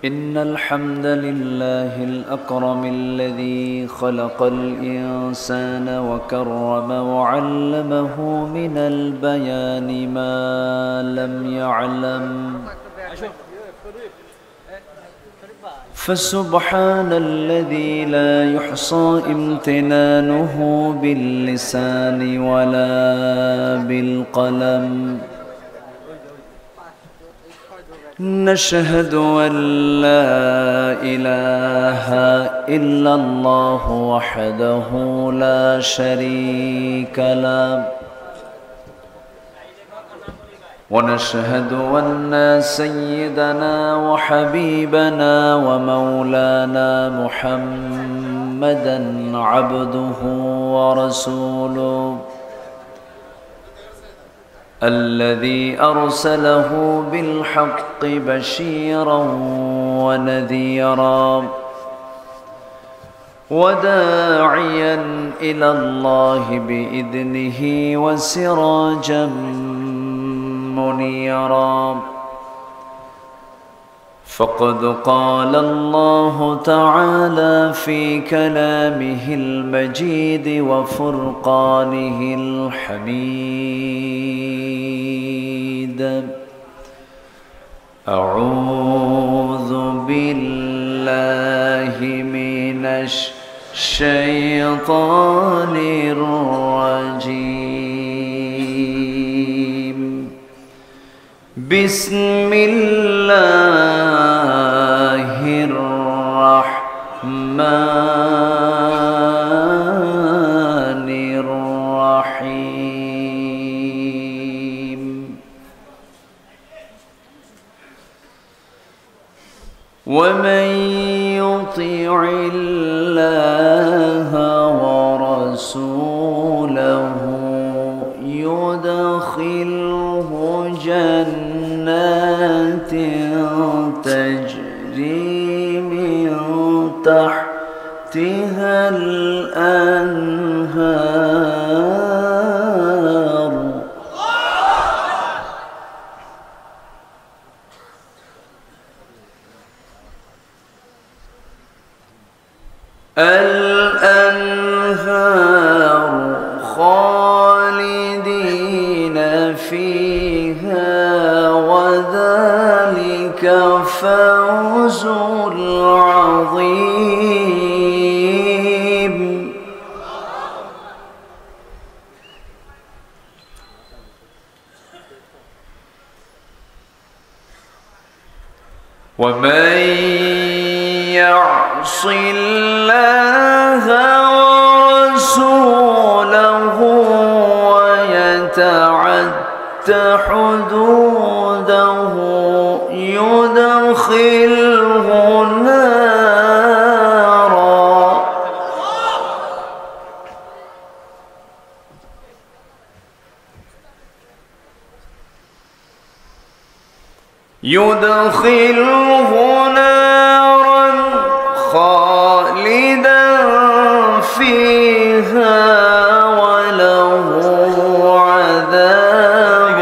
إن الحمد لله الأكرم الذي خلق الإنسان وكرم وعلمه من البيان ما لم يعلم، فسبحان الذي لا يحصى امتنانه باللسان ولا بالقلم. نشهد أن لا إله إلا الله وحده لا شريك له، ونشهد أن سيدنا وحبيبنا ومولانا محمدًا عبده ورسوله الذي أرسله بالحق بشيرا ونذيرا وداعيا إلى الله بإذنه وسراجا منيرا. فقد قال الله تعالى في كلامه المجيد وفرقانه الحميد: أعوذ بالله من الشيطان الرجيم. بسم الله الرحمن الرحيم. ومن يطع الله ورسوله يدخله جنات تجري من تحتها الأنهار خالدين فيها، وذلك فوز العظيم. ومن يعص الله ورسوله ويتعد حدوده يدخله نارا خالدا فيها وله عذاب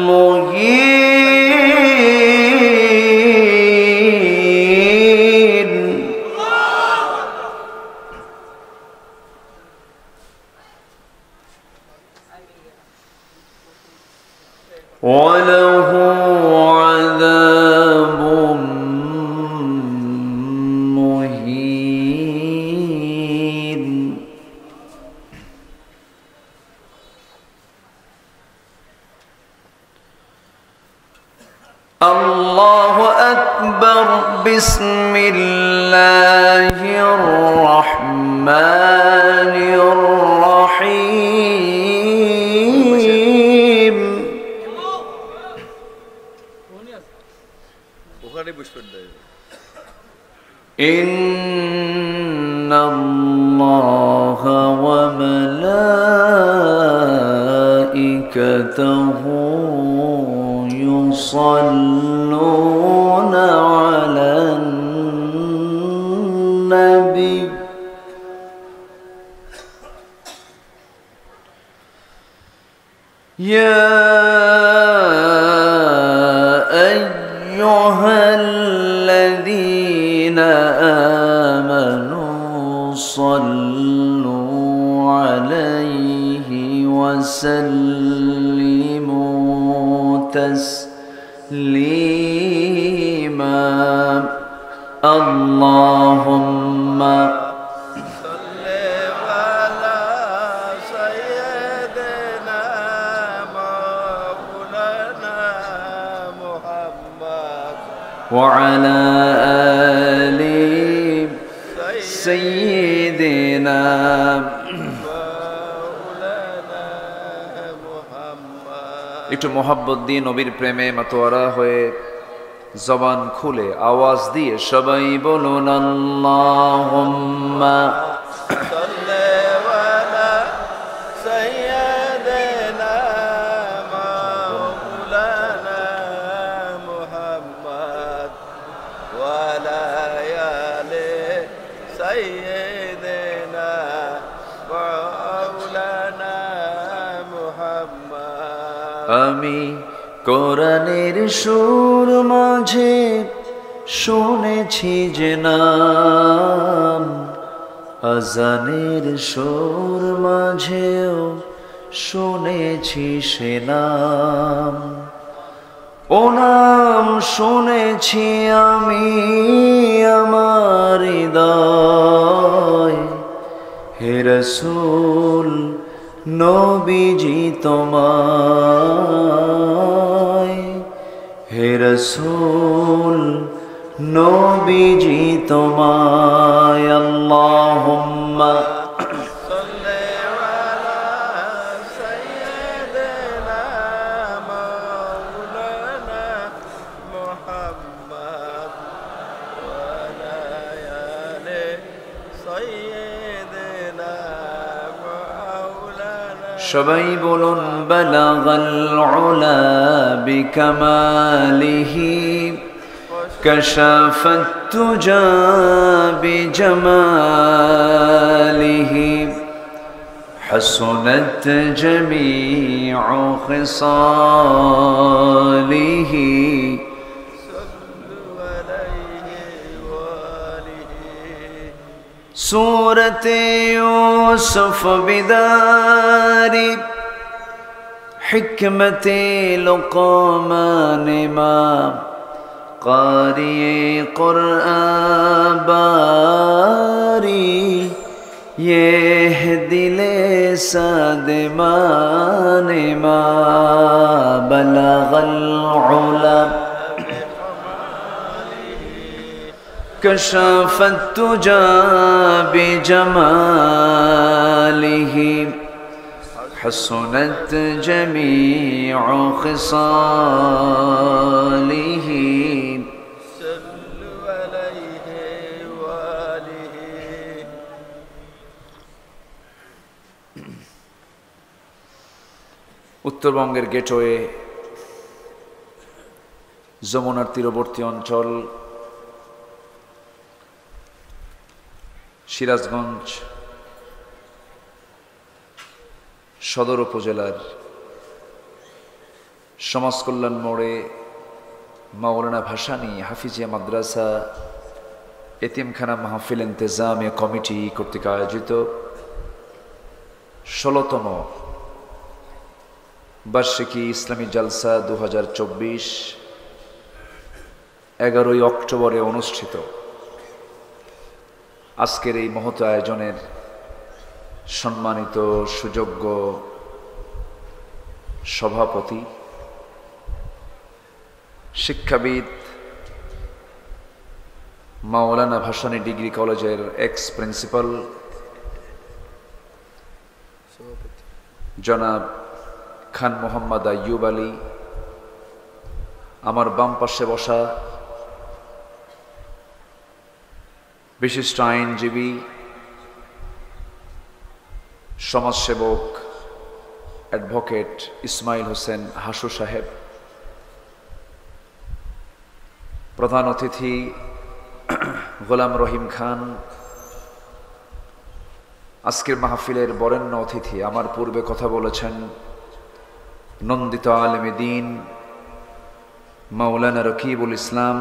مهين. وله عذاب مهين. الله أكبر. بسم الله الرحمن الرحيم. إن الله وملائكته يصلون على النبي يا أيها أيها الذين آمنوا صلوا عليه وسلموا تسليما اللهم صل على سيدنا مولانا محمد وعلى آل سيدنا مولانا محمد একটু মোহাব্বত দিয়ে নবীর প্রেমে মাতোয়ারা হয়ে জবান খুলে আওয়াজ দিয়ে সবাই বলুন আল্লাহুম্মা صل على سيدنا مولانا محمد وعلى آل سيدنا مولانا محمد আমি কোরআনের সুর মাঝে শুনেছি যে নাম আজানের সুর মাঝেও শুনেছি সে নাম ও নাম শুনেছি আমি আমার হৃদয় হে রাসূল নবীজি তোমায় হে রাসূল নবীজি তোমায় আল্লাহুম্মা صل على سيدنا مولانا محمد وعلى آل سيدنا مولانا সবাই বলুন বালাগাল উলা বিকামালিহি كشف التجى بجماله حسنت جميع خصاله صلوا عليه وآله سورة يوسف بدار حكمة لقمان ما قارئ قرآن باری یہ دل سادمان ما بلغ العلا كشف التجى بجماله حسنت جميع خصاله صلوا عليه وآله উত্তরবঙ্গের গেটওয়ে যমুনার তীরবর্তী অঞ্চল সিরাজগঞ্জ সদর উপজেলার সমাজ কল্যাণ মোড়ে মাওলানা ভাসানী হাফিজিয়া মাদ্রাসা এতিমখানা মাহফিল ইন্তেজামিয়া কমিটি কর্তৃক আয়োজিত ১৬তম বার্ষিকী ইসলামী জালসা ২০২৪ ১১ই অক্টোবরে অনুষ্ঠিত আজকের এই মহৎ আয়োজনের সম্মানিত সুযোগ্য সভাপতি শিক্ষাবিদ মাওলানা ভাসানী ডিগ্রি কলেজের এক্স প্রিন্সিপাল জনাব খান মোহাম্মদ আইয়ুব আলী, আমার বাম পাশে বসা বিশিষ্ট আইনজীবী সমাজসেবক অ্যাডভোকেট ইসমাইল হোসেন হাসু সাহেব, প্রধান অতিথি গোলাম রহিম খান, আজকের মাহফিলের বরেণ্য অতিথি আমার পূর্বে কথা বলেছেন নন্দিত আলেমে দ্বীন মাওলানা রকিবুল ইসলাম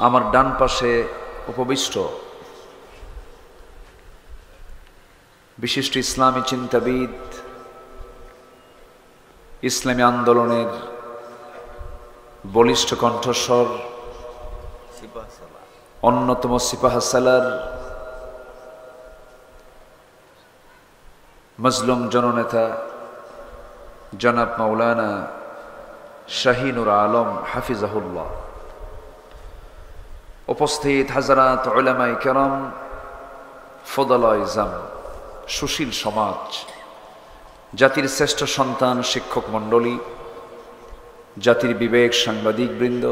আমার ডান পাশে উপবিষ্ট, বিশিষ্ট ইসলামী চিন্তাবিদ, ইসলামী আন্দোলনের বলিষ্ঠ কণ্ঠস্বর, অন্যতম সিপাহসালার, মজলুম জননেতা জনাব মাওলানা শাহিনুর আলম হাফিজাহুল্লাহ, উপস্থিত হাজারাত উলামায়ে কেরাম, ফদলায়ে ইজাম, সুশীল সমাজ, জাতির শ্রেষ্ঠ সন্তান শিক্ষক মণ্ডলী, জাতির বিবেক সাংবাদিক বৃন্দ,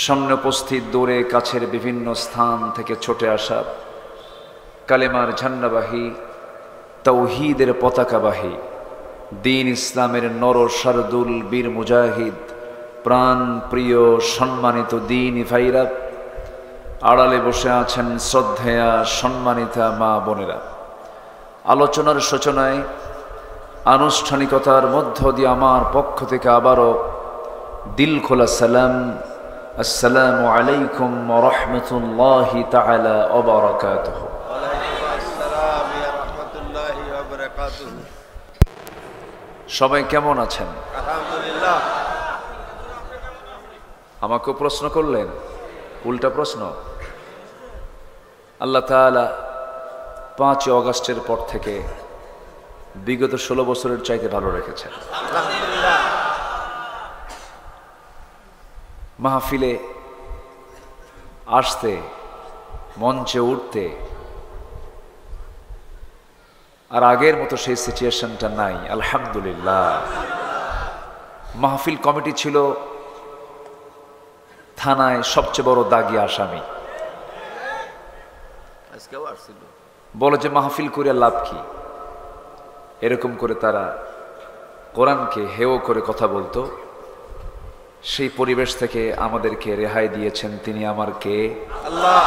সামনে উপস্থিত দূরে কাছের বিভিন্ন স্থান থেকে ছুটে আসা কালেমার ঝান্ডাবাহী, তাওহীদের পতাকাবাহী, দ্বীন ইসলামের নর শারদুল বীর মুজাহিদ, প্রাণ প্রিয় সম্মানিত দ্বীনি ভাইরা, আড়ালে বসে আছেন শ্রদ্ধেয়া সম্মানিতা মা বোনেরা, আলোচনার সূচনায় আনুষ্ঠানিকতার মধ্য দিয়ে আমার পক্ষ থেকে আবারও দিল খোলা সালাম, আসসালামু আলাইকুম ওয়া রাহমাতুল্লাহি তাআলা ওয়া বারাকাতুহু। সবাই কেমন আছেন? আলহামদুলিল্লাহ। আমাকেও প্রশ্ন করলেন, উল্টা প্রশ্ন। আল্লাহ তাআলা 5 অগাস্টের পর থেকে বিগত 16 বছরের চাইতে ভালো রেখেছেন। আলহামদুলিল্লাহ। মাহফিলে আসতে, মঞ্চে উঠতে আর আগের মতো সেই সিচুয়েশনটা নাই, আলহামদুলিল্লাহ। মাহফিল কমিটি ছিল থানায় সবচেয়ে বড় দাগী আসামি। আজকেও আসছিল। বলে যে মাহফিল করে লাভ কি, এরকম করে তারা কোরআনকে হেয় করে কথা বলতো। সেই পরিবেশ থেকে আমাদেরকে রেহাই দিয়েছেন তিনি আমার কে? আল্লাহ।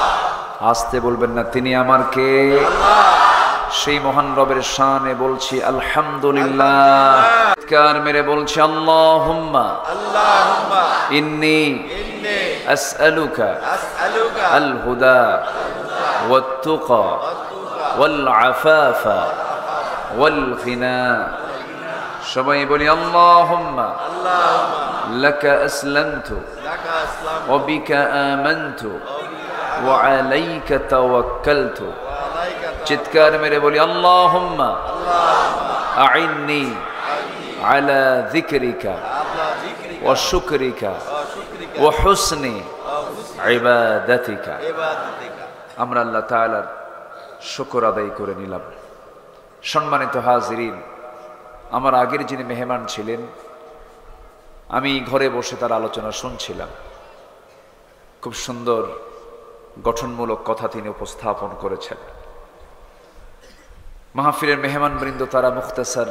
আসতে বলবেন না, তিনি আমার কে? সেই মহান রবের শানে বলছি আলহামদুলিল্লাহ। কার মেরে বলছি আল্লাহুম্মা আল্লাহুম্মা ইন্নী আসআলুকা আল হুদা ওয়াত তুকা ওয়াল আফাফা ওয়াল গিনা। সবাই বলি আল্লাহুম্মা লাকা আসলামতু ওয়া বিকা আমানতু ওয়া আলাইকা তাওয়াক্কালতু। চিৎকার মেরে বলি আল্লাহুম্মা আইন্নি আলা যিকরিকা ওয়া শুকরিকা ওয়া হুসনি ইবাদাতিকা। আমরা আল্লাহ তাআলার শুকর আদায় করে নিলাম। সম্মানিত হাজিরিন, আমার আগের যিনি মেহমান ছিলেন, আমি ঘরে বসে তার আলোচনা শুনছিলাম। খুব সুন্দর গঠনমূলক কথা তিনি উপস্থাপন করেছেন। মাহফিলের মেহমানবৃন্দ তারা মুখতাসার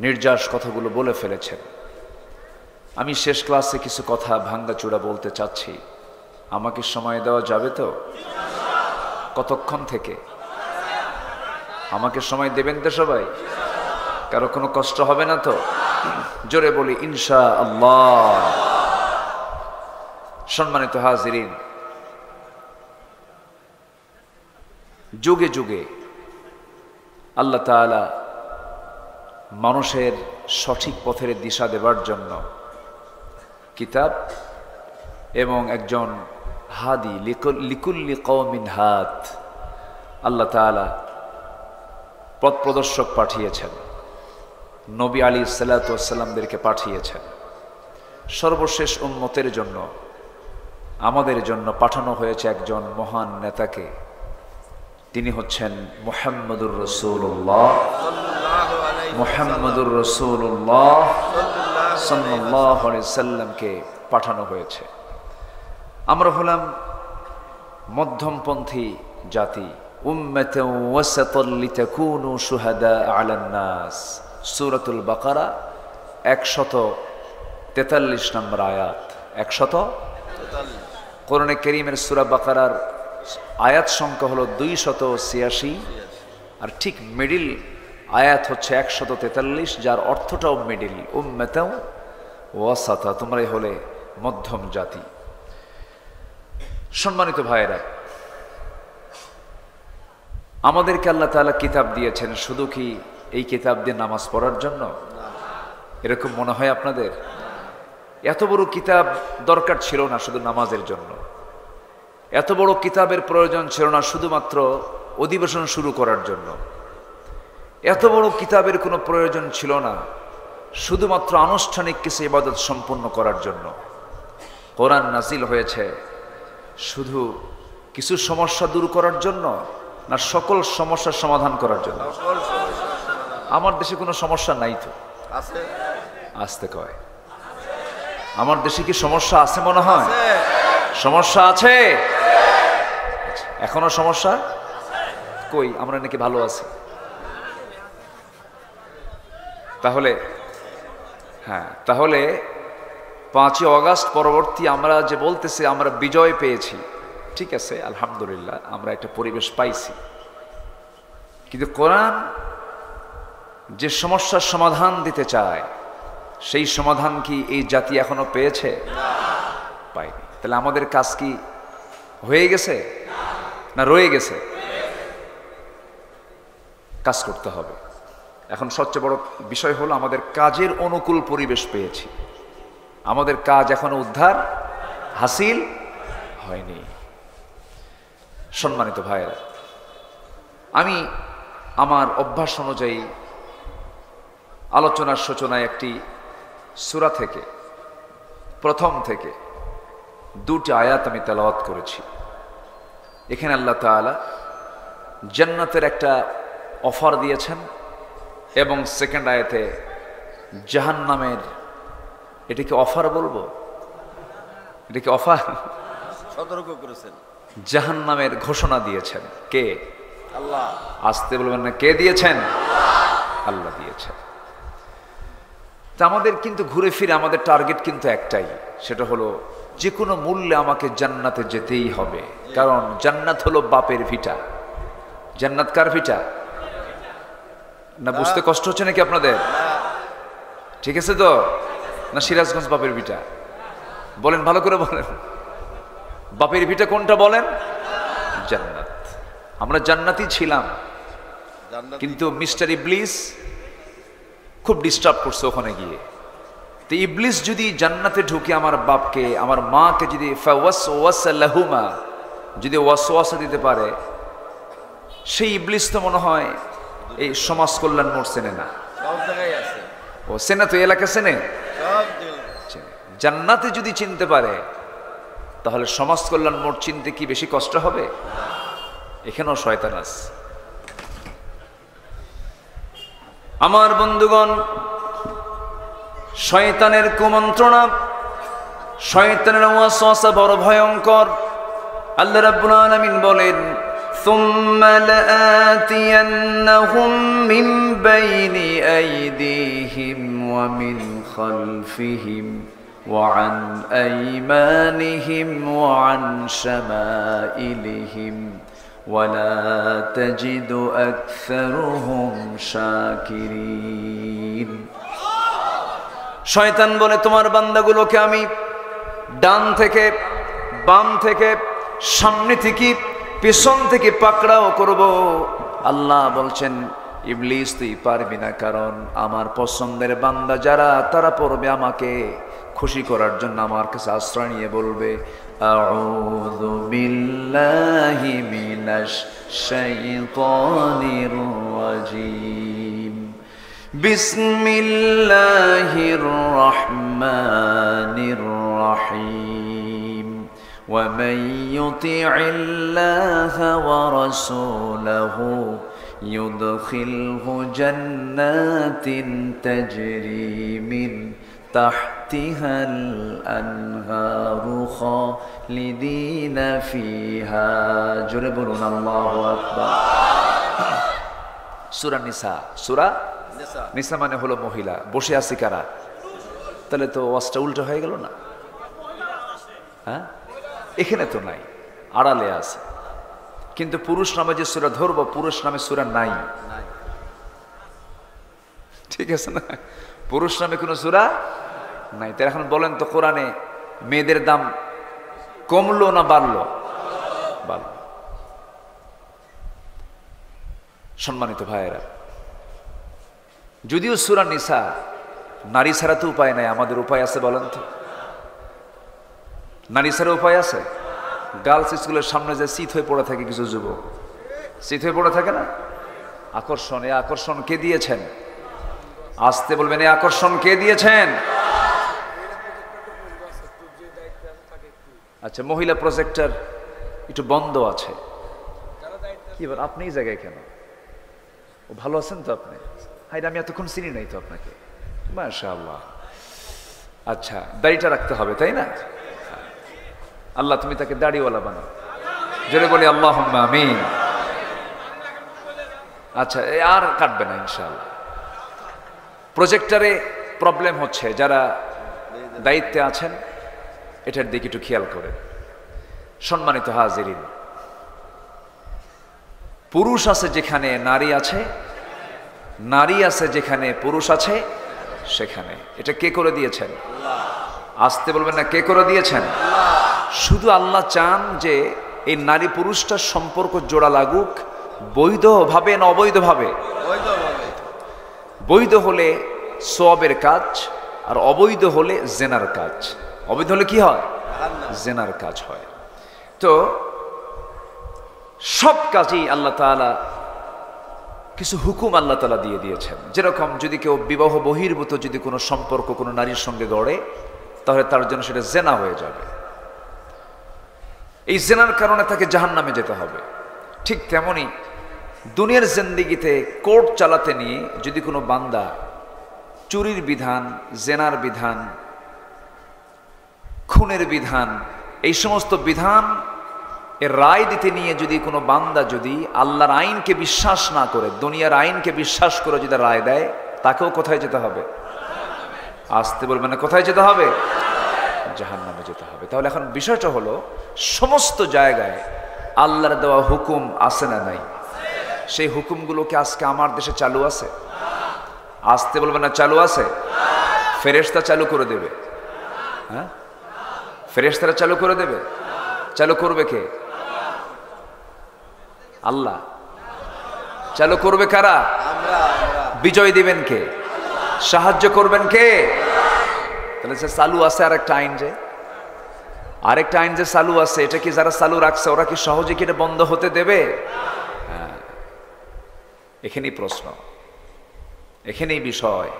নির্যাস কথাগুলো বলে ফেলেছেন। আমি শেষ ক্লাসে কিছু কথা ভাঙ্গাচূড়া বলতে চাচ্ছি। আমাকে সময় দেওয়া যাবে তো? কতক্ষণ থেকে? আমাকে সময় দেবেন তো সবাই? কারো কোনো কষ্ট হবে না তো? জোরে বলি ইনশাআল্লাহ। সম্মানিত হাজিরিন, যুগে যুগে আল্লাহ তাআলা মানুষের সঠিক পথের দিশা দেবার জন্য কিতাব এবং একজন হাদি, লিকুল্লি কওমিন হাদ, আল্লাহ তাআলা পথ প্রদর্শক পাঠিয়েছেন। নবী আলাইহিসসালাতু ওয়াসসালামদেরকে পাঠিয়েছেন। সর্বশেষ উম্মতের জন্য, আমাদের জন্য পাঠানো হয়েছে একজন মহান নেতাকে। তিনি হচ্ছেন মুহাম্মদুর রাসূলুল্লাহ। মুহাম্মদুর রাসূলুল্লাহ সাল্লাল্লাহু আলাইহি সাল্লামকে পাঠানো হয়েছে। আমরা হলাম মধ্যমপন্থী জাতি, উম্মাতান ওয়াসাতান লিতাকুনু শুহাদা আলান নাস। সূরাতুল বাকারা 143 নম্বর আয়াত। 143। কোরআনে কারীমের সূরা বাকারার আয়াত সংখ্যা হলো 286, আর ঠিক মিডিল আয়াত হচ্ছে 143, যার অর্থটাও মিডিল, উম্মাতাও ওয়াসাতা, তোমরাই হলে মধ্যম জাতি। সম্মানিত ভাইয়েরা, আমাদেরকে আল্লাহ তাআলা কিতাব দিয়েছেন শুধু কি এই কিতাব দিয়ে নামাজ পড়ার জন্য? এরকম মনে হয় আপনাদের? এত বড় কিতাব দরকার ছিল না শুধু নামাজের জন্য, এত বড় কিতাবের প্রয়োজন ছিল না শুধুমাত্র অধিবেশন শুরু করার জন্য, এত বড় কিতাবের কোনো প্রয়োজন ছিল না শুধুমাত্র আনুষ্ঠানিক কিছু ইবাদত সম্পন্ন করার জন্য। কোরআন নাজিল হয়েছে শুধু কিছু সমস্যা দূর করার জন্য না সকল সমস্যার সমাধান করার জন্য? আমার দেশে কোনো সমস্যা নাই তো? আছে। আসতে কয়, আমার দেশে কি সমস্যা আছে মনে হয়? সমস্যা আছে, এখনো সমস্যা। কই আমরা নাকি ভালো আছি? তাহলে হ্যাঁ, তাহলে 5ই অগাস্ট পরবর্তী আমরা যে বলতেছি আমরা বিজয় পেয়েছি, ঠিক আছে, আলহামদুলিল্লাহ, আমরা একটা পরিবেশ পাইছি, কিন্তু কোরআন যে সমস্যার সমাধান দিতে চায় সেই সমাধান কি এই জাতি এখনো পেয়েছে? পায়নি। তাহলে আমাদের কাজ কি হয়ে গেছে না রয়ে গেছে? কাজ করতে হবে। এখন সবচেয়ে বড় বিষয় হলো আমাদের কাজের অনুকূল পরিবেশ পেয়েছি, আমাদের কাজ এখনো উদ্ধার হাসিল হয়নি। সম্মানিত ভাইয়েরা, আমি আমার অভ্যাস অনুযায়ী আলোচনার সূচনায় একটি সূরা থেকে প্রথম থেকে 2টি আয়াত আমি তেলাওয়াত করেছি। এখানে আল্লাহ তাআলা জান্নাতের একটা অফার দিয়েছেন এবং সেকেন্ড আয়াতে জাহান্নামের, এটাকে অফার বলবো, এটাকে অফার, সতর্ক করেছেন, জাহান্নামের ঘোষণা দিয়েছেন। কে? আল্লাহ। আসতে বলবেন না, কে দিয়েছেন? আল্লাহ দিয়েছেন। তা আমাদের কিন্তু ঘুরে ফিরে আমাদের টার্গেট কিন্তু একটাই, সেটা হলো যে কোনো মূল্যে আমাকে জান্নাতে যেতেই হবে, কারণ জান্নাত হলো বাপের ভিটা। জান্নাত কার ভিটা? না বুঝতে কষ্ট হচ্ছে নাকি আপনাদের? ঠিক আছে তো? না সিরাজগঞ্জ বাপের ভিটা? বলেন, ভালো করে বলেন, বাপের ভিটা কোনটা বলেন? জান্নাত। আমরা জান্নাতি ছিলাম, কিন্তু মিস্টার ইবলিস খুব ডিস্টার্ব করছে ওখানে গিয়ে। তো ইবলিস যদি জান্নাতে ঢুকে আমার বাপকে আমার মাকে যদি ফাওয়াসওয়াসালাহুমা যদি ওয়াসওয়াসা দিতে পারে, সেই ইবলিস তো মনে হয় এই সমাজ কল্যাণ মোড় চেনে না। সব জায়গায় আছে। ও চেনে তো, এলাকা চেনে, সব চেনে। জান্নাতে যদি চিনতে পারে তাহলে সমাজ কল্যাণ মোড় চিনতে কি বেশি কষ্ট হবে? এখানেও শয়তান আছে। আমার বন্ধুগণ, শয়তানের কুমন্ত্রণা, শয়তানের ওয়াসওয়াসা বড় ভয়ঙ্কর। আল্লাহ রাব্বুল আলামিন বলেন, সুম্মা লাআতিয়ান্নাহুম মিন বাইনি আইদিহিম ওয়া মিন খালফিহিম ওয়া আন আইমানিহিম ওয়া আন শামাইলিহিম ওয়ালা তাজিদু আকসারুহুম শাকিরিন। শয়তান বলে, তোমার বান্দাগুলোকে আমি ডান থেকে, বাম থেকে, সামনে থেকে, পেছন থেকে পাকড়াও করব। আল্লাহ বলছেন, ইবলিস তুই পারবি না, কারণ আমার পছন্দের বান্দা যারা তারা পড়বে আমাকে খুশি করার জন্য, আমার কাছে আশ্রয় নিয়ে বলবে, আউযু বিল্লাহি মিনাশ শাইতানির রাজিম, বিসমিল্লাহির রহমানির রহিম, ওয়া মান ইউতি'ইল্লাহা ওয়া রাসূলাহু ইউদখিলহু জান্নাতিন তাজরি মিন তাহতিহাল আনহারু খালিদিনা ফিহা। জোরে বলুন আল্লাহু আকবার। সূরা নিসা, সূরা নিসা মানে হলো মহিলা। বসে আছি কারা? তাহলে তো ওয়াজটা উল্টো হয়ে গেল না? হ্যাঁ, এখানে তো নাই, আড়ালে আছে। কিন্তু পুরুষ নামে যে সূরা ধরবো, পুরুষ নামে সূরা নাই। ঠিক আছে না? পুরুষ নামে কোনো সূরা নাই। তাই এখন বলেন তো, কোরআনে মেয়েদের দাম কমলো না বাড়লো? বাড়লো। সম্মানিত ভাইয়েরা, যদিও সূরা নিসা, নারী ছাড়া তো উপায় নাই। আমাদের উপায় আছে বলেন তো? নারী ছাড়া উপায় আছে? গার্লস স্কুলের সামনে যে শীত হয়ে পড়ে থাকে কিছু যুবক, শীত হয়ে পড়ে থাকে না? আকর্ষণ, এ আকর্ষণ কে দিয়েছেন? আসতে বলবেন, এই আকর্ষণ কে দিয়েছেন? আচ্ছা, মহিলা প্রজেক্টর একটু বন্ধ আছে। কি বল, আপনি এই জায়গায় কেন? ও ভালো আছেন তো আপনি? হাই, আমি এতক্ষণ চিনি নাই তো আপনাকে। মাশাআল্লাহ। আচ্ছা, দাড়িটা রাখতে হবে তাই না? আল্লাহ তুমি তাকে দাড়িওয়ালা বানাও। জোরে বলি আল্লাহুম্মা আমিন। আচ্ছা, আর কাটবে না ইনশাআল্লাহ। প্রজেক্টরে প্রবলেম হচ্ছে, যারা দায়িত্বে আছেন এটার দিকে একটু খেয়াল করেন। সম্মানিত হাজিরিন, পুরুষ আছে যেখানে নারী আছে, নারী আছে যেখানে পুরুষ আছে সেখানে। এটা কে করে দিয়েছেন? আসতে বলবেন না, কে করে দিয়েছেন? শুধু আল্লাহ চান যে এই নারী পুরুষটার সম্পর্ক জোড়া লাগুক, বৈধভাবে না অবৈধভাবে? বৈধ হলে সওয়াবের কাজ, আর অবৈধ হলে জেনার কাজ। অবৈধ হলে কি হয়? জেনার কাজ হয়। তো সব কাজেই আল্লাহ তাআলা কিছু হুকুম আল্লাহ তাআলা দিয়ে দিয়েছেন। যেরকম যদি কেউ বিবাহ বহির্ভূত যদি কোনো সম্পর্ক কোনো নারীর সঙ্গে গড়ে, তাহলে তার জন্য সেটা জেনা হয়ে যাবে। এই জেনার কারণে তাকে জাহান্নামে যেতে হবে। ঠিক তেমনি দুনিয়ার জিন্দেগিতে কোর্ট চালাতে নিয়ে যদি কোনো বান্দা চুরির বিধান, জেনার বিধান, খুনের বিধান, এই সমস্ত বিধান এর রায় দিতে নিয়ে যদি কোনো বান্দা যদি আল্লাহর আইনকে বিশ্বাস না করে, দুনিয়ার আইনকে বিশ্বাস করে যদি রায় দেয়, তাকেও কোথায় যেতে হবে? আসতে বলবেন না, কোথায় যেতে হবে? জাহান্নামে যেতে হবে। তাহলে এখন বিষয়টা হলো, সমস্ত জায়গায় আল্লাহর দেওয়া হুকুম আছে না নাই? সেই হুকুমগুলো কি আজকে আমার দেশে চালু আছে? আসতে বলবেন না, চালু আছে? ফেরেশতা চালু করে দেবে? হ্যাঁ, ফেরেশতারা চালু করে দেবে? চালু করবে কে? আল্লাহ। চালু করবে কারা? বিজয় দিবেন কে? সাহায্য করবেন কে? তাহলে সে চালু আছে আরেকটা আইন, যে আরেকটা আইন যে চালু আছে, এটা কি যারা চালু রাখছে ওরা কি সহজে কি এটা বন্ধ হতে দেবে? হ্যাঁ, এখানেই প্রশ্ন, এখানেই বিষয়।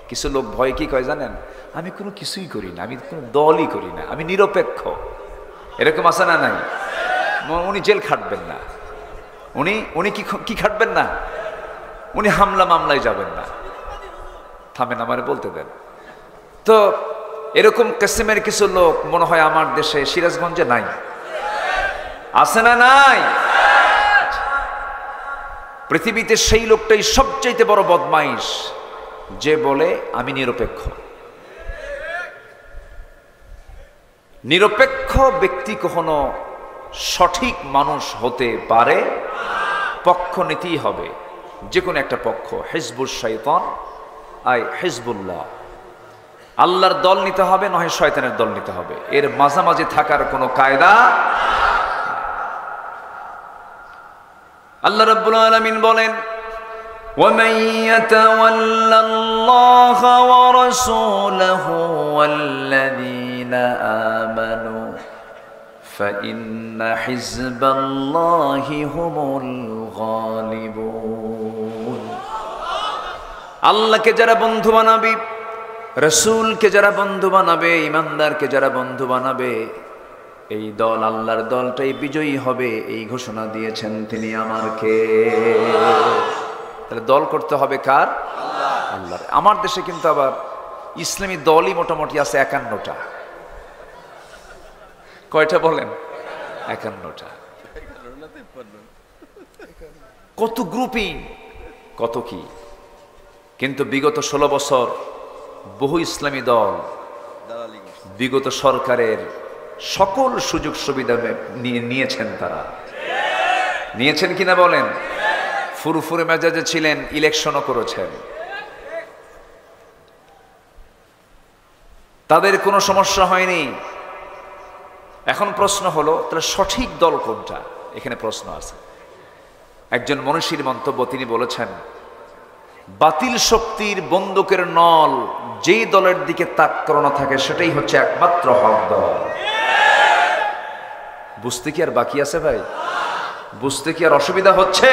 কিছু লোক ভয় কি কয় জানেন? আমি কোনো কিছুই করি না, আমি কোনো দলই করি না, আমি নিরপেক্ষ। এরকম আছে না নাই? উনি জেল খাটবেন না, উনি কি খাটবেন না? উনি হামলা মামলায় যাবেন না। থামেন, আমারে বলতে দেন তো। এরকম কিসমের কিছু লোক মনে হয় আমার দেশে সিরাজগঞ্জে নাই? আছে না নাই? পৃথিবীতে সেই লোকটাই সবচাইতে বড় বদমাইশ, যে বলে আমি নিরপেক্ষ। নিরপেক্ষ ব্যক্তি কখনো সঠিক মানুষ হতে পারে? পক্ষ নিতেই হবে, যে কোনো একটা পক্ষ। হিজবুশ শাইতান আই হিজবুল্লাহ, আল্লাহর দল নিতে হবে, নয় শয়তানের দল নিতে হবে। এর মাঝামাঝি থাকার কোনো কায়দা। আল্লাহ রাব্বুল আলামিন বলেন, وَمَن يَتَوَلَّ اللَّهَ وَرَسُولَهُ وَالَّذِينَ آمَنُوا فَإِنَّ حِزْبَ اللَّهِ هُمُ الْغَالِبُونَ। আল্লাহকে যারা বন্ধু বানাবে, রাসূলকে যারা বন্ধু বানাবে, ইমানদারকে যারা বন্ধু বানাবে, এই দল, আল্লাহর দলটাই বিজয়ী হবে, এই ঘোষণা দিয়েছেন তিনি আমার কে। তাহলে দল করতে হবে কার? আল্লাহর। আমার দেশে কিন্তু আবার ইসলামী দলই মোটামুটি আছে 51টা। কয়টা বলেন? 51টা। কত গ্রুপিং, কত কি। কিন্তু বিগত 16 বছর বহু ইসলামী দল বিগত সরকারের সকল সুযোগ সুবিধা নিয়েছেন। তারা নিয়েছেন কিনা বলেন? ফুরফুরে মেজাজে ছিলেন, ইলেকশনও করেছেন। তাদের কোনো সমস্যা হয়নি। এখন প্রশ্ন হলো তাহলে সঠিক দল কোনটা? এখানে প্রশ্ন আছে। একজন মনীষীর মন্তব্য, তিনি বলেছেন বাতিল শক্তির বন্দুকের নল যেই দলের দিকে তাক করানো থাকে সেটাই হচ্ছে একমাত্র হক দল। বুঝতে কি আর বাকি আছে ভাই? বুঝতে কি আর অসুবিধা হচ্ছে?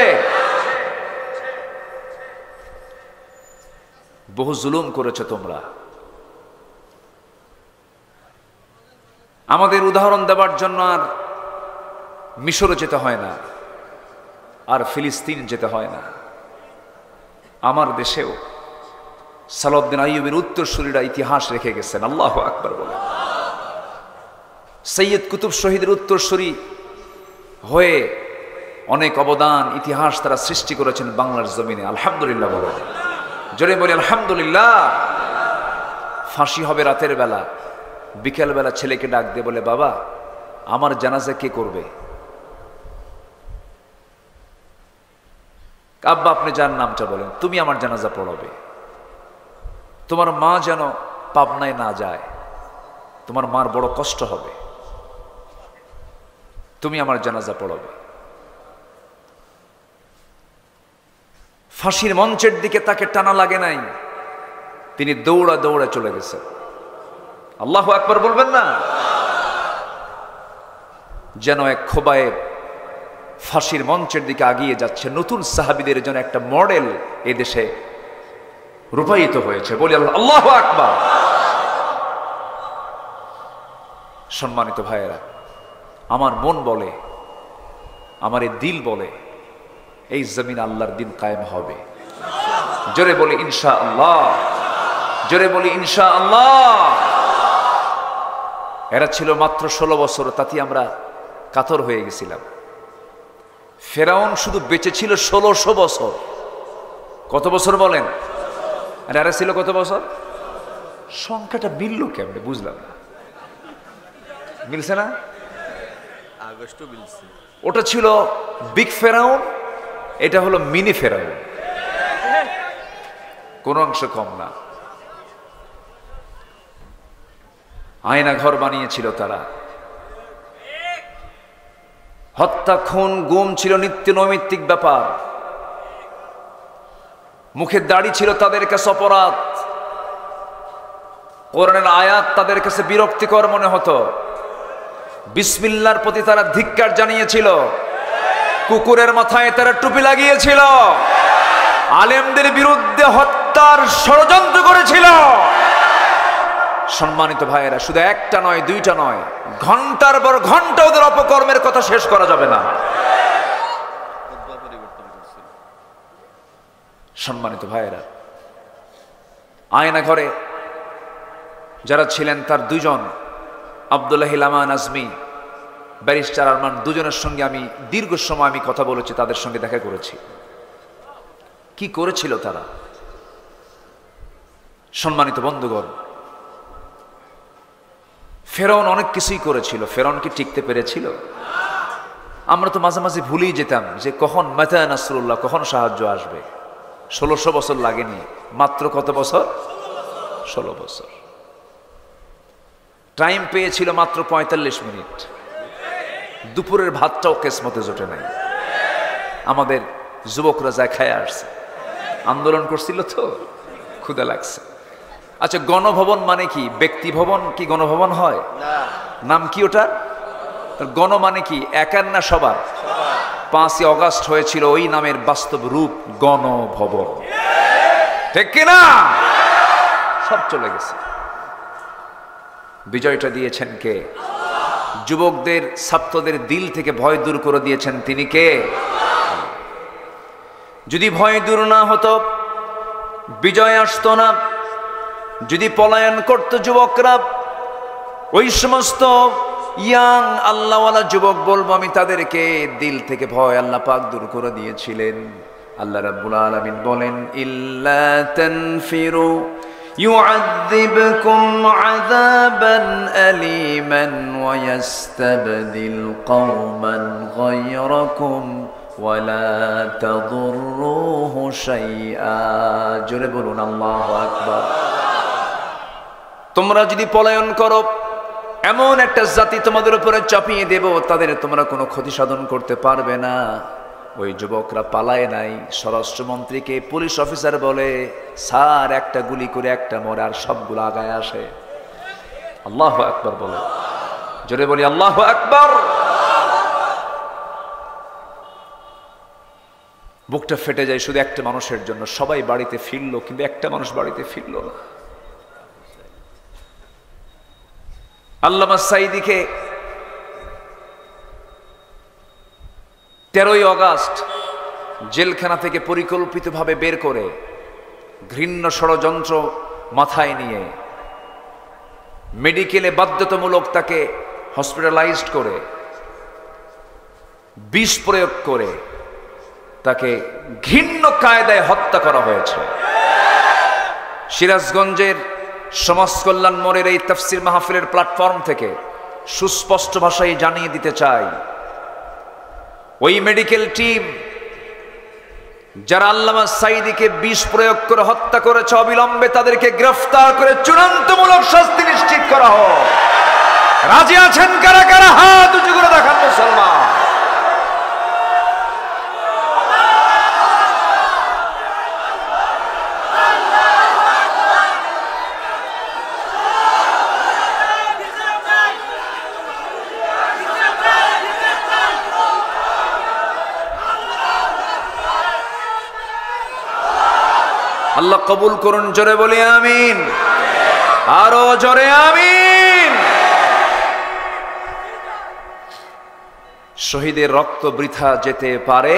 বহু জুলুম করেছো তোমরা। আমাদের উদাহরণ দেওয়ার জন্য আর মিশরে যেতে হয় না, আর ফিলিস্তিন যেতে হয় না। আমার দেশেও সালাউদ্দিন আইয়ুবের উত্তরসূরিরা ইতিহাস রেখে গেছেন। আল্লাহু আকবার বলে। সৈয়দ কুতুব শহীদের উত্তরসূরি হয়ে অনেক অবদান, ইতিহাস তারা সৃষ্টি করেছেন বাংলার জমিনে। আলহামদুলিল্লাহ বলে, জোরে বলি আলহামদুলিল্লাহ। ফাঁসি হবে রাতের বেলা, বিকেল বেলা ছেলেকে ডাক দিয়ে বলে, বাবা আমার জানাজা কে করবে? আব্বা আপনি যার নামটা বলেন, তুমি আমার জানাজা পড়াবে। তোমার মা যেন পাবনায় না যায়, তোমার মার বড় কষ্ট হবে, তুমি আমার জানাজা পড়াবে। ফাঁসির মঞ্চের দিকে তাকে টানা লাগে নাই, তিনি দৌড়া দৌড়া চলে গেছেন। আল্লাহু আকবার বলবেন না? যেন এক খোবায়ে ফাঁসির মঞ্চের দিকে আগিয়ে যাচ্ছে। নতুন সাহাবীদের জন্য একটা মডেল এদেশে রূপায়িত হয়েছে। বলি আল্লাহু আকবার। সম্মানিত ভাইয়েরা, আমার মন বলে, আমার এই দিল বলে, এই জমিন আল্লাহর দিন কায়েম হবে। জোরে বলি ইনশাআল্লাহ, জোরে বলি ইনশাআল্লাহ। এরা ছিল মাত্র 16 বছর, তাতে আমরা কাতর হয়ে গেছিলাম। ফেরাউন শুধু বেঁচে ছিল 1600 বছর। কত বছর বলেন? আর এরা ছিল কত বছর? সংখ্যাটা মিলল কেমনে বুঝলাম না। মিলছে না? আগস্টও মিলছে। ওটা ছিল বিগ ফেরাউন, এটা হলো মিনি ফেরাউন, কোন অংশ কম না। আয়না ঘর বানিয়েছিল তারা। হত্যা, খুন, গুম ছিল নিত্য নৈমিত্তিক ব্যাপার। মুখের দাড়ি ছিল তাদের কাছে অপরাধ। কোরআনের আয়াত তাদের কাছে বিরক্তিকর মনে হতো। বিসমিল্লাহর প্রতি তারা ধিক্কার জানিয়েছিল। কুকুরের মাথায় তারা টুপি লাগিয়েছিল। আলেমদের বিরুদ্ধে হত্যার ষড়যন্ত্র করেছিল। সম্মানিত ভাইয়েরা, শুধু একটা নয়, দুইটা নয়, ঘন্টার পর ঘন্টা ওদের অপকর্মের কথা শেষ করা যাবে না। সম্মানিত ভাইয়েরা, আয়না ঘরে যারা ছিলেন তার দুজন, আব্দুল্লাহ আমান আজমি, ব্যারিস্টার আরমান, দুজনের সঙ্গে আমি দীর্ঘ সময় আমি কথা বলেছি, তাদের সঙ্গে দেখা করেছি। কি করেছিল তারা? সম্মানিত বন্ধুগণ, ফেরাউন অনেক কিছুই করেছিল। ফেরাউন কি টিকতে পেরেছিল? আমরা তো মাঝে মাঝে ভুলেই যেতাম যে কখন মাতা নাসরুল্লাহ, কখন সাহায্য আসবে। 1600 বছর লাগেনি, মাত্র কত বছর? 16 বছর। টাইম পেয়েছিল মাত্র 45 মিনিট। দুপুরের ভাতটাও কেসমতে জোটে নাই। আমাদের যুবকরা যায় খায় আসছে, আন্দোলন করছিল তো ক্ষুধা লাগছে। আচ্ছা, গণভবন মানে কি? ব্যক্তি ভবন কি গণভবন হয়? নাম কি ওটা? গণ মানে কি? একার না সবার? 5ই অগাস্ট হয়েছিল ওই নামের বাস্তব রূপ, গণভবন। ঠিক কিনা? সব চলে গেছে। বিজয়টা দিয়েছেন কে? যুবকদের, ছাত্রদের দিল থেকে ভয় দূর করে দিয়েছেন তিনি কে? যদি ভয় দূর না হতো, বিজয় আসতো না। যদি পলায়ন করত যুবকরা, ওই সমস্ত ইয়াং আল্লাহওয়ালা যুবক, বলবো আমি তাদেরকে, দিল থেকে ভয় আল্লাহ পাক দূর করে দিয়েছিলেন। আল্লাহ রাব্বুল আলামিন বলেন, ইল্লা তানফিরু يعذبكم عذابا أليما ويستبدل قوما غيركم ولا تضروه شيئا। জোরে বলুন আল্লাহু আকবার। তোমরা যদি পলায়ন করো, এমন একটা জাতি তোমাদের উপরে চাপিয়ে দেব, তাদের তোমরা কোনো ক্ষতি সাধন করতে পারবে না। ওই যুবকরা পালায় নাই। স্বরাষ্ট্রমন্ত্রীকে পুলিশ অফিসার বলে, স্যার একটা গুলি করে একটা মরে, আর সবগুলো আগায় আসে। আল্লাহু আকবার বলে, জোরে বলি আল্লাহু আকবার। বুকটা ফেটে যায় শুধু একটা মানুষের জন্য। সবাই বাড়িতে ফিরলো, কিন্তু একটা মানুষ বাড়িতে ফিরলো না। আল্লামা সাঈদীকে 13ই আগস্ট জেলখানা থেকে পরিকল্পিতভাবে বের করে, ঘৃণ্য ষড়যন্ত্র মাথায় নিয়ে মেডিকেলে বাধ্যতামূলক তাকে হসপিটালাইজড করে, বিষ প্রয়োগ করে তাকে ঘৃণ্য কায়দায় হত্যা করা হয়েছে। সিরাজগঞ্জের সমাজ কল্যাণ মোড়ের এই তাফসীর মাহফিলের প্ল্যাটফর্ম থেকে সুস্পষ্ট ভাষায় জানিয়ে দিতে চাই, ওই মেডিকেল টিম যারা আল্লামা সাঈদীকে বিষ প্রয়োগ করে হত্যা করেছে, অবিলম্বে তাদেরকে গ্রেফতার করে চূড়ান্তমূলক শাস্তি নিশ্চিত করা হোক। রাজি আছেন কারা কারা? হাত উঁচু করে দেখান মুসলমান। আল্লাহ কবুল করুন, জোরে বলি আমিন, আরো জোরে আমিন। শহীদের রক্ত বৃথা যেতে পারে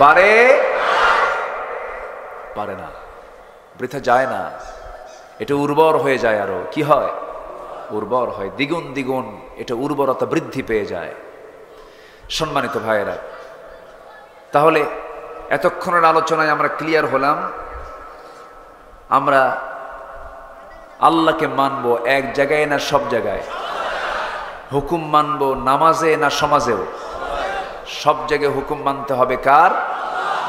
পারে পারে না, বৃথা যায় না। এটা উর্বর হয়ে যায়, আরো কি হয়? উর্বর হয়, দ্বিগুণ দ্বিগুণ এটা উর্বরতা বৃদ্ধি পেয়ে যায়। সম্মানিত ভাইয়েরা, তাহলে এতক্ষণের আলোচনায় আমরা ক্লিয়ার হলাম, আমরা আল্লাহকে মানবো এক জায়গায় না সব জায়গায়? হুকুম মানবো নামাজে না সমাজেও? সব জায়গায় হুকুম মানতে হবে কার?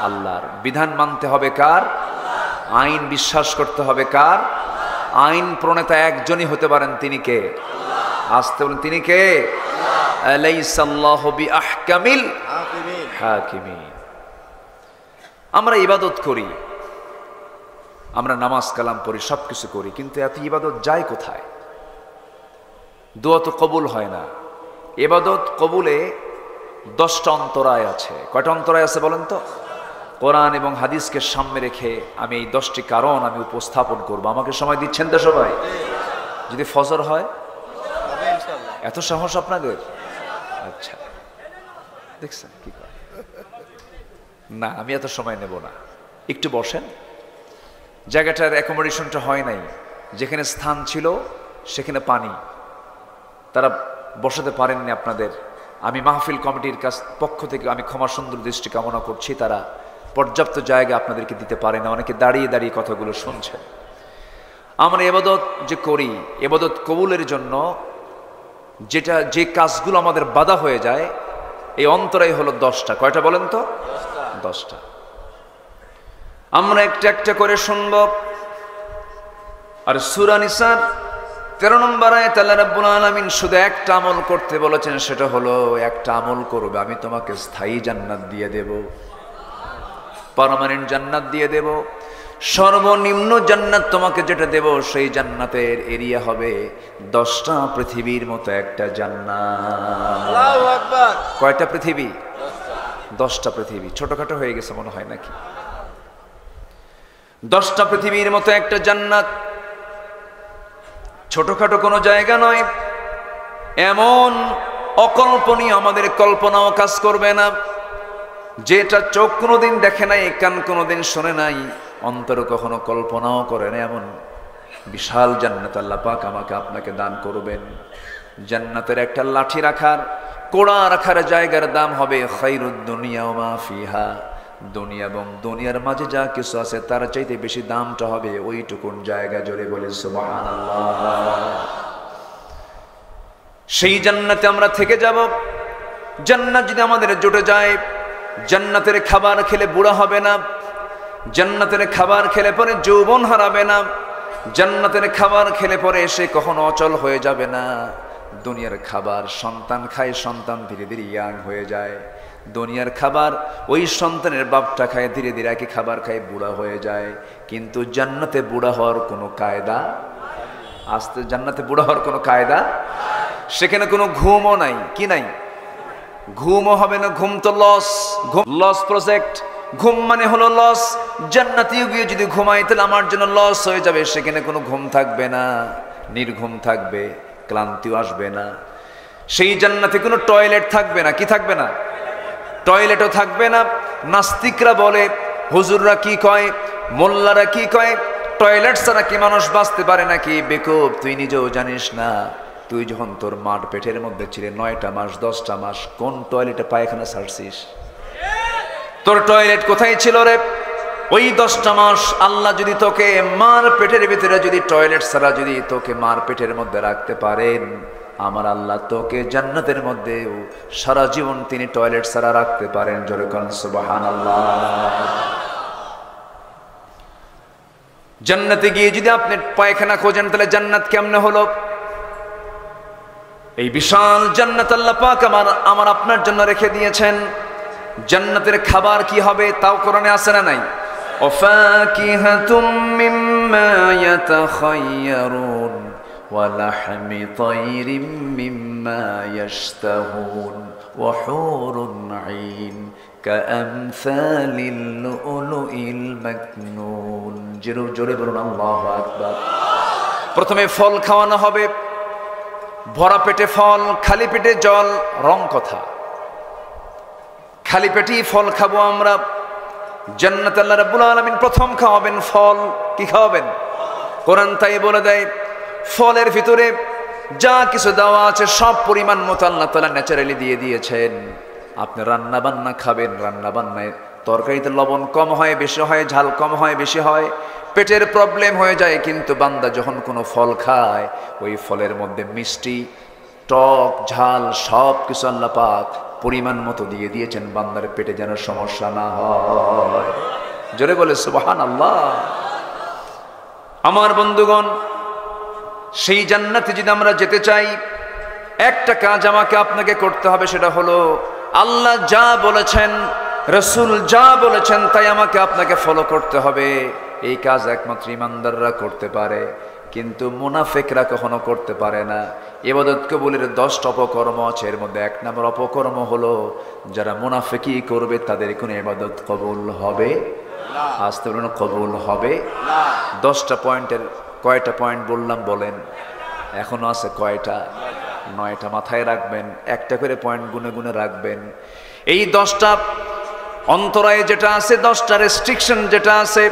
আল্লাহর। বিধান মানতে হবে কার? আইন বিশ্বাস করতে হবে কার? আইন প্রণেতা একজনই হতে পারেন, তিনি কে? আসতে বলেন, তিনি কে? আলাইসাল্লাহু বিআহকামিল হাকিমিন। আমরা ইবাদত করি, আমরা নামাজ কালাম পড়ি, সবকিছু করি, কিন্তু এত ইবাদত যায় কোথায়? দোয়া তো কবুল হয় না। ইবাদত কবুলে 10টা অন্তরায় আছে। কয়টা অন্তরায় আছে বলেন তো? কোরআন এবং হাদিসকে সামনে রেখে আমি এই 10টি কারণ আমি উপস্থাপন করব। আমাকে সময় দিচ্ছেন তো সবাই? যদি ফজর হয়, এত সাহস আপনাদের? আচ্ছা, দেখছেন কি করে? না, আমি এত সময় নেব না, একটু বসেন। জায়গাটার অ্যাকোমোডেশনটা হয় নাই, যেখানে স্থান ছিল সেখানে পানি, তারা বসাতে পারেননি আপনাদের। আমি মাহফিল কমিটির পক্ষ থেকে আমি ক্ষমা সুন্দর দৃষ্টি কামনা করছি, তারা পর্যাপ্ত জায়গা আপনাদেরকে দিতে পারে না। অনেকে দাঁড়িয়ে দাঁড়িয়ে কথাগুলো শুনছেন। আমরা ইবাদত যে করি, ইবাদত কবুলের জন্য যে কাজগুলো আমাদের বাধা হয়ে যায়, এই অন্তরাই হলো 10টা। কয়টা বলেন তো? 10টা। আমরা একটা একটা করে শুনব। আর সূরা নিসার 13 নম্বর আয়াতে আল্লাহ রাব্বুল আলামিন শুধু একটা আমল করতে বলেছেন, সেটা হলো একটা আমল করবে, আমি তোমাকে স্থায়ী জান্নাত দিয়ে দেব, পার্মানেন্ট জান্নাত দিয়ে দেব। সর্বনিম্ন জান্নাত তোমাকে যেটা দেব, সেই জান্নাতের এরিয়া হবে 10টা পৃথিবীর মতো একটা জান্নাত। আল্লাহু আকবার। কয়টা পৃথিবী? 10টা পৃথিবী। ছোটখাটো হয়ে গেছে মনে হয় নাকি? 10টা পৃথিবীর মতো একটা জান্নাত ছোটখাটো কোনো জায়গা নয়। এমন অকল্পনীয়, আমাদের কল্পনাও কাজ করবে না, যেটা চোখ কোনোদিন দেখে নাই, কান কোনোদিন শোনে নাই, অন্তর কখনো কল্পনাও করে না, এমন বিশাল জান্নাত আল্লাহ পাক আমাকে আপনাকে দান করবেন। জান্নাতের একটা লাঠি রাখার, কোড়া রাখার জায়গার দাম হবে খায়রুদ দুনিয়া ওয়া মা ফিহা, দুনিয়া এবং দুনিয়ার মাঝে যা কিছু আছে তার চাইতে বেশি দামটা হবে ওইটুকুন জায়গা। জোরে বলে সুবহানাল্লাহ। সেই জান্নাতে আমরা থেকে যাব। জান্নাত যদি আমাদের জুটে যায়, জান্নাতের খাবার খেলে বুড়া হবে না, জান্নাতের খাবার খেলে পরে যৌবন হারাবে না, জান্নাতের খাবার খেলে পরে সে কখনো অচল হয়ে যাবে না। দুনিয়ার খাবার সন্তান খায়, সন্তান ধীরে ধীরে ইয়াং হয়ে যায়। দুনিয়ার খাবার ওই সন্তানের বাপটা খায়, ধীরে ধীরে একই খাবার খায়, বুড়া হয়ে যায়। কিন্তু জান্নাতে বুড়া হওয়ার কোনো কায়দা, আস্তে জান্নাতে বুড়া হওয়ার কোনো কায়দা, সেখানে কোনো ঘুমও নাই। কি নাই? ঘুমও হবে না। ঘুম তো লস, ঘুম লস প্রজেক্ট। ঘুম মানে হলো লস। জান্নাতে গিয়ে যদি ঘুমাই তাহলে আমার জন্য লস হয়ে যাবে। সেখানে কোনো ঘুম থাকবে না, নির্ঘুম থাকবে, ক্লান্তিও আসবে না। সেই জান্নাতে কোনো টয়লেট থাকবে না। কি থাকবে না? টয়লেটও থাকবে না। নাস্তিকরা বলে, হুজুররা কি কয়, মোল্লারা কি কয়, টয়লেট ছাড়া কি মানুষ বাঁচতে পারে নাকি? বেকুব, তুই নিজেও জানিস না। তুই যখন তোর মার পেটের মধ্যে ছিলে 9টা মাস 10টা মাস, কোন টয়লেটে পায়খানা ছাড়ছিস? তোর টয়লেট কোথায় ছিল রে? ওই 10টা মাস আল্লাহ যদি তোকে মার পেটের ভিতরে যদি টয়লেট ছাড়া যদি তোকে মার পেটের মধ্যে রাখতে পারেন, আমার আল্লাহ তোকে জান্নাতের মধ্যে সারা জীবন তিনি টয়লেট ছাড়া রাখতে পারেন। জোরে কোন সুবহানাল্লাহ। জান্নাতে গিয়ে যদি আপনি পায়খানা খোঁজেন তাহলে জান্নাত কেমনে হলো? এই বিশাল জান্নাত আল্লাহ পাক আমার আপনার জন্য রেখে দিয়েছেন। জান্নাতের খাবার কি হবে তাও কোরআনে আছে না নাই? ওয়াফাকিহাতুম মিম্মা ইয়াতাখায়্যারুন ওয়া লাহমি তায়রিম মিম্মা ইয়াশতাহুন ওয়া হুরুন আইন কাআমসালিল লুলুইল মাকনুন। জোরে বলুন আল্লাহু আকবার। প্রথমে ফল খাওয়ানো হবে, ভরা পেটে ফল, খালি পেটে জল। রং কথা, খালি পেটেই ফল খাবো আমরা। জান্নাতে আল্লাহ রাব্বুল আলামিন প্রথম খাওয়াবেন ফল। কি খাওয়াবেন? কোরআন তাই বলে দেয়, ফলের ভিতরে যা কিছু দেওয়া আছে সব পরিমাণ মতো আল্লাহ তাআলা ন্যাচারালি দিয়ে দিয়েছেন। আপনি রান্না বান্না খাবেন, রান্না বান্নায় তরকারিতে লবণ কম হয় বেশি হয়, ঝাল কম হয় বেশি হয়, পেটের প্রবলেম হয়ে যায়। কিন্তু বান্দা যখন কোনো ফল খায়, ওই ফলের মধ্যে মিষ্টি, টক, ঝাল সব কিছু আল্লাহ পাক পরিমাণ মতো দিয়ে দিয়েছেন, বান্দার পেটে যেন সমস্যা না হয়। জোরে বলে সুবহানাল্লাহ। আমার বন্ধুগণ, সেই জান্নাতে যদি আমরা যেতে চাই, একটা কাজ আমাকে আপনাকে করতে হবে, সেটা হলো আল্লাহ যা বলেছেন, রাসূল যা বলেছেন তাই আমাকে আপনাকে ফলো করতে হবে। এই কাজ একমাত্র ইমানদাররা করতে পারে, কিন্তু মুনাফিকরা কখনো করতে পারে না। ইবাদত কবুলের 10টা অপকর্ম আছে, এর মধ্যে 1 নম্বর অপকর্ম হলো যারা মুনাফিকি করবে তাদের কোনো ইবাদত কবুল হবে না। আস্তে বলুন কবুল হবে না। 10টা পয়েন্টের কয়টা পয়েন্ট বললাম বলেন? এখনো আছে কয়টা? 9টা। মাথায় রাখবেন, একটা করে পয়েন্ট গুনে গুনে রাখবেন। এই 10টা অন্তরায় যেটা আছে, 10টা রেস্ট্রিকশন যেটা আছে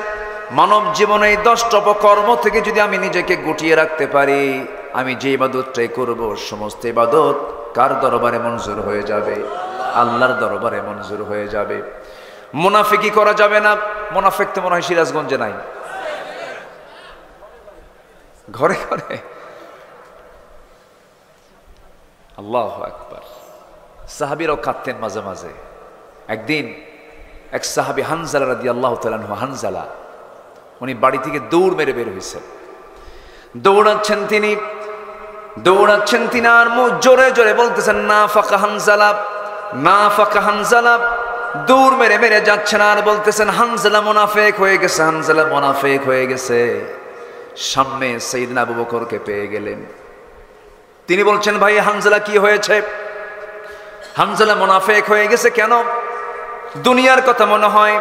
মানব জীবনে, এই 10টা অপকর্ম থেকে যদি আমি নিজেকে গুটিয়ে রাখতে পারি, আমি যে ইবাদতটাই করব সমস্ত ইবাদত কার দরবারে মঞ্জুর হয়ে যাবে? আল্লাহর দরবারে মঞ্জুর হয়ে যাবে। মুনাফিকি করা যাবে না। মুনাফিক তো মনে হয় সিরাজগঞ্জে নাই, ঘরে ঘরে। আল্লাহু আকবার। সাহাবীরাও কাঁদতেন মাঝে মাঝে। একদিন এক সাহাবী হানজালা রাদিয়াল্লাহু তাআলা আনহু, হানজালা, উনি বাড়ি থেকে দৌড় মেরে বের হয়েছেন। দৌড়াচ্ছেন তিনি আর মুখ জোরে জোরে বলতেছেন, না ফাকা হানজালা, না ফাকা হানজালা। দৌড় মেরে মেরে যাচ্ছেন আর বলতেছেন, হানজালা মুনাফিক হয়ে গেছে, হানজালা মুনাফিক হয়ে গেছে। সামনে সাইয়েদনা আবু বকরকে পেয়ে গেলেন। তিনি বলছেন, ভাই হানজালা কি হয়েছে? হানজালা মুনাফিক হয়ে গেছে কেন? দুনিয়ার কথা মনে হয়,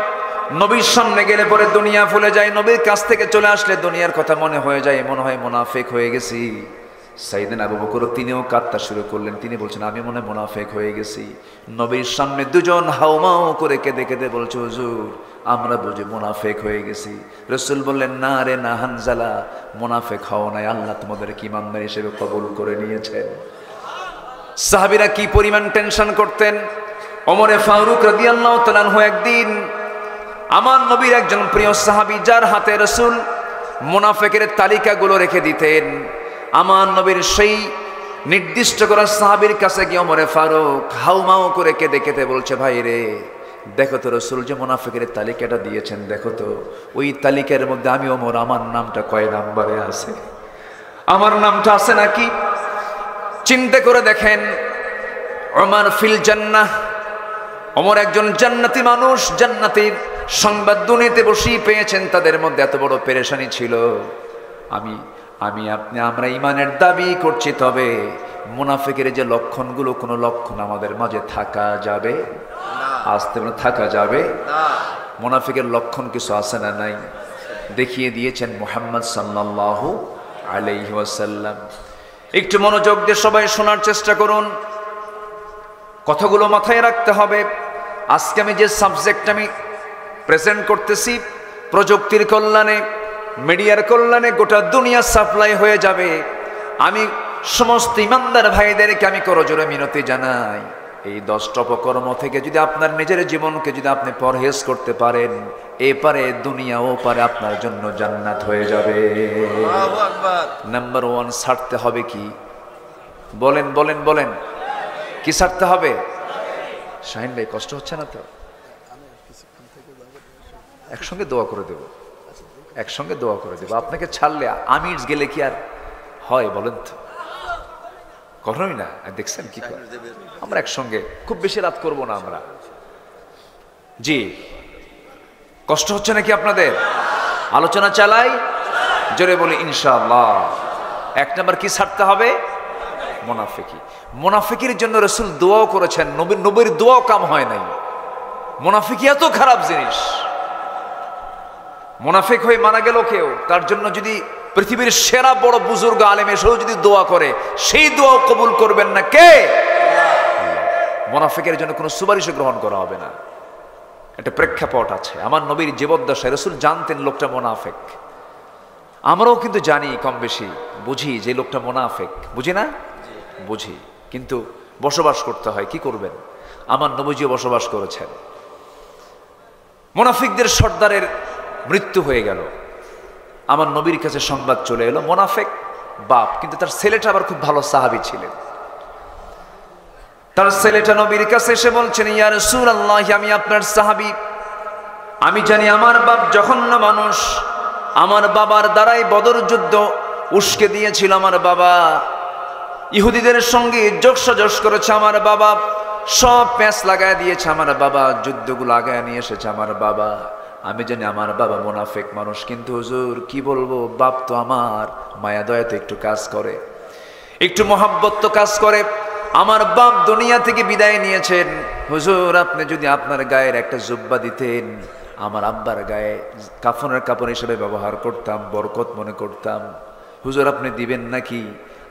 নবীর সামনে গেলে পরে দুনিয়া ভুলে যায়, নবীর কাছ থেকে চলে আসলে দুনিয়ার কথা মনে হয়ে যায়, মনে হয় মুনাফিক হয়ে গেছি। সাইয়েদনা আবু বকর তিনিও কাঁদতে শুরু করলেন। তিনি বলছেন, আমি মনে হয় মুনাফিক হয়ে গেছি। নবীর সামনে দুজন হাউমাউ করে কেঁদে কেঁদে বলছে, হুজুর আমরা বুঝি মুনাফিক হয়ে গেছি। রাসূল বললেন, না রে না হানজালা, মুনাফিক হও নাই, আল্লাহ তোমাদেরকে ইমানদার হিসেবে কবুল করে নিয়েছেন। সাহাবীরা কি পরিমাণ টেনশন করতেন। ওমরে ফারুক রাদিয়াল্লাহু তাআলা আনহু একদিন, আমার নবীর একজন প্রিয় সাহাবী, যার হাতে রাসূল মুনাফিকের তালিকাগুলো রেখে দিতেন, আমার নবীর সেই নির্দিষ্ট করা সাহাবীর কাছে গিয়ে ওমরে ফারুক হাউমাউ করে কেঁদে কেঁদে বলছে, ভাই রে দেখো তো রাসূল যে মুনাফিকের তালিকাটা দিয়েছেন, দেখো তো ওই তালিকার মধ্যে আমি ওমর, আমার নামটা কয় নাম্বারে আছে? আমার নামটা আছে নাকি? চিন্তা করে দেখেন, ওমর ফিল জান্নাহ, ওমর একজন জান্নাতি মানুষ, জান্নাতের সংবাদ দুনিয়াতে বসেই পেয়েছেন। তাদের মধ্যে এত বড় পেরেশানি ছিল। আমরা ইমানের দাবি করছি, তবে মুনাফিকের যে লক্ষণগুলো, কোনো লক্ষণ আমাদের মাঝে থাকা যাবে? আসতে থাকা যাবে? মুনাফিকের লক্ষণ কিছু আছে না নাই? দেখিয়ে দিয়েছেন মুহাম্মদ সাল্লাল্লাহু আলাইহি ওয়াসাল্লাম। একটু মনোযোগ দিয়ে সবাই শোনার চেষ্টা করুন, কথাগুলো মাথায় রাখতে হবে। আজকে আমি যে সাবজেক্ট আমি প্রেজেন্ট করতেছি, প্রযুক্তির কল্যাণে, মিডিয়ার কল্যাণে গোটা দুনিয়া সাপ্লাই হয়ে যাবে। আমি সমস্ত ইমানদার ভাইদেরকে আমি করজোড়ে মিনতি জানাই, এই 10টা অপকর্ম থেকে যদি আপনার নিজের জীবনকে যদি আপনি পরহেজ করতে পারেন, এপারে দুনিয়া ও পারে আপনার জন্য জান্নাত হয়ে যাবে। নাম্বার 1 ছাড়তে হবে কি? বলেন বলেন বলেন, কি ছাড়তে হবে? শাহিন ভাই কষ্ট হচ্ছে না তো? একসঙ্গে দোয়া করে দেব, একসঙ্গে দোয়া করে দেব। আপনাকে ছাড়লে আমির গেলে কি আর হয় বলেন তো? কখনোই না। দেখছেন কি করে? আমরা একসঙ্গে, খুব বেশি রাত করব না আমরা। জি, কষ্ট হচ্ছে নাকি আপনাদের? আলোচনা চালাই, জোরে বলি ইনশাআল্লাহ। 1 নাম্বার কি ছাড়তে হবে? মুনাফিকি। মুনাফিকির জন্য রাসূল দোয়াও করেছেন, নবীর দোয়াও কাম হয় নাই। মুনাফিকি এত খারাপ জিনিস। মুনাফিক হয়ে মারা গেল কেউ, তার জন্য যদি পৃথিবীর সেরা বড় বুজুর্গ আলেম এসেও যদি দোয়া করে, সেই দোয়াও কবুল করবেন না কে? মুনাফিকের জন্য কোনো সুপারিশও গ্রহণ করা হবে না। একটা প্রেক্ষাপট আছে। আমার নবীর জীবদ্দশায় রাসূল জানতেন লোকটা মুনাফিক। আমরাও কিন্তু জানি, কম বেশি বুঝি যে লোকটা মুনাফিক। বুঝি না? বুঝি, কিন্তু বসবাস করতে হয়। কি করবেন? আমার নবীজিও বসবাস করেছেন। মুনাফিকদের সর্দারের মৃত্যু হয়ে গেল। আমার নবীর কাছে সংবাদ চলে এলো, মুনাফিক বাপ, কিন্তু তার ছেলেটা আবার খুব ভালো সাহাবী ছিলেন। তার ছেলেটা নবীর কাছে এসে বলছেন, ইয়া রাসূলুল্লাহ, আমি আপনার সাহাবী। আমি জানি আমার বাপ জঘন্য মানুষ। আমার বাবার দ্বারাই বদর যুদ্ধ উস্কে দিয়েছিল। আমার বাবা ইহুদিদের সঙ্গে যোগসাজশ করেছে। আমার বাবা সব প্যাঁচ লাগায় দিয়েছে। আমার বাবা যুদ্ধগুলো আগায় নিয়ে এসেছে। আমার বাবা, আমি জানি আমার বাবা মুনাফিক মানুষ, কিন্তু হুজুর কি বলবো, বাপ তো আমার মায়া দয়া তো একটু কাজ করে, একটু মহাব্বত তো কাজ করে। আমার বাপ দুনিয়া থেকে বিদায় নিয়েছেন। হুজুর আপনি যদি আপনার গায়ের একটা জুব্বা দিতেন, আমার আব্বার গায়ে কাফনের কাপড় হিসেবে ব্যবহার করতাম, বরকত মনে করতাম। হুজুর আপনি দিবেন নাকি?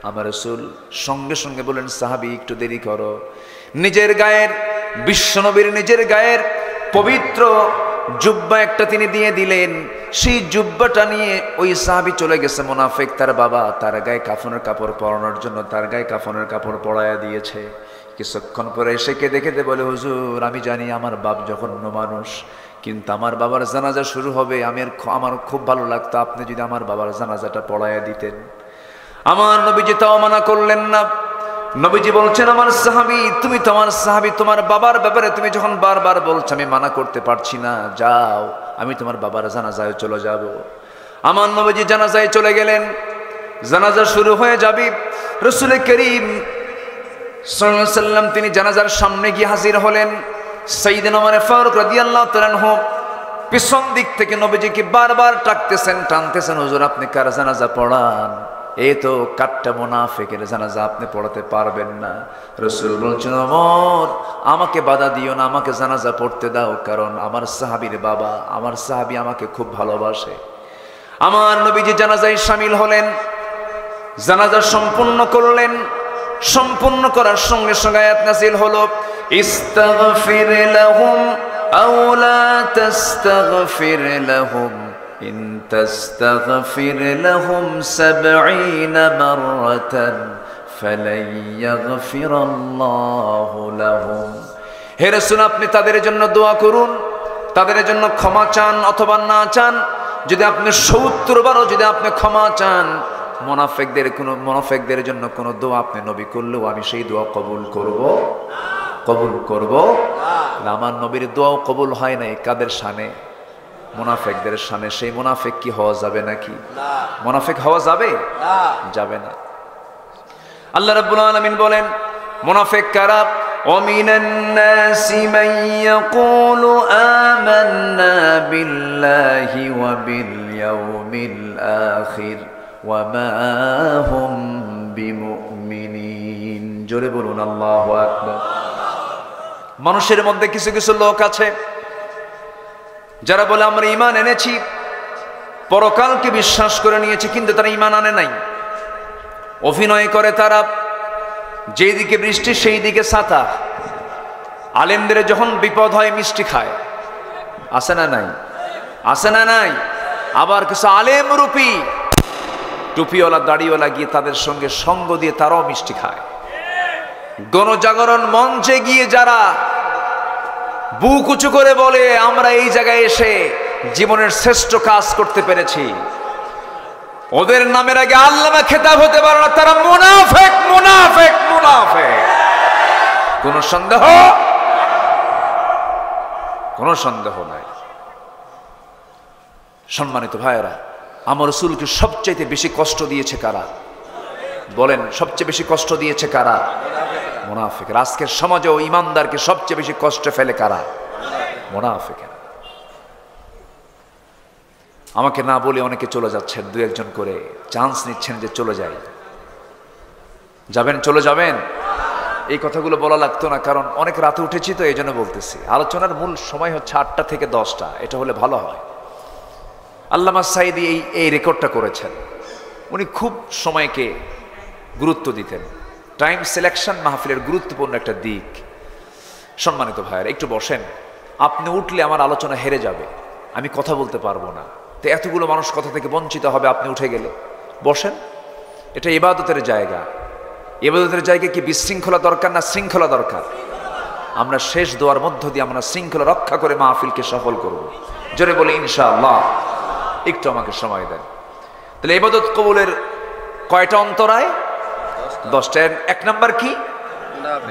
আমার রাসূল সঙ্গে সঙ্গে বলেন, সাহাবী একটু দেরি করো। নিজের গায়ের, বিশ্বনবীর নিজের গায়ের পবিত্র জুব্বা একটা তিনি দিয়ে দিলেন। সেই জুব্বাটা নিয়ে ওই সাহাবী চলে গেছে। মুনাফিক তার বাবা তার গায়ে কাফনের কাপড় পরানোর জন্য তার গায়ে কাফনের কাপড় পরায়া দিয়েছে। কিছুক্ষণ পরে এসে কেঁদে কেঁদে বলে, হুজুর আমি জানি আমার বাপ জঘন্য মানুষ, কিন্তু আমার বাবার জানাজা শুরু হবে, আমার খুব ভালো লাগতো আপনি যদি আমার বাবার জানাজাটা পড়ায়া দিতেন। আমার নবীজি তাও মানা করলেন না। নবীজি বলছেন, আমার সাহাবী, তুমি তো আমার সাহাবী, তোমার বাবার ব্যাপারে তুমি যখন বারবার বলছো আমি মানা করতে পারছি না, যাও আমি তোমার বাবার জানাজায় চলে যাব। আমার নবীজি জানাজায় চলে গেলেন। জানাজা শুরু হয়ে যাবে। রাসূল করিম সাল্লাল্লাহু আলাইহি ওয়াসাল্লাম তিনি জানাজার সামনে গিয়ে হাজির হলেন। সাইয়েদনা ওমর ফারুক রাদিয়াল্লাহু তাআলা আনহু পিছন দিক থেকে নবীজিকে বারবার ডাকতেছেন, টানতেছেন, হুজুর আপনি কার জানাজা পড়ান? এই তো কাট্টা মুনাফিকের জানাজা আপনি পড়াতে পারবেন না। রাসূল বলছেন, ওমর আমাকে বাধা দিও না, আমাকে জানাজা পড়তে দাও, কারণ আমার সাহাবীর বাবা, আমার সাহাবী আমাকে খুব ভালোবাসে। আমার নবীজি জানাজায় শামিল হলেন, জানাজা সম্পূর্ণ করলেন। সম্পূর্ণ করার সঙ্গে সঙ্গে আয়াত নাযিল হলো, ইস্তাগফির লাহুম আও লা তাস্তাগফির লাহুম ইন তাস্তাগফির লাহুম ৭০ মাররাতান ফালাই ইয়াগফিরাল্লাহু লাহুম। হে রাসূল আপনি তাদের জন্য দোয়া করুন, তাদের জন্য ক্ষমা চান, অথবা না চান, যদি আপনি ৭০ বারও যদি আপনি ক্ষমা চান, মুনাফিকদের জন্য কোনো দোয়া আপনি নবী করলেও আমি সেই দোয়া কবুল করব। কবুল করব না। আমার নবীর দোয়াও কবুল হয় নাই কাদের শানে? মুনাফিকদের শানে। সেই মুনাফিক কি হওয়া যাবে নাকি? মুনাফিক হওয়া যাবে? যাবে না। আল্লাহ রাব্বুল আলামিন বলেন মুনাফিক কারা? ومن الناس من يقول آمنا بالله وباليوم الآخر وما هم بمؤمنين। জোরে বলুন আল্লাহু আকবার। মানুষের মধ্যে কিছু কিছু লোক আছে যারা বলে আমরা ঈমান এনেছি, পরকালকে বিশ্বাস করে নিয়েছি, কিন্তু তারা ঈমান আনে নাই। অভিনয় করে তারা, যেদিকে বৃষ্টি সেই দিকে ছাতা। আলেমদের যখন বিপদ হয় মিষ্টি খায়, আছে না নাই? আছে না নাই? আবার কিছু আলেম রূপী টুপিওয়ালা দাড়িওয়ালা গিয়ে তাদের সঙ্গে সঙ্গ দিয়ে তারাও মিষ্টি খায়। গণজাগরণ মঞ্চে গিয়ে যারা বুক উঁচু করে বলে আমরা এই জায়গায় এসে জীবনের শ্রেষ্ঠ কাজ করতে পেরেছি, ওদের নামের আগে আল্লামা খেতাব হতে পারে না। তারা মুনাফিক, মুনাফিক, মুনাফিক। কোন সন্দেহ? কোন সন্দেহ নাই। সম্মানিত ভাইয়েরা, আমার রাসূলকে সবচেয়ে বেশি কষ্ট দিয়েছে কারা? বলেন, সবচেয়ে বেশি কষ্ট দিয়েছে কারা? মুনাফিক। আজকের সমাজেও ইমানদারকে সবচেয়ে বেশি কষ্ট ফেলে কারা? মুনাফিক। আমাকে না বলে অনেকে চলে যাচ্ছেন, দু একজন করে চান্স নিচ্ছেন যে চলে যাই। যাবেন? চলে যাবেন? এই কথাগুলো বলা লাগতো না, কারণ অনেক রাতে উঠেছি তো এই জন্য বলতেছি। আলোচনার মূল সময় হচ্ছে 8টা থেকে 10টা, এটা হলে ভালো হয়। আল্লামা সাঈদী এই রেকর্ডটা করেছেন। উনি খুব সময়কে গুরুত্ব দিতেন। টাইম সিলেকশন মাহফিলের গুরুত্বপূর্ণ একটা দিক। সম্মানিত ভাইয়েরা, একটু বসেন। আপনি উঠলে আমার আলোচনা হেরে যাবে, আমি কথা বলতে পারবো না। তো এতগুলো মানুষ কথা থেকে বঞ্চিত হবে আপনি উঠে গেলে। বসেন, এটা ইবাদতের জায়গা। ইবাদতের জায়গায় কি বিশৃঙ্খলা দরকার না শৃঙ্খলা দরকার? আমরা শেষ দোয়ার মধ্য দিয়ে আমরা শৃঙ্খলা রক্ষা করে মাহফিলকে সফল করব। জোরে বলে ইনশাআল্লাহ। একটু আমাকে সময় দেন। তাহলে ইবাদত কবুলের কয়টা অন্তরায়? 10টা। 1 নাম্বার কি?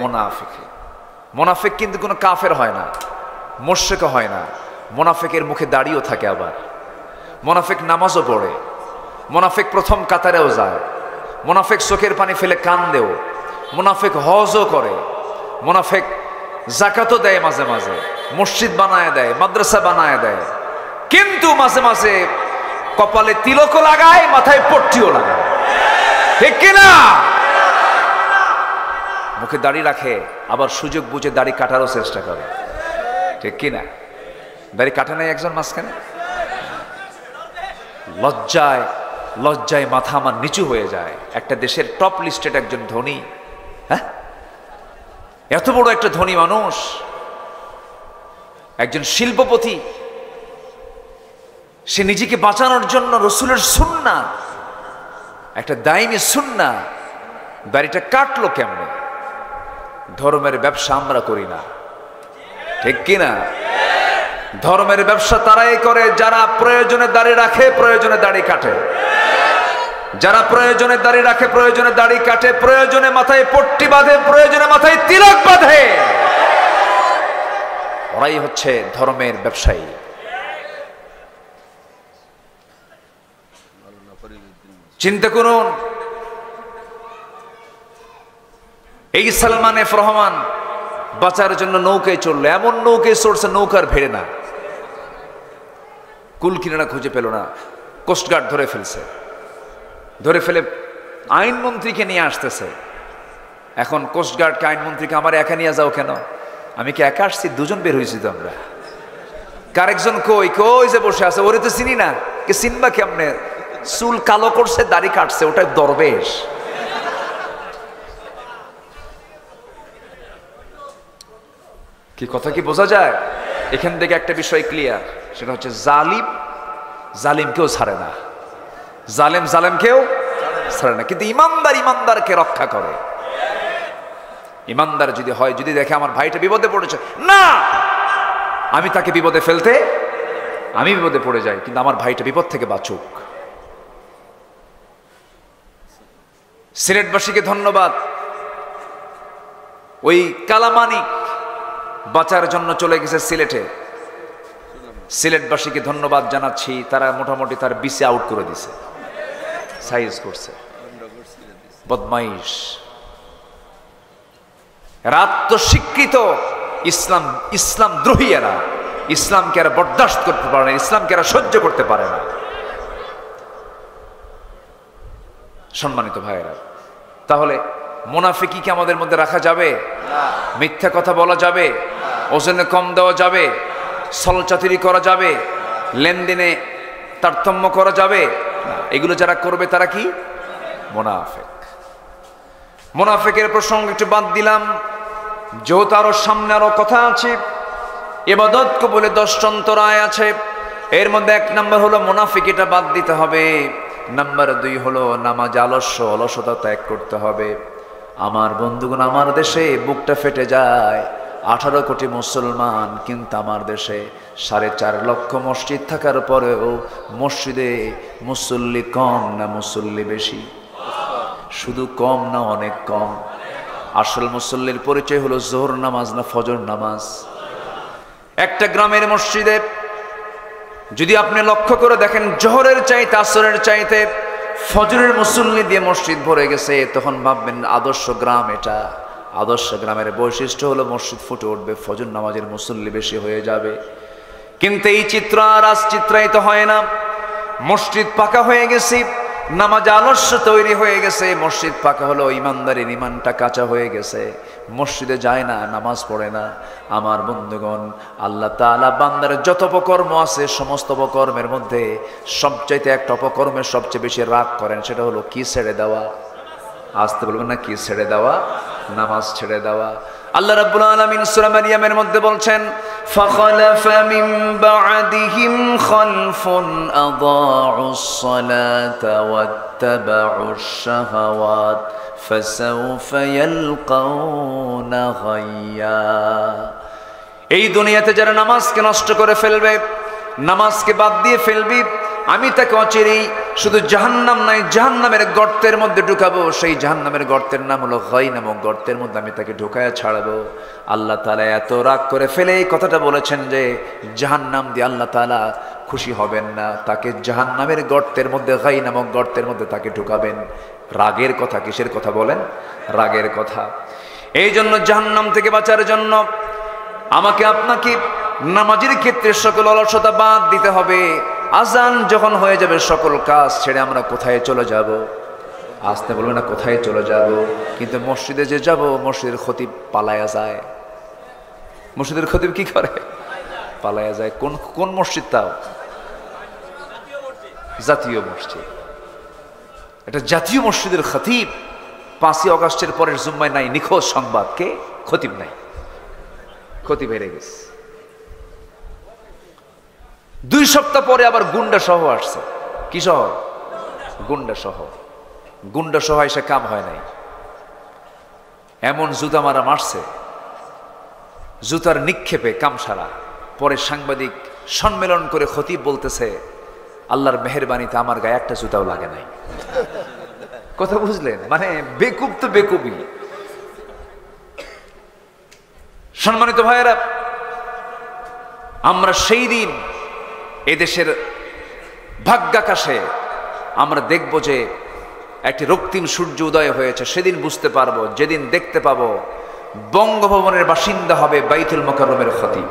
মুনাফিক। মুনাফিক কিন্তু কোনো কাফের হয় না, মুশরিক হয় না। মুনাফিকের মুখে দাড়িও থাকে। আবার মুনাফিক নামাজও পড়ে, মুনাফিক প্রথম কাতারেও যায়, মুনাফিক চোখের পানি ফেলে কান্দেও, মুনাফিক হজও করে, মুনাফিক যাকাতও দেয়, মাঝে মাঝে মসজিদ বানায় দেয়, মাদ্রাসা বানায় দেয়, কিন্তু মাঝে মাঝে কপালে তিলকও লাগায়, মাথায় পট্টিও লাগায়। ঠিক কিনা? মুখে দাড়ি রাখে, আবার সুযোগ বুঝে দাড়ি কাটারও চেষ্টা করে। ঠিক কিনা? দাড়ি কাটে নাই একজন মাঝখানে? লজ্জায় লজ্জায় মাথা আমার নিচু হয়ে যায়। একটা দেশের টপ লিস্টেড একজন ধনী, হ্যাঁ, এত বড় একটা ধনী মানুষ, একজন শিল্পপতি, সে নিজেকে বাঁচানোর জন্য রসুলের সুন্নাহ, একটা দাইমি সুন্নাহ, দাড়িটা কাটলো কেমনে? ধর্মের ব্যবসা আমরা করি না। ঠিক কিনা? ধর্মের ব্যবসা তারাই করে যারা প্রয়োজনে দাড়ি রাখে, প্রয়োজনে দাড়ি কাটে। যারা প্রয়োজনে দাড়ি রাখে, প্রয়োজনে দাড়ি কাটে, প্রয়োজনে মাথায় পট্টি বাঁধে, প্রয়োজনে মাথায় তিলক বাঁধে, ওরাই হচ্ছে ধর্মের ব্যবসায়ী। চিন্তা করুন, এই সালমান এফ রহমান বাঁচার জন্য নৌকায় চললো, এমন নৌকায় চড়ছে নৌকার ভেড়ে না, কুল কিনারা খুঁজে পেল না, কোস্টগার্ড ধরে ফেলছে, ধরে ফেলে আইনমন্ত্রীকে নিয়ে আসতেছে। এখন কোস্টগার্ডকে আইনমন্ত্রীকে আমার একা নিয়ে যাও কেন? আমি কি একা আসছি? দুজন বের হয়েছি তো আমরা। কারেকজন কই কই যে বসে আছে, ওরে তো চিনি না। কে চিনবা কেমনে? চুল কালো করছে, দাড়ি কাটছে, ওটা দরবেশ। কি কথা কি বোঝা যায়? এখান থেকে একটা বিষয় ক্লিয়ার, সেটা হচ্ছে জালিম জালিমকেও ছাড়ে না, জালেম জালেমকেও ছাড়ে না, কিন্তু ইমানদার ইমানদারকে রক্ষা করে। ইমানদার যদি হয়, যদি দেখে আমার ভাইটা বিপদে পড়েছে, না আমি তাকে বিপদে ফেলতে, আমি বিপদে পড়ে যাই, কিন্তু আমার ভাইটা বিপদ থেকে বাঁচুক। সিলেটবাসীকে ধন্যবাদ। ওই কালামানিক বাঁচার জন্য চলে গেছে সিলেটে। সিলেটবাসীকে ধন্যবাদ জানাচ্ছি, তারা মোটামুটি তার বিসি আউট করে দিছে, সাইজ করছে। বদমাইশ, রাত তো স্বীকৃত ইসলাম দ্রোহী এরা, ইসলামকে এরা বরদাস্ত করতে পারে না, ইসলামকে এরা সহ্য করতে পারে না। সম্মানিত ভাইয়েরা, তাহলে মুনাফিকি কি আমাদের মধ্যে রাখা যাবে? মিথ্যা কথা বলা যাবে? ওজনে কম দেওয়া যাবে? ছলচাতুরি করা যাবে? লেনদেনে তারতম্য করা যাবে? এগুলো যারা করবে তারা কি? মুনাফিক। মুনাফিকের প্রসঙ্গ একটু বাদ দিলাম, যেহেতু আরো সামনে আরো কথা আছে। ইবাদত কবুলে 10 অন্তরায় আছে, এর মধ্যে 1 নম্বর হলো মুনাফিক, এটা বাদ দিতে হবে। নাম্বার 2 হলো নামাজ অলসতা ত্যাগ করতে হবে। আমার বন্ধুগণ, আমার দেশে বুকটা ফেটে যায়, 18 কোটি মুসলমান, কিন্তু আমার দেশে 4.5 লক্ষ মসজিদ থাকার পরেও মসজিদে মুসল্লি কম না মুসল্লি বেশি? শুধু কম না অনেক কম। আসল মুসল্লির পরিচয় হলো জোহর নামাজ না ফজর নামাজ। একটা গ্রামের মসজিদে যদি আপনি লক্ষ্য করে দেখেন, জোহরের চাইতে আসরের চাইতে ফজরের মুসল্লি দিয়ে মসজিদ ভরে গেছে, তখন ভাববেন আদর্শ গ্রাম এটা। আদর্শ গ্রামের বৈশিষ্ট্য হলো মসজিদ ফুটে উঠবে, ফজর নামাজের মুসল্লি বেশি হয়ে যাবে। কিন্তু এই চিত্র আর আজ চিত্রায়িত হয় না। মসজিদ পাকা হয়ে গেছে, নামাজ আলস্য তৈরি হয়ে গেছে। মসজিদ পাকা হলো, ইমানদারের ইমানটা কাঁচা হয়ে গেছে, মসজিদে যায় না, নামাজ পড়ে না। আমার বন্ধুগণ, আল্লাহ তাআলা বান্দার যত অপকর্ম আছে, সমস্ত অপকর্মের মধ্যে সবচাইতে একটা অপকর্মের সবচেয়ে বেশি রাগ করেন, সেটা হলো কি ছেড়ে দেওয়া? আসতে বলবেন না, কি ছেড়ে দেওয়া? নামাজ ছেড়ে দেওয়া। আল্লাহ রাব্বুল আলামিন সূরা মারইয়ামের মধ্যে বলছেন, ফাখালাফা মিন বা'দিহিম খালফুন আদাউস সালাতা ওয়াত্তাবাউশ শাহাওয়াত ফাসাউফা ইয়ালকাউনা গায়্যা। এই দুনিয়াতে যারা নামাজকে নষ্ট করে ফেলবে, নামাজকে বাদ দিয়ে ফেলবি, আমি তাকে অচিরেই শুধু জাহান্নাম নয়, জাহান্নামের গর্তের মধ্যে ঢুকাবো। সেই জাহান্নামের গর্তের নাম হলো গাই নামক গর্তের মধ্যে আমি তাকে ঢুকায়া ছাড়াবো। আল্লাহ তাআলা এত রাগ করে ফেলে এই কথাটা বলেছেন যে জাহান্নাম দিয়ে আল্লাহ তাআলা খুশি হবেন না, তাকে জাহান্নামের গর্তের মধ্যে, গাই নামক গর্তের মধ্যে তাকে ঢুকাবেন। রাগের কথা, কিসের কথা বলেন? রাগের কথা। এই জন্য জাহান্নাম থেকে বাঁচার জন্য আমাকে আপনাকে নামাজের ক্ষেত্রে সকল অলসতা বাদ দিতে হবে। আজান যখন হয়ে যাবে, সকল কাজ ছেড়ে আমরা কোথায় চলে যাব? আসতে বলবে না, কোথায় চলে যাব? কিন্তু মসজিদে যে যাব, মসজিদের খতিব পালায়া যায়। মসজিদের খতিব কি করে? পালায়া যায়। কোন মসজিদ? তাও জাতীয় মসজিদ। এটা জাতীয় মসজিদের খতিব 5ই আগস্টের পরের জুম্মায় নাই, নিখোঁজ সংবাদ। কে? খতিব নাই, খতিব হেরে গেছে। 2 সপ্তাহ পরে আবার গুন্ডা সহ আসছে। কি সহ? গুন্ডা সহ। গুন্ডা সহ এসে কাম হয় নাই, এমন জুতা মারা মারছে, জুতার নিক্ষেপে কাম সারা। পরে সাংবাদিক সম্মেলন করে খতিব বলতেছে, আল্লাহর মেহেরবানিতে আমার গায়ে একটা জুতাও লাগে নাই। কথা বুঝলেন? মানে বেকুব তো বেকুবই। সম্মানিত ভাইয়েরা, আমরা সেই দিন এদেশের ভাগ্যাকাশে আমরা দেখব যে একটি রক্তিম সূর্য উদয় হয়েছে। সেদিন বুঝতে পারবো, যেদিন দেখতে পাবো বঙ্গভবনের বাসিন্দা হবে বাইতুল মোকাররমের খতিব।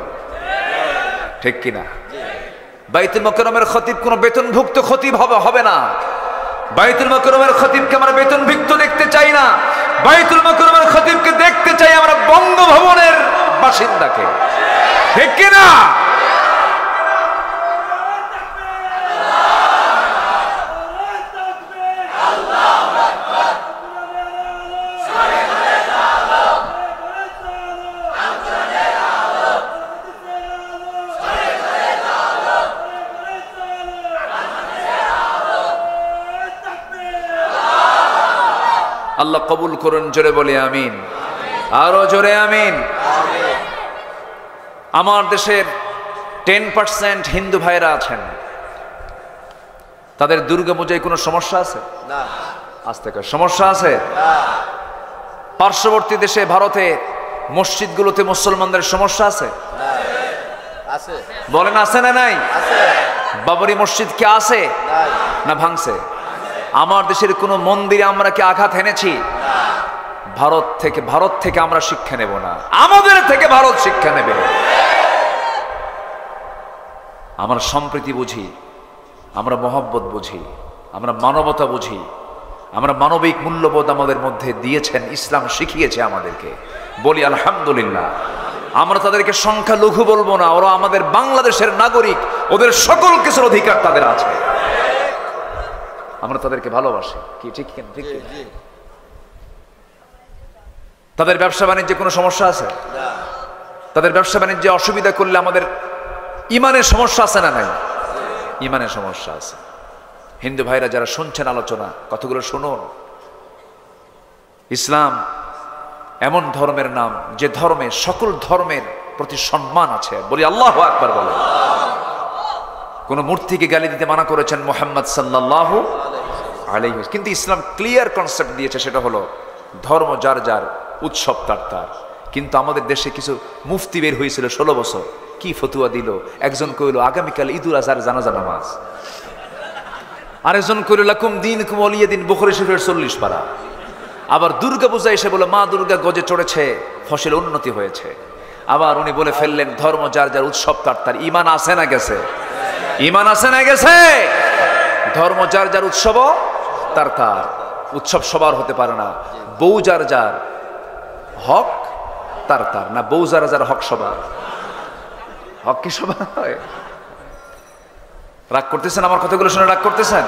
ঠিক কিনা? বাইতুল মোকাররমের খতিব কোনো বেতনভুক্ত খতিব হবে না। বাইতুল মোকাররমের খতিবকে আমরা বেতনভুক্ত দেখতে চাই না। বাইতুল মোকাররমের খতিবকে দেখতে চাই আমরা বঙ্গভবনের বাসিন্দাকে। ঠিক কিনা? আল্লাহ কবুল করুন। জোরে বলি আমিন। আরো জোরে আমিন। আমার দেশের 10% হিন্দু ভাইরা আছেন, তাদের দুর্গা পূজায় কোনো সমস্যা আছে? না। আজ থেকে সমস্যা আছে? পার্শ্ববর্তী দেশে ভারতে মসজিদগুলোতে মুসলমানদের সমস্যা আছে? আছে। বলেন আছে না নাই? আছে। বাবরি মসজিদ কি আছে না ভাঙছে? আমার দেশের কোনো মন্দিরে আমরা কি আঘাত এনেছি? ভারত থেকে আমরা শিক্ষা নেব না, আমাদের থেকে ভারত শিক্ষা নেবে। আমরা সম্প্রীতি বুঝি, আমরা মহব্বত বুঝি, আমরা মানবতা বুঝি, আমরা মানবিক মূল্যবোধ আমাদের মধ্যে দিয়েছেন, ইসলাম শিখিয়েছে আমাদেরকে। বলি আলহামদুলিল্লাহ। আমরা তাদেরকে সংখ্যালঘু বলবো না, ওরা আমাদের বাংলাদেশের নাগরিক, ওদের সকল কিছুর অধিকার তাদের আছে, আমরা তাদেরকে ভালোবাসি। কি ঠিক কেন? ঠিক তাদের ব্যবসা বাণিজ্যে কোনো সমস্যা আছে? তাদের ব্যবসা বাণিজ্যে অসুবিধা করলে আমাদের ইমানের সমস্যা আছে না নাই? ইমানের সমস্যা আছে। হিন্দু ভাইরা যারা শুনছেন আলোচনা, কতগুলো শুনুন। ইসলাম এমন ধর্মের নাম যে ধর্মে সকল ধর্মের প্রতি সম্মান আছে। বলি আল্লাহু আকবার বলে। কোন মূর্তিকে গালি দিতে মানা করেছেন মুহাম্মদ সাল্লাল্লাহু আলাইহি ওয়াসাল্লাম, কিন্তু ইসলাম ক্লিয়ার কনসেপ্ট দিয়েছে, সেটা হলো ধর্ম যার যার, উৎসব তার তার। কিন্তু আমাদের দেশে কিছু মুফতি বের হয়েছিল 16 বছর, কি ফতুয়া দিল। একজন কইল আগামীকাল ঈদুল আজহার জানাজা নামাজ, আরেকজন কইল লাকুম দীনুকুম ওয়ালিয়া দিন, বুখারী শরীফের 40 পারা। আবার দুর্গা পূজা এসে বলে মা দুর্গা গজে চড়েছে, ফসল উন্নতি হয়েছে। আবার উনি বলে ফেললেন ধর্ম যার যার, উৎসব তার তার। ইমান আছে না গেছে? ইমান আছে না গেছে? ধর্ম যার যার, উৎসব তার তার। উৎসব সবার হতে পারে না। বউ যার যার, হক তার তার না। বউ যার যার, হক সবার। হক কি সবার হয়? রাগ করতেছেন আমার কথাগুলো শুনে? রাগ করতেছেন?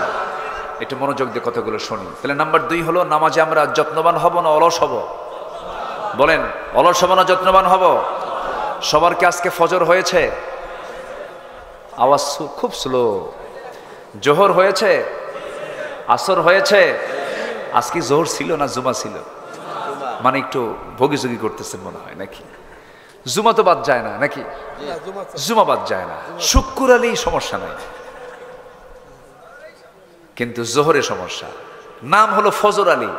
একটু মনোযোগ দিয়ে কথাগুলো শুনি। তাহলে নাম্বার 2 হলো নামাজে আমরা যত্নবান হব না অলস হব? বলেন, অলস হব না যত্নবান হব? সবার কি আজকে ফজর হয়েছে? আওয়াজ খুব স্লো। জোহর হয়েছে? আসর হয়েছে? আজকে জোহর ছিল না জুমা ছিল? মানে একটু ভোগিযোগী করতেছেন মনে হয় নাকি? জুমা তো বাদ যায় না নাকি? জুমা বাদ যায় না, শুক্র আলেই সমস্যা নাই, কিন্তু জোহরে সমস্যা। নাম হলো ফজর আলী,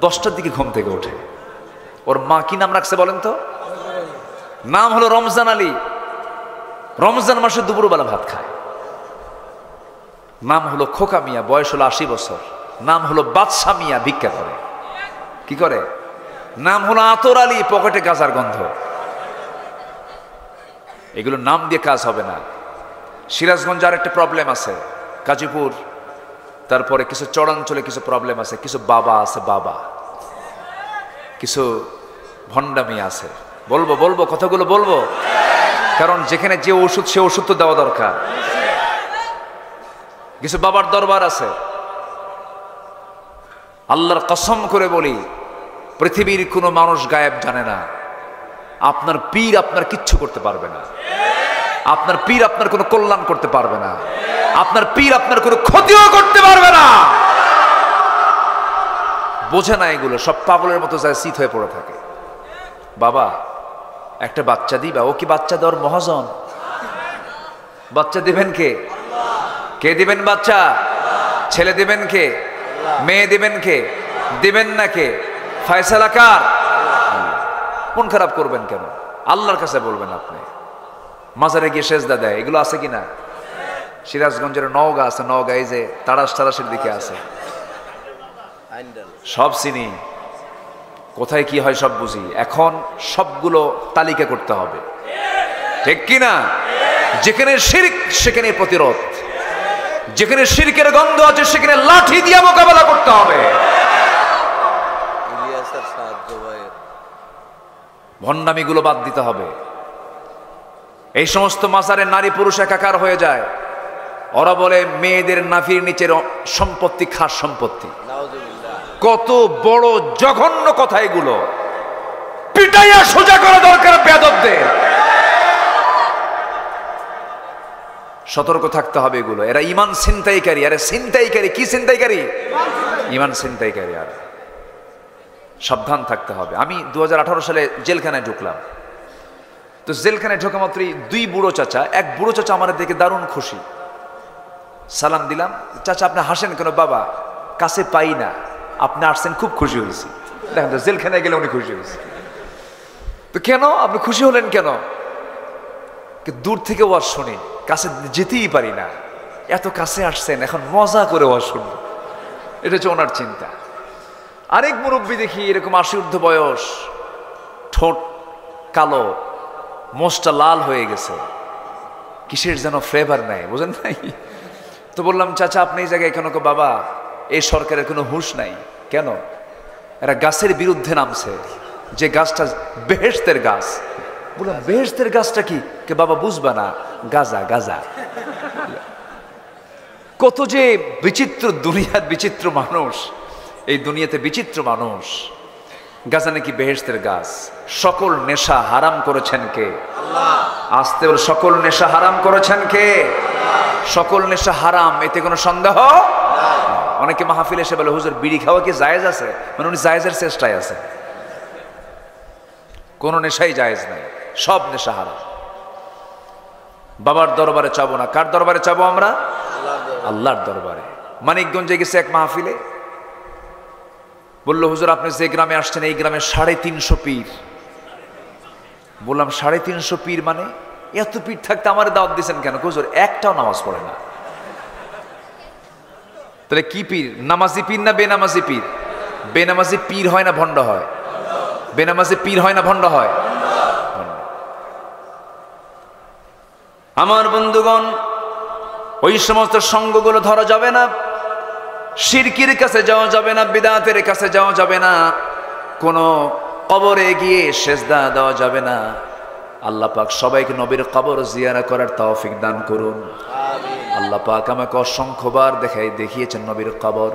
10টার দিকে ঘুম থেকে ওঠে। ওর মা কি নাম রাখছে বলেন তো? নাম হলো রমজান আলী, রমজান মাসে দুপুরবেলা ভাত খায়। নাম হলো খোকা মিয়া, বয়স হলো 80 বছর। নাম হলো বাদশা মিয়া, ভিক্ষা করে। কি করে? নাম হলো আতর আলী, পকেটে গাজার গন্ধ। এগুলো নাম দিয়ে কাজ হবে না। সিরাজগঞ্জে আর একটা প্রবলেম আছে, গাজীপুর, তারপরে কিছু চড়াঞ্চলে কিছু প্রবলেম আছে। কিছু বাবা আছে, বাবা, কিছু ভণ্ডামি আছে। বলবো বলবো কথাগুলো বলবো, কারণ যেখানে যে ওষুধ সে ওষুধ তো দেওয়া দরকার। কিছু বাবার দরবার আছে। আল্লাহর কসম করে বলি, পৃথিবীর কোনো মানুষ গায়েব জানে না। আপনার পীর আপনার কিচ্ছু করতে পারবে না। আপনার পীর আপনার কোনো কল্যাণ করতে পারবে না। আপনার পীর আপনার কোনো ক্ষতিও করতে পারবে না। বোঝে না এগুলো, সব পাগলের মতো যায় শীত হয়ে পড়ে থাকে। বাবা একটা বাচ্চা দিবা, ও কি বাচ্চা দেওয়ার মহাজন? বাচ্চা দিবেন কে? কে দিবেন বাচ্চা? ছেলে দিবেন কে? মেয়ে দিবেন কে? দিবেন না কে? ফয়সালা কার? মন খারাপ করবেন কেন? আল্লাহর কাছে বলবেন। আপনি মাজারে গিয়ে সেজদা দেয়, এগুলো আছে কিনা? সিরাজগঞ্জের নওগাঁ আছে, নওগাঁ এই যে তাড়াশ তাড়াশের দিকে আছে, সব চিনি, কোথায় কি হয় সব বুঝি। এখন সবগুলো তালিকা করতে হবে, ঠিক কিনা? যেখানে শিরক সেখানে প্রতিরোধ, যেখানে শিরকের গন্ধ আছে সেখানে লাঠি দিয়ে মোকাবেলা করতে হবে। ভণ্ডামিগুলো বাদ দিতে হবে। এই সমস্ত মাজারে নারী পুরুষ একাকার হয়ে যায়। ওরা বলে মেয়েদের নাভির নিচের সম্পত্তি খাস সম্পত্তি। কত বড় জঘন্য কথা এগুলো! পিটাইয়া সোজা করা দরকার বেয়াদবদের। সতর্ক থাকতে হবে এগুলো। এরা ইমান ছিনতাইকারী। আরে ছিনতাইকারী কি? ছিনতাইকারী, ইমান ছিনতাইকারী। আর সাবধান থাকতে হবে। আমি 2018 সালে জেলখানায় ঢুকলাম। তো জেলখানায় ঢোকা মাত্রই 2 বুড়ো চাচা, এক বুড়ো চাচা আমার দেখে দারুণ খুশি। সালাম দিলাম, চাচা আপনি হাসেন কেন? বাবা কাছে পাই না, আপনি আসছেন খুব খুশি হয়েছি। দেখেন তো জেলখানায় গেলে উনি খুশি হয়েছে। তো কেন আপনি খুশি হলেন কেন? দূর থেকে ওয়াজ শুনি, কাছে যেতেই পারি না, এত কাছে আসছেন, এখন মজা করে ওয়াজ শুনবো, এটা হচ্ছে ওনার চিন্তা। আরেক মুরব্বী দেখি এরকম 80 ঊর্ধ্ব বয়স, ঠোঁট কালো, মোষটা লাল হয়ে গেছে, কিসের যেন ফ্লেভার নেয়, বুঝেন নাই? তো বললাম, চাচা আপনি এই জায়গায় কেন? বাবা, এই সরকারের কোনো হুঁশ নাই। কেন? এরা গাছের বিরুদ্ধে নামছে, যে গাছটা বেহেশতের গাছ। বললাম, বেহেশতের গাছটা কি? কে বাবা বুঝবা না, গাজা গাজা। কত যে বিচিত্র দুনিয়ার বিচিত্র মানুষ, এই দুনিয়াতে বিচিত্র মানুষ। গাজা নাকি বেহেশতের গাছ। সকল নেশা হারাম করেছেন কে? আল্লাহ। আসতে বলে, সকল নেশা হারাম করেছেন কে? সকল নেশা হারাম, এতে কোনো সন্দেহ? অনেকে মাহফিল এসে বলে, হুজুর বিড়ি খাওয়া কি জায়েজ আছে? মানে উনি জায়েজের চেষ্টায় আছে। কোন নেশাই জায়েজ নাই, সব নেশা হারাম। বাবার দরবারে চাবো না, কার দরবারে চাবো আমরা? আল্লাহর দরবারে। মানিকগঞ্জে গেছে এক মাহফিলে, বললো, হুজুর আপনি যে গ্রামে আসছেন এই গ্রামে 350 পীর। বললাম, 350 পীর মানে? এত পীর থাকতে আমার দাওয়াত দিয়েছেন কেন? হুজুর একটাও নামাজ পড়ে না। তাহলে কি পীর? নামাজি পীর না বেনামাজি পীর? বেনামাজি পীর হয় না ভণ্ড হয়? বেনামাজি পীর হয় না ভণ্ড হয়? আমার বন্ধুগণ, ওই সমস্ত সঙ্গগুলো ধরা যাবে না, শিরকির কাছে যাওয়া যাবে না, বিদআতের কাছে যাওয়া যাবে না, কোনো কবরে গিয়ে সেজদা দেওয়া যাবে না। আল্লাহ পাক সবাইকে নবীর কবর জিয়ারা করার তৌফিক দান করুন। আল্লাহ পাক আমাকে অসংখ্যবার দেখিয়েছেন নবীর কবর,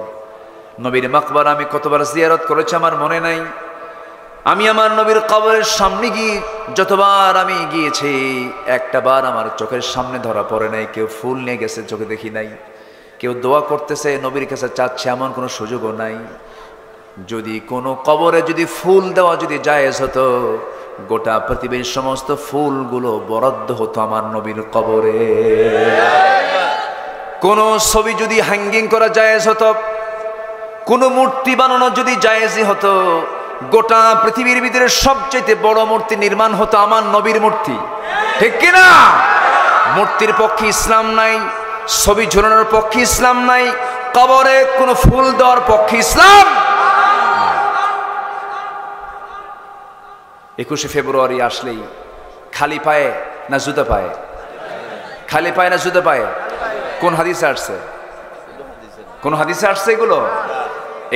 নবীর মাকবার। আমি কতবার জিয়ারত করেছি আমার মনে নাই। আমি আমার নবীর কবরের সামনে গিয়ে যতবার আমি গিয়েছি, একটা বার আমার চোখের সামনে ধরা পড়ে নাই কেউ ফুল নিয়ে গেছে, চোখে দেখি নাই। কেউ দোয়া করতেছে, নবীর কাছে চাচ্ছে, এমন কোনো সুযোগও নাই। যদি কোনো কবরে যদি ফুল দেওয়া যদি জায়েজ হতো, গোটা পৃথিবীর সমস্ত ফুলগুলো বরাদ্দ হতো আমার নবীর কবরে। কোন ছবি যদি হ্যাঙ্গিং করা জায়েজ হতো, কোন মূর্তি বানানো যদি জায়েজই হতো, গোটা পৃথিবীর ভিতরে সবচেয়ে বড় মূর্তি নির্মাণ হতো আমার নবীর মূর্তি, ঠিক কিনা? মূর্তির পক্ষে ইসলাম নাই, ছবি ঝুলানোর পক্ষে ইসলাম নাই, কবরে কোন ফুল দেওয়ার পক্ষে ইসলাম। 21শে ফেব্রুয়ারি আসলেই খালি পায়ে না জুতা পায়ে? খালি পায়ে না জুতা পায়ে? কোন হাদিসে আসছে? কোন হাদিসে আসছে এগুলো?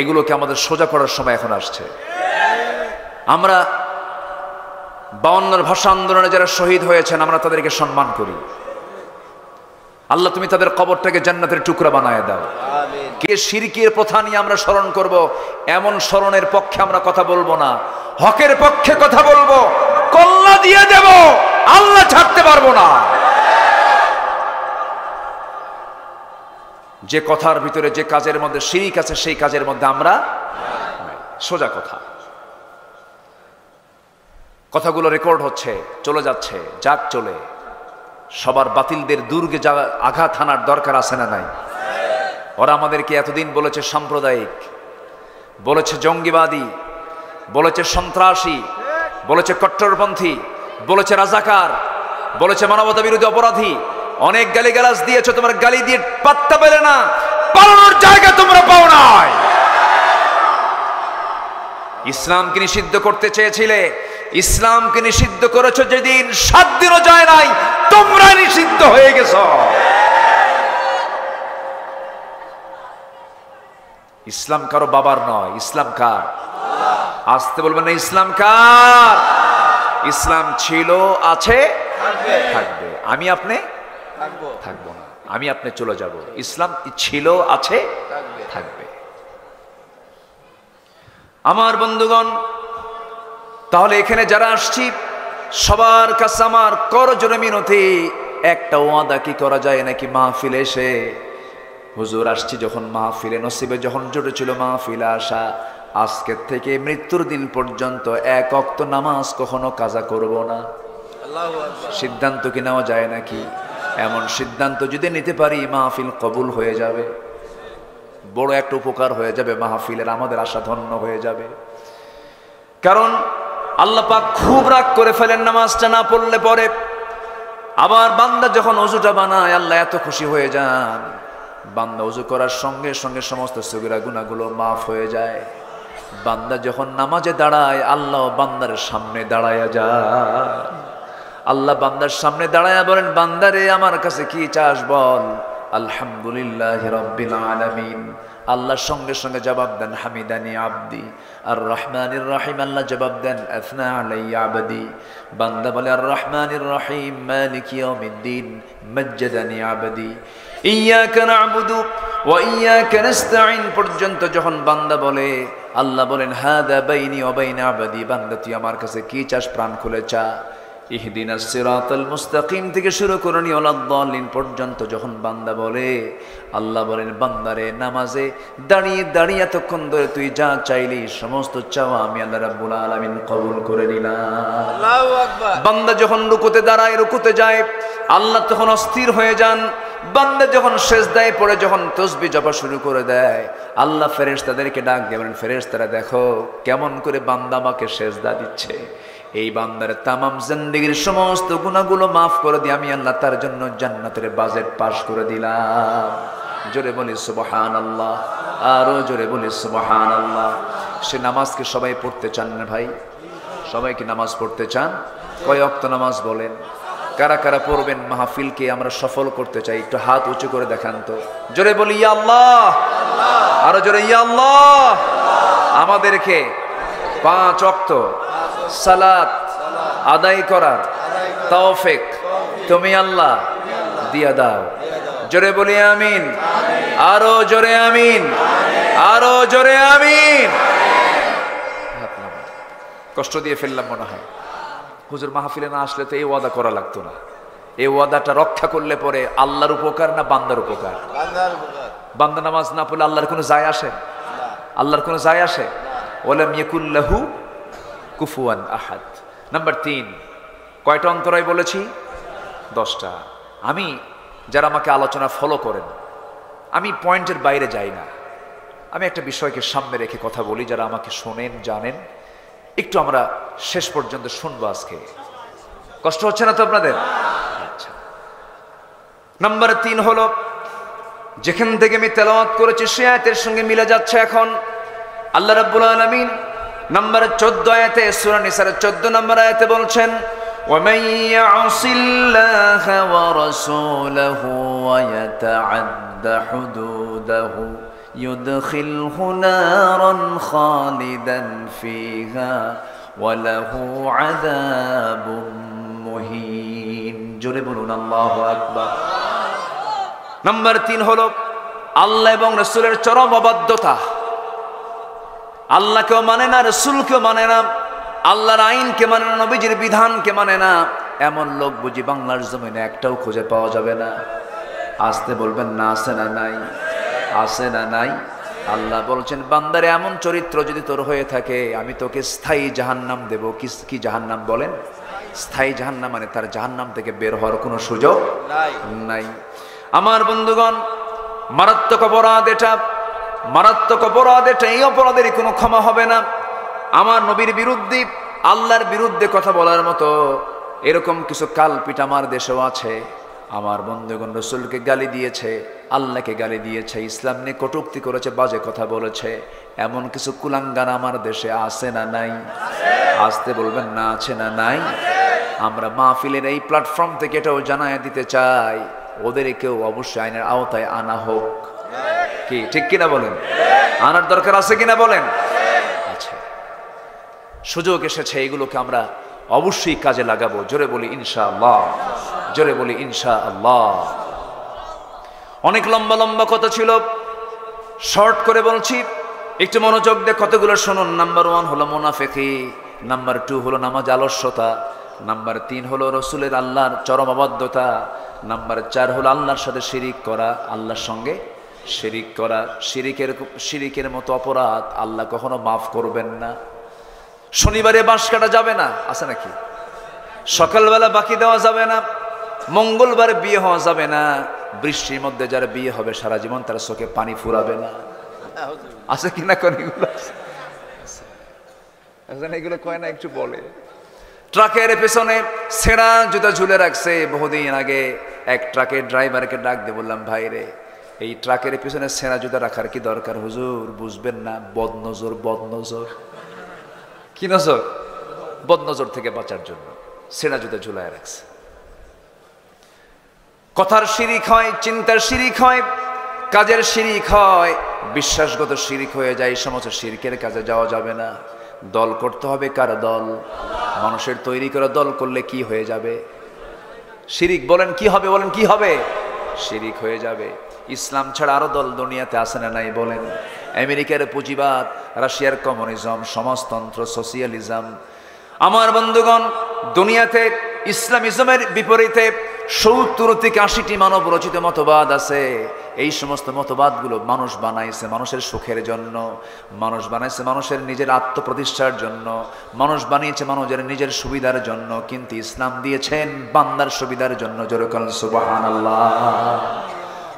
এগুলোকে আমাদের সোজা করার সময় এখন আসছে। আমরা 52 ভাষা আন্দোলনে যারা শহীদ হয়েছেন, আমরা তাদেরকে সম্মান করি। আল্লাহ তুমি তাদের কবরটাকে জান্নাতের টুকরা বানায় দাও। কে শিরকের প্রথা নিয়ে আমরা স্মরণ করব, এমন স্মরণের পক্ষে আমরা কথা বলবো না, হকের পক্ষে কথা বলবো, কল্লা দিয়ে দেব, আল্লাহ ছাড়তে পারবো না। যে কথার ভিতরে যে কাজের মধ্যে শিরিক আছে, সেই কাজের মধ্যে আমরা সোজা কথা। কথাগুলো রেকর্ড হচ্ছে, চলে যাচ্ছে, যাক চলে। সবার বাতিলদের দুর্গে আঘাত হানার দরকার আছে না নাই? ওরা আমাদেরকে এতদিন বলেছে সাম্প্রদায়িক, বলেছে জঙ্গিবাদী, বলেছে সন্ত্রাসী, বলেছে কট্টরপন্থী, বলেছে রাজাকার, বলেছে মানবতা বিরোধী অপরাধী, অনেক গালিগালাজ দিয়েছো। তোমার গালি দিয়ে পাত্তা পেলে না, পালানোর জায়গা তোমরা পাও নাই। ইসলামকে নিষিদ্ধ করতে চেয়েছিলে, ইসলামকে নিষিদ্ধ করেছো যেদিন 7 দিনও যায় নাই, তোমরা নিষিদ্ধ হয়ে গেছো। ইসলাম কারো বাবার নয়, ইসলাম কার? আসতে বলবেন না, ইসলাম কার? ইসলাম ছিল, আছে, থাকবে। আমি আপনি থাকবো না, আমি আপনি চলে যাব। ইসলাম ছিল, আছে, থাকবে। আমার বন্ধুগণ, তাহলে এখানে যারা আসছি সবার কাছে আমার করজোড়ে মিনতি, একটা ওয়াদা কি করা যায় নাকি মাহফিলে এসে? হুজুর আসছি যখন মাহফিলে, নসিবে যখন জুটেছিল মাহফিলে আসা, আজকের থেকে মৃত্যুর দিন পর্যন্ত 1 ওয়াক্ত নামাজ কখনো কাজা করব না। সিদ্ধান্ত কি নেওয়া যায় নাকি? এমন সিদ্ধান্ত যদি নিতে পারি, মাহফিল কবুল হয়ে যাবে, বড় একটা উপকার হয়ে যাবে মাহফিলের, আমাদের আশা ধন্য হয়ে যাবে। কারণ আল্লাহ পাক খুব রাগ করে ফেলেন নামাজটা না পড়লে পরে। আবার বান্দা যখন ওযুটা বানায় আল্লাহ এত খুশি হয়ে যান, বান্দা ওযু করার সঙ্গে সঙ্গে সমস্ত সগীরা গুনাহগুলো মাফ হয়ে যায়। বান্দা যখন নামাজে দাঁড়ায় আল্লাহ বান্দার সামনে দাঁড়ায়া যায়। আল্লাহ বান্দার সামনে দাঁড়ায়া বলেন, বান্দারে আমার কাছে কি চাস বল। আলহামদুলিল্লাহ রাব্বিল আলামিন। আল্লাহ সঙ্গে সঙ্গে জবাব দেন, হামিদানি আবদি। আর রহমানির রহিম আল্লাহ জবাব দেন, আথনা আলাইয়া আবদি। বান্দা বলে, আর রহমানির রহিম মালিক ইয়াউমিদ্দিন, মাজ্জাদানি আবদি। ইয়্যাকা না'বুদু ওয়া ইয়্যাকা নাস্তাঈন পর্যন্ত যখন বান্দা বলে, আল্লাহ বলেন, হাদা বাইনি ওয়া বাইনা আবদি। বান্দা তুই আমার কাছে কি চাস প্রাণ খুলে চা। ইহদিনাস সিরাতাল মুস্তাকিম থেকে শুরু করে নিয়ে ওয়ালাদ-দাল্লিন পর্যন্ত যখন বান্দা বলে, আল্লাহ বলেন, বান্দারে নামাজে দাঁড়িয়ে দাঁড়িয়ে এতক্ষণ ধরে তুই যা চাইলি সমস্ত চাওয়া আমি আল্লাহ রাব্বুল আলামিন কবুল করে নিলাম। আল্লাহু আকবার। বান্দা যখন রুকুতে দাঁড়ায়, রুকুতে যায়, আল্লাহ তখন অস্থির হয়ে যান। বান্দা যখন সেজদায় পড়ে যখন তাসবিহ জপা শুরু করে দেয়, আল্লাহ ফেরেশতাদেরকে ডাক দিয়ে বলেন, ফেরেশতারা দেখো কেমন করে বান্দা আমাকে সেজদা দিচ্ছে। এই বান্দার তামাম জিন্দেগীর সমস্ত গুনাহগুলো মাফ করে দিয়ে আমি আল্লাহ তার জন্য জান্নাতের বাজেট পাস করে দিলাম। জোরে বলি সুবহানাল্লাহ, আরো জোরে বলি সুবহানাল্লাহ। সে নামাজকে সবাই পড়তে চান না ভাই? সবাই কি নামাজ পড়তে চান? কয় ওয়াক্ত নামাজ বলেন? কারা কারা পড়বেন? মাহফিলকে আমরা সফল করতে চাই, একটু হাত উঁচু করে দেখান তো। জোরে বলি ইয়া আল্লাহ, আরো জোরে ইয়া আল্লাহ। আমাদেরকে 5 ওয়াক্ত সালাত আদায় করার তৌফিক তুমি আল্লাহ দিয়া দাও। জোরে বলি আমিন, আরো জোরে আমিন, আরো জোরে আমিন। কষ্ট দিয়ে ফেললাম মনে হয়। হুজুর মাহফিলে না আসলে তো এই ওয়াদা করা লাগতো না। এই ওয়াদাটা রক্ষা করলে পরে আল্লাহর উপকার না বান্দার উপকার? বান্দা নামাজ না পড়লে আল্লাহর কোনো যায় আসে? আল্লাহর কোনো যায় আসে? ওয়ালাম ইয়াকুল্লাহু কুফুয়ান আহাদ। নাম্বার 3, কয়টা অন্তরায় বলেছি? 10টা। আমি যারা আমাকে আলোচনা ফলো করেন, আমি পয়েন্টের বাইরে যাই না। আমি একটা বিষয়কে সামনে রেখে কথা বলি। যারা আমাকে শোনেন জানেন, একটু আমরা শেষ পর্যন্ত শুনবো আজকে। কষ্ট হচ্ছে না তো আপনাদের? আচ্ছা, নাম্বার 3 হলো, যেখান থেকে আমি তেলাওয়াত করেছি সে আয়াতের সঙ্গে মিলে যাচ্ছে। এখন আল্লাহ রাব্বুল আলামিন নাম্বার 14 আয়াতে, সূরা নিসার 14 নম্বর আয়াতে বলছেন, وَمَن يَعْصِ اللَّهَ وَرَسُولَهُ وَيَتَعَدَّ حُدُودَهُ يُدْخِلْهُ نَارًا خَالِدًا فِيهَا وَلَهُ عَذَابٌ مُهِينٌ। জোরে বলুন আল্লাহু আকবার। নাম্বার 3 হলো আল্লাহ এবং রাসূলের চরম অবাধ্যতা। আল্লাহকেও মানে না, রাসূলকেও মানে না, আল্লাহর আইনকে মানে না, নবীজির বিধানকে মানে না, এমন লোক বুঝি বাংলার জমিনে একটাও খুঁজে পাওয়া যাবে না। আসতে বলবেন না, আছে না নাই? আছে না নাই? আল্লাহ বলছেন, বান্দারে এমন চরিত্র যদি তোর হয়ে থাকে আমি তোকে স্থায়ী জাহান্নাম দেব। কি জাহান্নাম বলেন? স্থায়ী জাহান্নাম, মানে তার জাহান্নাম থেকে বের হওয়ার কোনো সুযোগ নাই। আমার বন্ধুগণ, মারাত্মক অপরাধ এটা, মারাত্মক অপরাধ এটা। এই অপরাধেরই কোনো ক্ষমা হবে না। আমার নবীর বিরুদ্ধে, আল্লাহর বিরুদ্ধে কথা বলার মতো এরকম কিছু কালপিট আমার দেশেও আছে। আমার বন্ধুগণ রাসূলকে গালি দিয়েছে, আল্লাহকে গালি দিয়েছে, ইসলাম নিয়ে কটূক্তি করেছে, বাজে কথা বলেছে, এমন কিছু কুলাঙ্গার আমার দেশে আছে না নাই? আসতে বলবেন না, আছে না নাই? আমরা মাহফিলের এই প্ল্যাটফর্ম থেকে এটাও জানায় দিতে চাই, ওদেরকেও অবশ্যই আইনের আওতায় আনা হোক। কি ঠিক কিনা বলেন? আনার দরকার আছে কিনা বলেন? আচ্ছা, সুযোগ এসেছে, এগুলোকে আমরা অবশ্যই কাজে লাগাবো। জোরে বলি ইনশাআল্লাহ, জোরে বলি ইনশাআল্লাহ। অনেক লম্বা লম্বা কথা ছিল, শর্ট করে বলছি, একটু মনোযোগ দিয়ে কতগুলো শুনুন। নাম্বার 1 হলো মুনাফিকি, নাম্বার 2 হলো নামাজ আলস্যতা, নাম্বার 3 হলো রসুলের আল্লাহর চরম অবাধ্যতা, নাম্বার 4 হলো আল্লাহর সাথে শিরিক করা, আল্লাহর সঙ্গে শিরিক করা। শিরিকের মতো অপরাধ আল্লাহ কখনো মাফ করবেন না। শনিবারে বাঁশ কাটা যাবে না, আছে নাকি? সকালবেলা বাকি দেওয়া যাবে না, মঙ্গলবার বিয়ে হওয়া যাবে না, বৃষ্টির মধ্যে যার বিয়ে হবে সারা জীবন তার চোখে পানি ফুরাবে না, আছে কিনা? এগুলো কয় না, একটু বলে। ট্রাকের পেছনে ছেঁড়া জুতা ঝুলে রাখছে। বহুদিন আগে এক ট্রাকের ড্রাইভারকে ডাক দিয়ে বললাম, ভাই রে, এই ট্রাকের পিছনে ছেঁড়া জুতা রাখার কি দরকার? হুজুর বুঝবেন না, বদনজর। বদনজর কি নজর? বদনজর থেকে বাঁচার জন্য ছেঁড়া জুতা ঝুলায় রাখছে। কথার শিরিক হয়, চিন্তার শিরিক হয়, কাজের শিরিক হয়, বিশ্বাসগত শিরিক হয়ে যায়। এই সমস্ত শিরকের কাজে যাওয়া যাবে না। দল করতে হবে। কার দল? মানুষের তৈরি করা দল করলে কি হয়ে যাবে? শিরিক। বলেন কি হবে? বলেন কি হবে? শিরিক হয়ে যাবে। ইসলাম ছাড়া আরো দল দুনিয়াতে আসে না নাই? বলেন। আমেরিকার পুঁজিবাদ, রাশিয়ার কমিউনিজম, সমাজতন্ত্র, সোশিয়ালিজম। আমার বন্ধুগণ, দুনিয়াতে ইসলামিজমের বিপরীতে 70 থেকে 80টি মানব রচিত মতবাদ আছে। এই সমস্ত মতবাদগুলো মানুষ বানাইছে মানুষের সুখের জন্য, মানুষ বানাইছে মানুষের নিজের আত্মপ্রতিষ্ঠার জন্য, মানুষ বানিয়েছে মানুষের নিজের সুবিধার জন্য, কিন্তু ইসলাম দিয়েছেন বান্দার সুবিধার জন্য। জোরে বলেন সুবহানাল্লাহ।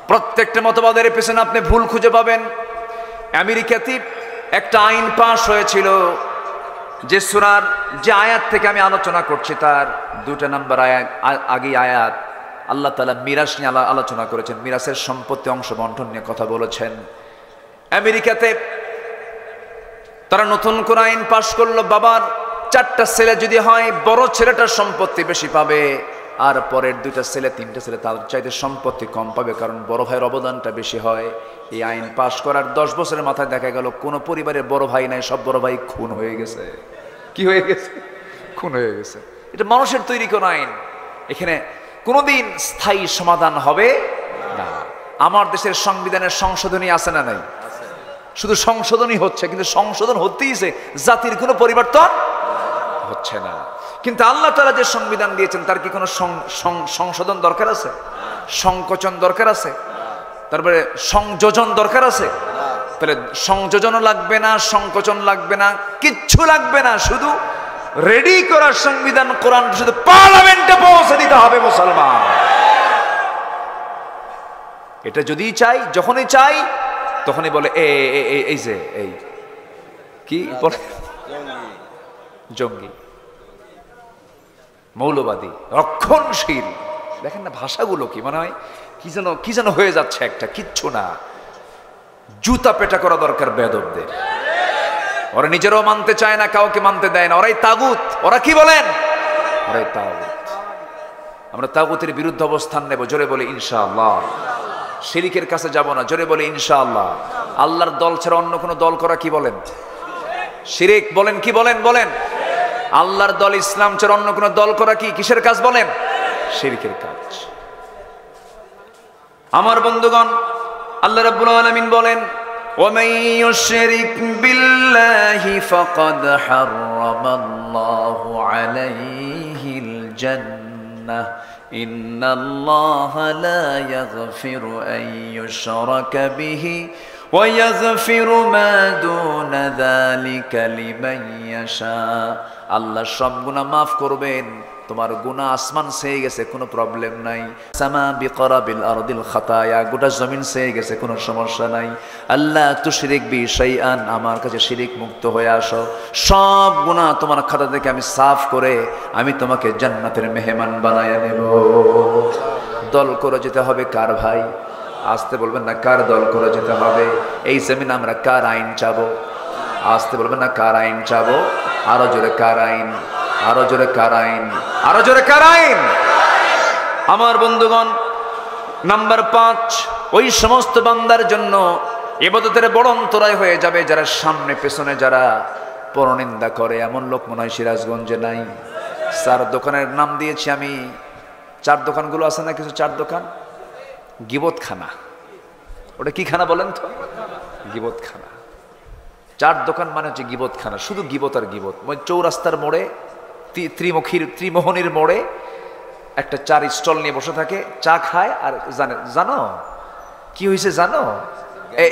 প্রত্যেকটা মতবাদের পেছনে আপনি ভুল খুঁজে পাবেন। আমেরিকাতে একটা আইন পাশ হয়েছিল, যে সূরার যে আয়াত থেকে আমি আলোচনা করছি তার 2 নম্বর আগেই আয়াত আল্লাহ তাআলা মিরাস নিয়ে আলোচনা করেছেন, মিরাসের সম্পত্তি অংশ বন্টন নিয়ে কথা বলেছেন। আমেরিকাতে তারা নতুন কোন আইন পাশ করলো, বাবার 4টা ছেলে যদি হয়, বড় ছেলেটার সম্পত্তি বেশি পাবে, আর পরের 2টা ছেলে 3টা ছেলে তার চাইতে সম্পত্তি কম পাবে, কারণ বড় ভাইয়ের অবদানটা বেশি হয়। এই আইন পাশ করার 10 বছরের মাথায় দেখা গেল কোন পরিবারের বড় ভাই নাই, সব বড় ভাই খুন হয়ে গেছে। কি হয়ে গেছে? খুন হয়ে গেছে। এটা মানুষের তৈরি কোন আইন। এখানে কোনোদিন স্থায়ী সমাধান হবে না। আমার দেশের সংবিধানের সংশোধনী আছে না নাই? শুধু সংশোধনই হচ্ছে, কিন্তু সংশোধন হতেইছে, জাতির কোনো পরিবর্তন হচ্ছে না। কিন্তু আল্লাহ তাআলা যে সংবিধান দিয়েছেন তার কি কোনো সংশোধন দরকার আছে? সংকোচন দরকার আছে? তারপরে সংযোজন দরকার আছে? তাহলে সংযোজনও লাগবে না, সংকোচন লাগবে না, কিচ্ছু লাগবে না। শুধু রেডি করার সংবিধান কোরআন শুধু পার্লামেন্টে পৌঁছে দিতে হবে মুসলমান। এটা যদি চাই, যখনই চাই তখনই বলে এই যে এই কি বলে, জঙ্গি, মৌলবাদী, রক্ষণশীল। দেখেন না ভাষাগুলো কি মনে হয় কি যেন হয়ে যাচ্ছে একটা, কিচ্ছু না। জুতা পেটা করা দরকার বেয়াদবদের। ওরা নিজেরাও মানতে চায় না, কাউকে মানতে দেয় না। ওরাই তাগুত। ওরা কি বলেন? ওরাই তাগুত। আমরা তাগুতের বিরুদ্ধে অবস্থান নেব। জোরে বলে ইনশাআল্লাহ। শিরিকের কাছে যাব না। জোরে বলে ইনশাআল্লাহ। আল্লাহর দল ছাড়া অন্য কোনো দল করা কি বলেন? শিরিক। বলেন কি বলেন? বলেন। আল্লাহর দল ইসলাম ছাড়া অন্য কোনো দল করা কি কিসের কাজ বলেন? শিরকের কাজ। আমার বন্ধুগণ, আল্লাহ রাব্বুল আলামিন বলেন, ওয়ামান ইউশরিক বিল্লাহি ফাকাদ হারামাল্লাহু আলাইহিল জান্নাহ ইন্নাল্লাহা লা ইয়াগফিরু আন ইউশরাকা বিহি ওয়া ইয়াগফিরু মা দুনা যালিকা লিমান ইয়াশা। আল্লাহ সব গুনাহ মাফ করবেন। তোমার গুনাহ আসমান ছেয়ে গেছে, কোনো প্রবলেম নাই। সামা বিকরাবিল আরদিল খাতায়া, গোটা জমিন ছেয়ে গেছে, কোনো সমস্যা নাই। আল্লাহ তুশরিক বি শাইআন, আমার কাছে শিরিক মুক্ত হয়ে আসো। সব গুনাহ তোমার খাতা থেকে আমি সাফ করে আমি তোমাকে জান্নাতের মেহমান বানায়া নেব। দল করে যেতে হবে কার ভাই? আসতে বলবেন না, কার দল করে যেতে হবে? এই জমিন আমরা কার আইন চাবো? আসতে বলবেন না, কার আইন চাবো? আরো জোরে কার আইন? আরো জোরে কার আইন? আরো জোরে কার আইন? আমার বন্ধুগণ, নাম্বার 5, ওই সমস্ত বান্দার জন্য ইবাদতের বড় অন্তরায় হয়ে যাবে যারা সামনে পেছনে যারা পরনিন্দা করে। এমন লোক মনে হয় সিরাজগঞ্জে নাই। 4 দোকানের নাম দিয়েছি আমি। 4 দোকানগুলো আছে না কিছু, 4 দোকান গিবতখানা। ওটা কি খানা বলেন তো? গিবতখানা। 4 দোকান মানে হচ্ছে গিবতখানা, শুধু গিবত আর গিবত। চৌরাস্তার মোড়ে, ত্রিমোহনীর মোড়ে একটা 4 স্টল নিয়ে বসে থাকে, চা খায় আর জানো কি হয়েছে জানো,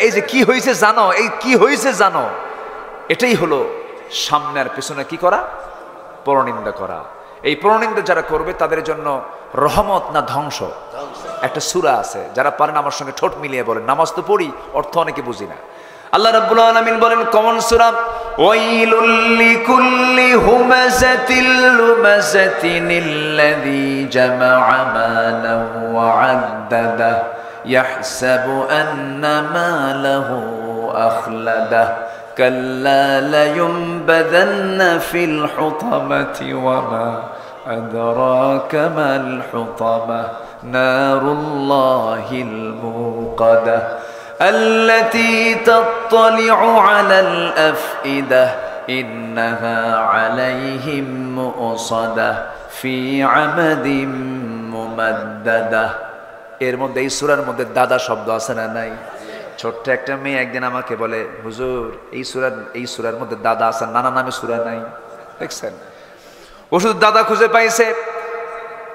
এই যে কি হয়েছে জানো, এই কি হয়েছে জানো, এটাই হলো সামনে আর পেছনে কি করা? পরনিন্দা করা। এই পরনিন্দা যারা করবে তাদের জন্য রহমত না ধ্বংস? একটা সূরা আছে, যারা পারেন আমার সঙ্গে ঠোঁট মিলিয়ে বলেন। নামাজ তো পড়ি, অর্থ অনেকে বুঝি না। আল্লাহ রাব্বুল আলামিন বলেন কমন সূরা, ওয়াইলুল লিকুল্লি হুমাযাতিল লুমাযাতিনিল্লাযী জামা'a মালাহু ওয়া 'আদ্দাদাহু ইয়াহসাবু আন্না মালাহু আখলাদাহু কাল্লা লায়ুনবাযান্না ফিল হুতামাতি ওয়া মা আদরাকা মাল হুতামাহ নারুল্লাহিল মুকাদাহ التي تطلع على الأفئدة إنها عليهم مؤصدة في عمد ممددة। এর মধ্যে এই সূরার মধ্যে দাদা শব্দ আছে না নাই? ছোট্ট একটা মেয়ে একদিন আমাকে বলে, হুজুর এই সূরার মধ্যে দাদা আছে, নানা নামে সূরা নাই। দেখছেন, ও শুধু দাদা খুঁজে পাইছে,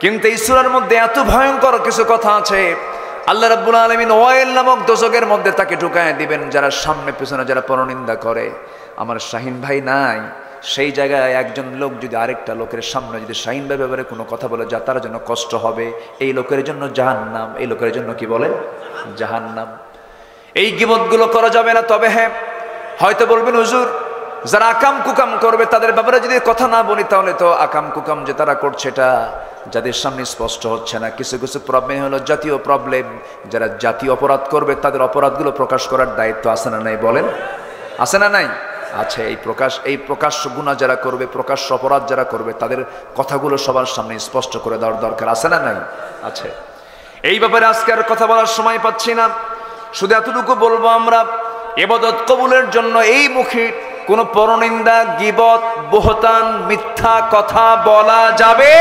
কিন্তু এই সূরার মধ্যে এত ভয়ঙ্কর কিছু কথা আছে। আল্লাহ রাব্বুল আলামিন ওয়াইল নামক দোজখের মধ্যে তাকে ঢুকায় দিবেন যারা সামনে পিছনে যারা পরনিন্দা করে। আমার শাহিন ভাই নাই, সেই জায়গায় একজন লোক যদি আরেকটা লোকের সামনে যদি শাহিন ভাই ব্যাপারে কোনো কথা বলে যা তার জন্য কষ্ট হবে, এই লোকের জন্য জাহান্নাম, এই লোকের জন্য কি বলে জাহান্নাম। এই গীবতগুলো করা যাবে না। তবে হ্যাঁ, হয়তো বলবেন হুজুর যারা আকাম কুকাম করবে তাদের ব্যাপারে যদি কথা না বলি তাহলে তো আকাম কুকাম যে তারা করছে এটা যাদের সামনে স্পষ্ট হচ্ছে না। কিছু কিছু প্রবলেম হলো জাতীয় প্রবলেম, যারা জাতীয় অপরাধ করবে তাদের অপরাধগুলো প্রকাশ করার দায়িত্ব আছে না নাই? বলেন আছে না নাই? আছে। এই প্রকাশ্য গুনাহ যারা করবে, প্রকাশ্য অপরাধ যারা করবে তাদের কথাগুলো সবার সামনে স্পষ্ট করে দেওয়ার দরকার আছে না নাই? আছে। এই ব্যাপারে আজকে আর কথা বলার সময় পাচ্ছি না, শুধু এতটুকু বলবো, আমরা ইবাদত কবুলের জন্য এই মুখে কোনো পরনিন্দা, গীবত, বহতান, মিথ্যা কথা বলা যাবে।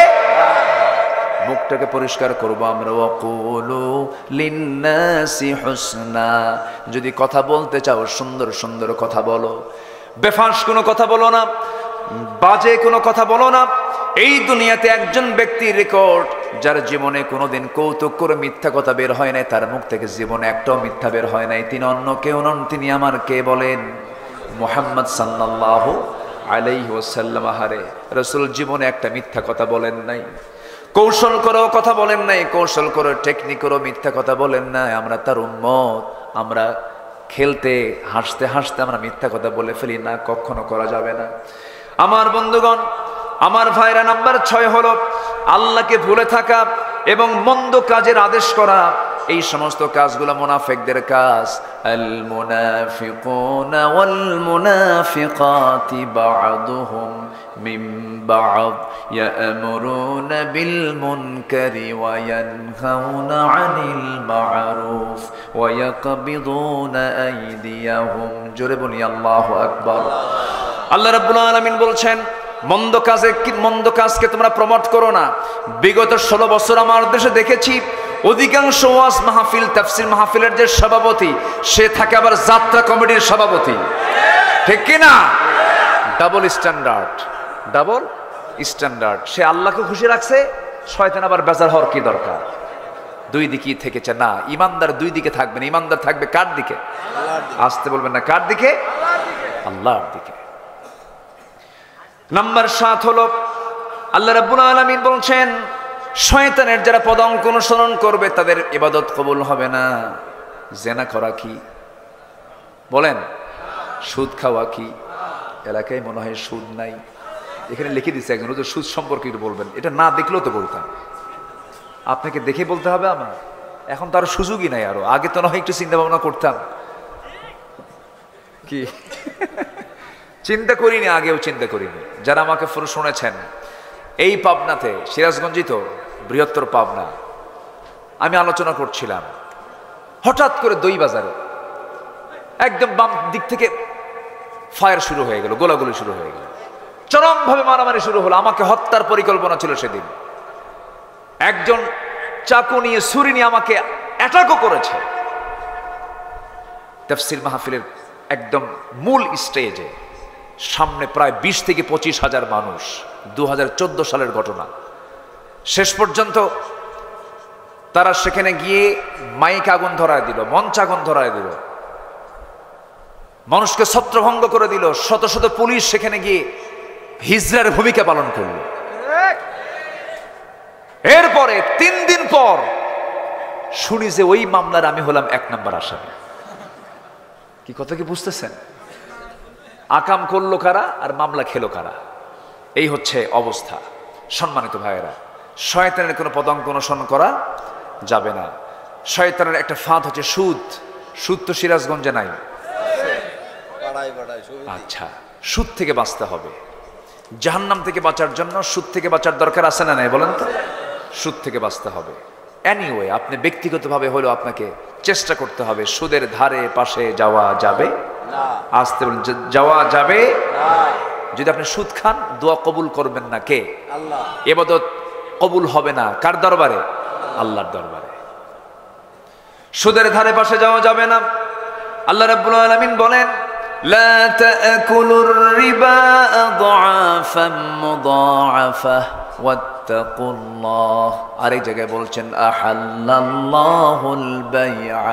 মুখটাকে পরিষ্কার করবো আমরা। ওয়াকুলু লিন্নাসি হুসনা, যদি কথা বলতে চাও সুন্দর সুন্দর কথা বলো, বেফাঁস কোনো কথা বলো না, বাজে কোনো কথা বলো না। এই দুনিয়াতে একজন ব্যক্তির রেকর্ড যার জীবনে কোনোদিন কৌতুক করে মিথ্যা কথা বের হয় নাই, তার মুখ থেকে জীবনে একটাও মিথ্যা বের হয় নাই। তিনি অন্য কেউ নন, তিনি আমার কে বলেন? মুহাম্মদ সাল্লাল্লাহু আলাইহি ওয়াসাল্লাম। আহারে, রাসূল জীবনে একটা মিথ্যা কথা বলেন নাই, কৌশল করেও কথা বলেন নাই, কৌশল করে টেকনিক করেও মিথ্যা কথা বলেন নাই। আমরা তার উম্মত, আমরা খেলতে হাসতে হাসতে আমরা মিথ্যা কথা বলে ফেলি না, কখনো করা যাবে না। আমার বন্ধুগণ, আমার ভাইরা, নাম্বার 6 হলো আল্লাহকে ভুলে থাকা এবং মন্দ কাজের আদেশ করা। এই সমস্ত কাজগুলো মুনাফিকদের কাজ। আল মুনাফিকুনা ওয়াল মুনাফিকাতি বা'দুহুম মিন বা'দ ইয়া'মুরুনা বিল মুনকারি ওয়া ইয়ানহাউনা আনিল মা'রুফ ওয়া ইয়াকবিদুনা আইদিয়াহুম। জোরে বলি আল্লাহু আকবার। আল্লাহ রাব্বুল আলামিন বলছেন, মন্দ কাজকে তোমরা প্রমোট করো না। বিগত 16 বছর আমার দেশে দেখেছি অধিকাংশ ওয়াজ মাহফিল, তাফসীর মাহফিলের যে সভাপতি, সে থাকে আবার যাত্রা কমিটির সভাপতি, ঠিক কি না? Double standard. সে আল্লাহকে খুশি রাখছে, শয়তান আবার বেজার হওয়ার কি দরকার? দুই দিকেই থেকেছে না। ইমানদার দুই দিকে থাকবে না। ইমানদার থাকবে কার দিকে? আসতে বলবেন না, কার দিকে? আল্লাহর দিকে। নাম্বার 7 হলো আল্লাহ রাব্বুল আলামিন বলছেন, শয়তানের যারা পদাঙ্ক অনুসরণ করবে তাদের ইবাদত কবুল হবে না। জেনা করা কি? বলেন। সুদ খাওয়া কি? এলাকায় মনে হয় সুদ নাই, এখানে লিখে দিচ্ছে একজন, ওদের সুদ সম্পর্কে একটু বলবেন। এটা না দেখলেও তো বলতাম, আপনাকে দেখে বলতে হবে আমার। এখন তো আরো সুযোগই নাই, আরো আগে তো নয় একটু চিন্তা ভাবনা করতাম। কি চিন্তা করিনি, আগেও চিন্তা করিনি। যারা আমাকে শুনেছেন, এই পাবনাতে, সিরাজগঞ্জই তো বৃহত্তর পাবনা, আমি আলোচনা করছিলাম, হঠাৎ করে দই বাজারে একদম বাম দিক থেকে ফায়ার শুরু হয়ে গেল, গোলাগুলি শুরু হয়ে গেল, চরমভাবে মারামারি শুরু হলো। আমাকে হত্যার পরিকল্পনা ছিল সেদিন। একজন চাকু নিয়ে, ছুরি নিয়ে আমাকে অ্যাটাকও করেছে। তাফসীর মাহফিলের একদম মূল স্টেজে সামনে প্রায় 20 থেকে 25 হাজার মানুষ। 2014 সালের ঘটনা। শেষ পর্যন্ত তারা সেখানে গিয়ে মাইক আগুন ধরায় দিল, মঞ্চ আগুন ধরায় দিল, মানুষকে ছত্রভঙ্গ করে দিল। শত শত পুলিশ সেখানে গিয়ে হিজড়ার ভূমিকা পালন করল। এরপরে 3 দিন পর শুনি যে ওই মামলার আমি হলাম 1 নম্বর আসামি। কি কথা কি বুঝতেছেন? আকাম করলো কারা আর মামলা খেলো কারা, এই হচ্ছে অবস্থা। সম্মানিত ভাইয়েরা, শয়তানের কোনো পদাঙ্ক অনুসরণ করা যাবে না। শয়তানের একটা ফাঁদ হচ্ছে সুদ। সুদ তো সিরাজগঞ্জে নাই। আচ্ছা, সুদ থেকে বাঁচতে হবে। জাহান্নাম থেকে বাঁচার জন্য সুদ থেকে বাঁচার দরকার আছে না নাই বলেন তো? সুদ থেকে বাঁচতে হবে। এনিওয়ে, আপনি ব্যক্তিগতভাবে হলেও আপনাকে চেষ্টা করতে হবে। সুদের ধারে পাশে যাওয়া যাবে না। আসতে বলেন, যাওয়া যাবে না। যদি আপনি সুদ খান, দোয়া কবুল করবেন না কে? আল্লাহ। ইবাদত কবুল হবে না কার দরবারে? আল্লাহর দরবারে। সুদের ধারে পাশে যাওয়া যাবে না। আল্লাহ রাব্বুল আলামিন বলেন, লা তাকুলুর রিবা আযআফাম মুযাআফা ওয়াত্তাকুল্লাহ। আরেক জায়গায় বলছেন, আহাল্লাল্লাহুল বাইআ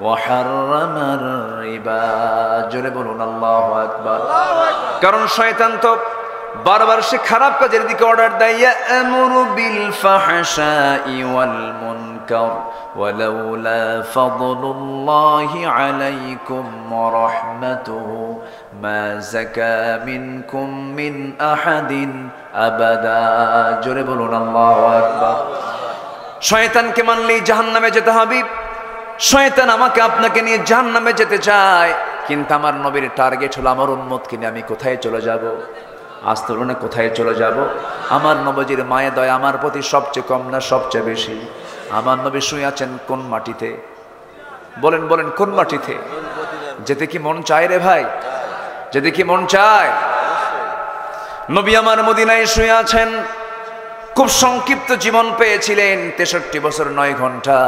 ওয়া হাররামার রিবা। জোরে বলুন আল্লাহু আকবার। কারণ শয়তান তো বারবার সে খারাপ কাজের দিকে অর্ডার দেয়। ইয়ামুরু বিল ফাহশাই ওয়াল মুনকার ওয়ালাউলা ফাদলুল্লাহি আলাইকুম ওয়া রাহমাতুহু মা যাকা মিনকুম মিন আহাদিন আবাদা। জোরে বলুন আল্লাহু আকবার। শয়তানকে মানলেই জাহান্নামে যেতে হবে। শয়তান আমাকে আপনাকে নিয়ে জাহান্নামে যেতে চায়, কিন্তু আমার নবীর টার্গেট হলো আমার উম্মতকে নিয়ে আমি কোথায় চলে যাব? আস্তরণে কোথায় চলে যাব? আমার নবীর মায়া দয়া আমার প্রতি সবচেয়ে কম না সবচেয়ে বেশি? আমার নবী শুয়ে আছেন কোন মাটিতে? বলেন বলেন, কোন মাটিতে? যেতে কি মন চায় রে ভাই? যেতে কি মন চায়? নবী আমার মদিনায় শুয়ে আছেন। খুব সংক্ষিপ্ত জীবন পেয়েছিলেন, 63 বছর 9 ঘন্টা।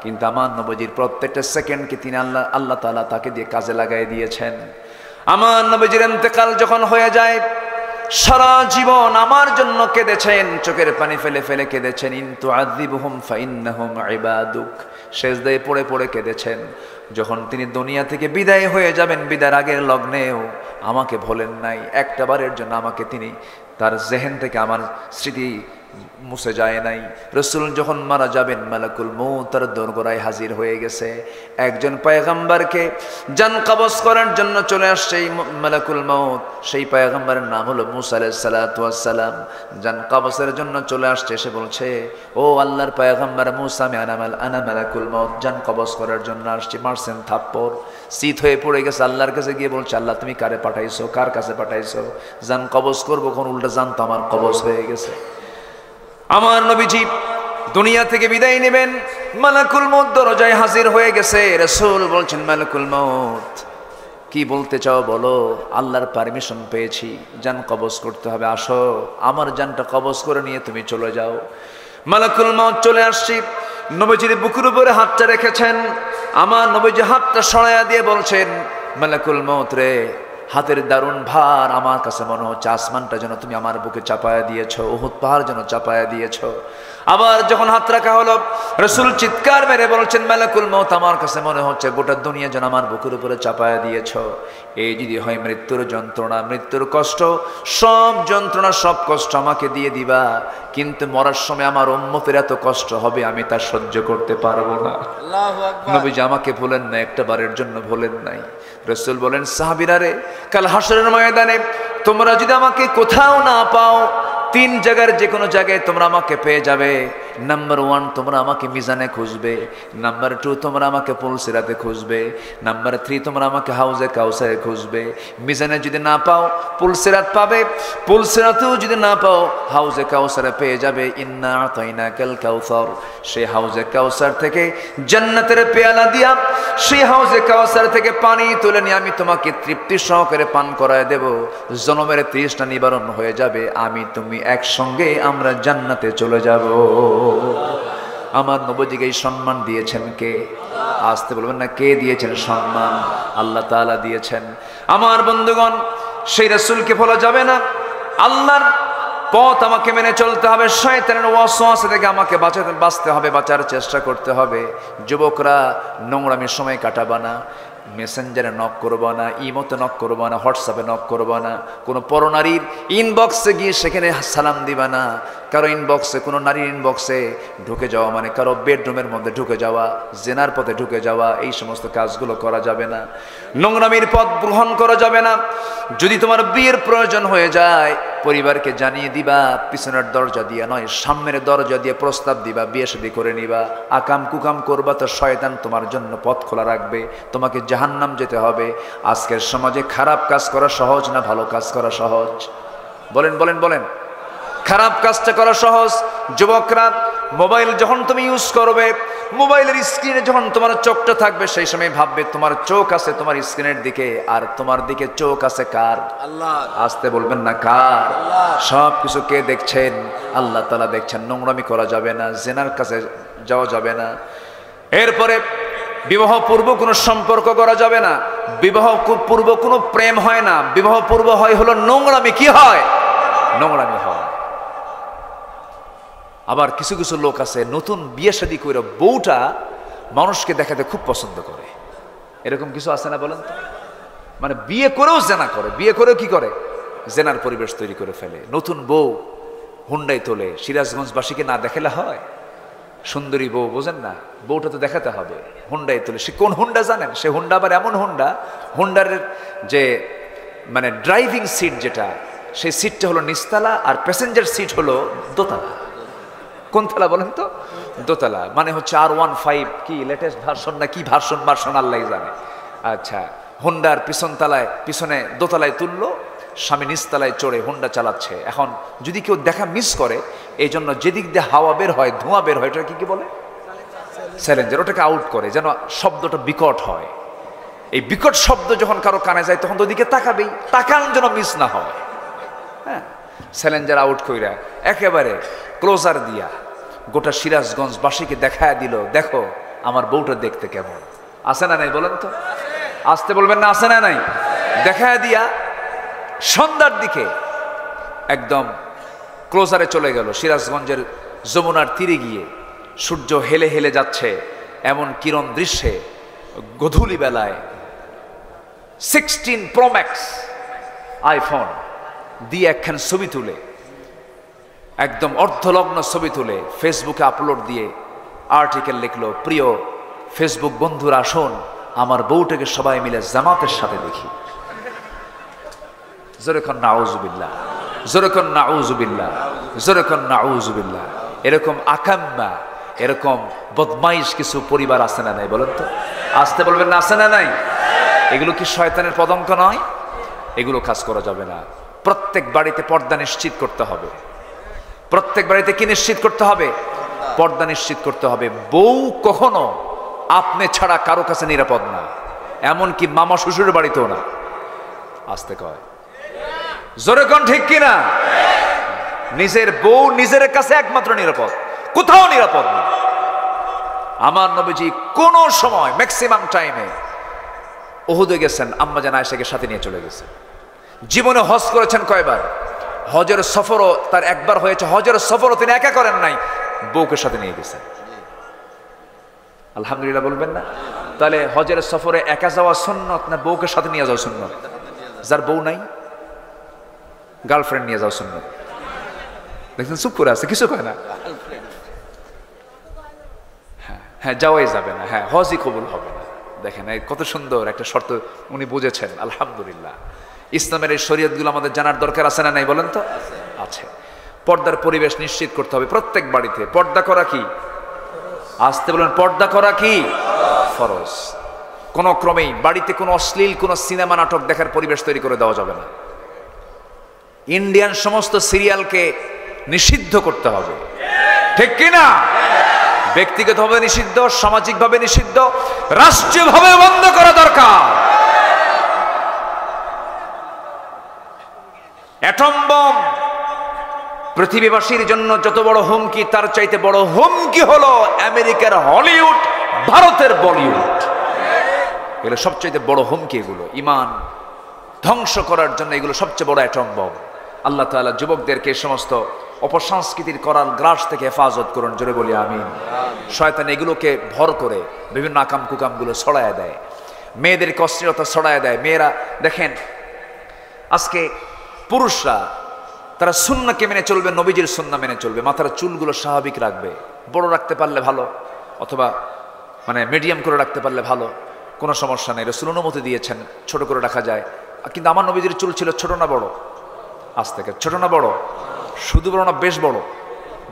কিন্তু আমার নবীর প্রত্যেকটা সেকেন্ডকে তিনি আল্লাহ তাআলা তাকে দিয়ে কাজে লাগাই দিয়েছেন। আমার নবীর ইন্তেকাল যখন হয়ে যায়, সারা জীবন আমার জন্য কেঁদেছেন, চোখের পানি ফেলে ফেলে কেঁদেছেন। ইন তুআযিবহুম ফাইন্নাহুম ইবাদুক। সেজদায় পড়ে পড়ে কেঁদেছেন। যখন তিনি দুনিয়া থেকে বিদায় হয়ে যাবেন, বিদায়ের আগের লগ্নেও আমাকে ভোলেন নাই। একটা বারের জন্য আমাকে তিনি, তার জেহেন থেকে আমার স্মৃতি মুছে যায় নাই। রাসূল যখন মারা যাবেন, মালাকুল মউত তার দরগোড়ায় হাজির হয়ে গেছে। একজন পয়গম্বরকে জান কবজ করার জন্য চলে আসছে মালাকুল মউত। সেই পয়গম্বরের নাম হলো মুসা আলাইহিস সালাতু ওয়াস সালাম। জান কবজের জন্য চলে আসছে। সে বলছে, ও আল্লাহর পয়গম্বর মুসা, আমি আনা মালাকুল মউত, জান কবজ করার জন্য আসছি। মারছেন থাপ্পড়, শীত হয়ে পড়ে গেছে। আল্লাহর কাছে গিয়ে বলছে, আল্লাহ তুমি কারে পাঠাইছো? কার কাছে পাঠাইছো? জান কবজ করবো, কোন উল্টা জান তো আমার কবজ হয়ে গেছে। আমার নবীজি দুনিয়া থেকে বিদায় নেবেন, মালাকুল মউত দরজায় হাজির হয়ে গেছে। রাসূল বলছেন, মালাকুল মউত কি বলতে চাও বলো? আল্লাহর পারমিশন পেয়েছি, জান কবজ করতে হবে, আসো আমার জানটা কবজ করে নিয়ে তুমি চলে যাও। মালাকুল মউত চলে আসছি। নবীজির বুকের উপরে হাতটা রেখেছেন। আমার নবীজি হাতটা সরাইয়া দিয়ে বলছেন, মালাকুল মউত রে, হাতের দারুণ ভার আমার কাছে মনে হচ্ছে আসমানটা যেন তুমি আমার বুকে চাপায়া দিয়েছো, উহুদ পাহাড় যেন চাপায়া দিয়েছো। আবার যখন হাত রাখা হলো, রাসূল চিৎকার মেরে বলছেন, মালাকুল মউত আমার কাছে মনে হচ্ছে গোটা দুনিয়া যেন আমার বুকের উপরে চাপায়া দিয়েছো। এই যদি হয় মৃত্যুর যন্ত্রণা, মৃত্যুর কষ্ট, সব যন্ত্রণা সব কষ্ট আমাকে দিয়ে দিবা, কিন্তু মরার সময় আমার উম্মতের এত কষ্ট হবে আমি তা সহ্য করতে পারবো না। আল্লাহু আকবার। নবীজি আমাকে ভুলেন না, একটা বারের জন্য ভুলেন নাই। রাসূল বলেন, সাহাবীরা রে, কাল হাসরের ময়দানে তোমরা যদি আমাকে কোথাও না পাও, 3 জায়গার যে কোনো জায়গায় তোমরা আমাকে পেয়ে যাবে। নাম্বার 1, তোমরা আমাকে মিজানে খুঁজবে। নাম্বার 2, তোমরা আমাকে পুলসিরাতে খুঁজবে। নাম্বার 3, তোমরা আমাকে হাউজে কাউসারে খুঁজবে। মিজানে যদি না পাও, পুলসিরাত পাবে। পুলসিরাতেও যদি না পাও, হাউজে কাউসারে পেয়ে যাবে। ইন্না আতাইনাকাল কাউসার, সেই হাউজে কাউসার থেকে জান্নাতের পেয়ালা দিয়া, সেই হাউজে কাউসার থেকে পানি তুলে নিয়ে আমি তোমাকে তৃপ্তি সহকারে পান করায় দেব। জনমের তৃষ্ণা নিবারণ হয়ে যাবে। আমি তুমি একসঙ্গে আমরা জান্নাতে চলে যাব। আমার নবীজিকে এই সম্মান দিয়েছেন কে? আসতে বলবেন না, কে দিয়েছেন সম্মান? আল্লাহ তাআলা দিয়েছেন। আমার বন্ধুগণ, সেই রাসূলকে ভোলা যাবে না। আল্লাহর পথ আমাকে মেনে চলতে হবে। শয়তানের ওয়াসওয়াসা থেকে আমাকে বাঁচতে হবে, বাঁচার চেষ্টা করতে হবে। যুবকরা নোংরামির সময় কাটাবা না। মেসেঞ্জারে নক করবো না, ইমোতে নক করবো না, হোয়াটসঅ্যাপে নক করবো না, কোনো পরনারীর ইনবক্সে গিয়ে সেখানে সালাম দিবা না। কারো ইনবক্সে, কোনো নারীর ইনবক্সে ঢুকে যাওয়া মানে কারো বেডরুমের মধ্যে ঢুকে যাওয়া, জেনার পথে ঢুকে যাওয়া, এই সমস্ত কাজগুলো করা যাবে না। নোংরামির পথ গ্রহণ করা যাবে না। যদি তোমার বিয়ের প্রয়োজন হয়ে যায় পরিবারকে জানিয়ে দিবা, পিছনের দরজা দিয়ে নয়, সামনের দরজা দিয়ে প্রস্তাব দিবা, বিয়ে শাদী করে নিবা। আকাম কুকাম করবা তো শয়তান তোমার জন্য পথ খোলা রাখবে, তোমাকে জাহান্নাম যেতে হবে। আজকের সমাজে খারাপ কাজ করা সহজ না ভালো কাজ করা সহজ? বলেন বলেন বলেন। খারাপ কাজটা করা সহজ। যুবকরা, মোবাইল যখন তুমি ইউজ করবে, মোবাইলের স্ক্রিনে যখন তোমার চোখটা থাকবে, সেই সময় ভাববে তোমার চোখ আছে তোমার স্ক্রিনের দিকে, আর তোমার দিকে চোখ আছে কার? আল্লাহ। আসতে বলবেন না কার? সব কিছু কে দেখছেন? আল্লাহ তাআলা দেখছেন। নোংরামি করা যাবে না, জেনার কাছে যাওয়া যাবে না। এরপরে বিবাহ পূর্ব কোনো সম্পর্ক করা যাবে না। বিবাহ পূর্ব কোনো প্রেম হয় না, বিবাহ পূর্ব হয় হলো নোংরামি। কি হয়? নোংরামি হয়। আবার কিছু কিছু লোক আছে নতুন বিয়ে শাদী করে বউটা মানুষকে দেখাতে খুব পছন্দ করে। এরকম কিছু আছে না বলেন তো? মানে বিয়ে করেও জেনা করে, বিয়ে করেও কি করে? জেনার পরিবেশ তৈরি করে ফেলে। নতুন বউ হুন্ডাই তোলে, সিরাজগঞ্জবাসীকে না দেখালে হয়? সুন্দরী বউ, বোঝেন না? বউটা তো দেখাতে হবে। হুন্ডাই তোলে। সে কোন হুন্ডা জানেন? সে হুন্ডা আবার এমন হুন্ডা, হুন্ডার যে মানে ড্রাইভিং সিট যেটা, সেই সিটটা হলো নিচতলা, আর প্যাসেঞ্জার সিট হলো দোতলা। কোন তলা বলেন তো? দোতলা। মানে হচ্ছে R15 কি লেটেস্ট ভার্সন না কি ভার্সন আল্লাহ জানে। আচ্ছা, হুন্ডার পিছন তলায়, পিছনে দোতলায় তুললো, স্বামী নিচতলায় চড়ে হুন্ডা চালাচ্ছে। এখন যদি কেউ দেখা মিস করে, এই জন্য যেদিক দিয়ে হাওয়া বের হয়, ধোঁয়া বের হয়, ওটা কি বলে? স্যালেঞ্জার। ওটাকে আউট করে যেন শব্দটা বিকট হয়। এই বিকট শব্দ যখন কারো কানে যায় তখন তো ওদিকে তাকাবেই, তাকান যেন মিস না হয়। হ্যাঁ, স্যালেঞ্জার আউট কইরা একেবারে ক্লোজার দিয়া গোটা সিরাজগঞ্জবাসীকে দেখায় দিল, দেখো আমার বউটা দেখতে কেমন। আছে না নাই বলেন তো? আসতে বলবেন না, আছে না নাই? দেখায় দিয়া সন্ধ্যার দিকে একদম ক্লোজারে চলে গেল। সিরাজগঞ্জের যমুনার তীরে গিয়ে সূর্য হেলে হেলে যাচ্ছে এমন কিরণ দৃশ্যে গধূলি বেলায় 16 Pro Max আইফোন দিয়ে একখান ছবি তুলে, একদম অর্ধলগ্ন ছবি তুলে ফেসবুকে আপলোড দিয়ে আর্টিকেল লিখলো, প্রিয় ফেসবুক বন্ধুরা আসুন আমার বউটাকে সবাই মিলে জামাতের সাথে দেখি। জোরেখন নাউজুবিল্লাহ, জোরেখন নাউজুবিল্লাহ, জোরেখন নাউজুবিল্লাহ। এরকম আকাম্মা, এরকম বদমাইশ কিছু পরিবার আছে না নাই বলেন তো? আসতে বলবেন না, আছে না নাই? এগুলো কি শয়তানের পদঙ্ক নয়? এগুলো কাজ করা যাবে না। প্রত্যেক বাড়িতে পর্দা নিশ্চিত করতে হবে। প্রত্যেক বাড়িতে কি নিশ্চিত করতে হবে? পর্দা নিশ্চিত করতে হবে। বউ কখনো আপনি ছাড়া কারো কাছে নিরাপদ না, এমনকি মামা শ্বশুরের বাড়িতেও না। আসতে কয়, জোরে কোন ঠিক কিনা? নিজের বউ নিজের কাছে একমাত্র নিরাপদ, কোথাও নিরাপদ না। আমার নবীজি কোন সময় ম্যাক্সিমাম টাইমে উহুদে গেছেন, আম্মা জান আয়েশাকে সাথে নিয়ে চলে গেছেন। জীবনে হজ করেছেন কয়বার? হজের সফরও তার একবার হয়েছে। হজের সফরও তিনি একা করেন নাই, বউকে সাথে নিয়ে গেছেন। আলহামদুলিল্লাহ বলবেন না? তাহলে হজের সফরে একা যাওয়া সুন্নত না বউকে সাথে নিয়ে যাওয়া সুন্নত? যার বউ নাই গার্লফ্রেন্ড নিয়ে যাওয়া সুন্নত। দেখছেন চুপ করে আছে, কিছু কয় না। হ্যাঁ হ্যাঁ, যাওয়াই যাবে না। হ্যাঁ, হজই কবুল হবে না। দেখেন কত সুন্দর একটা শর্ত উনি বুঝেছেন। আলহামদুলিল্লাহ। ইসলামের এই শরীয়তগুলো আমাদের জানার দরকার আছে না নাই বলেন তো? আছে। পর্দার পরিবেশ নিশ্চিত করতে হবে প্রত্যেক বাড়িতে। পর্দা করা কি? আসতে বলেন, পর্দা করা কি? ফরজ। কোন ক্রমেই বাড়িতে কোনো অশ্লীল কোনো সিনেমা নাটক দেখার পরিবেশ তৈরি করে দেওয়া যাবে না। ইন্ডিয়ান সমস্ত সিরিয়ালকে নিষিদ্ধ করতে হবে, ঠিক কিনা? ব্যক্তিগতভাবে নিষিদ্ধ, সামাজিকভাবে নিষিদ্ধ, রাষ্ট্রীয়ভাবে বন্ধ করা দরকার। অ্যাটম বম পৃথিবীবাসীর জন্য যত বড় হুমকি, তার চাইতে বড় হুমকি হলো আমেরিকার হলিউড, ভারতের বলিউড। এগুলো সবচাইতে বড় হুমকি। এগুলো ইমান ধ্বংস করার জন্য এগুলো সবচেয়ে বড় অ্যাটম বম। আল্লাহ তাআলা যুবকদেরকে এই সমস্ত অপসংস্কৃতির করাল গ্রাস থেকে হেফাজত করুন, জোরে বলি আমিন। শয়তান এগুলোকে ভর করে বিভিন্ন আকাম কুকামগুলো ছড়ায় দেয়। মেয়েদেরকে অশ্লীলতা ছড়ায় দেয়। মেয়েরা দেখেন আজকে পুরুষরা তারা সুন্নাহকে মেনে চলবে, নবীজির সুন্নাহ মেনে চলবে, মাথার চুলগুলো স্বাভাবিক রাখবে, বড় রাখতে পারলে ভালো, অথবা মানে মিডিয়াম করে রাখতে পারলে ভালো, কোনো সমস্যা নেই। রাসূল অনুমতি দিয়েছেন ছোট করে রাখা যায়। কিন্তু আমার নবীজির চুল ছিল ছোট না বড়? আজ থেকে ছোট না বড়? শুধু বড় না, বেশ বড়,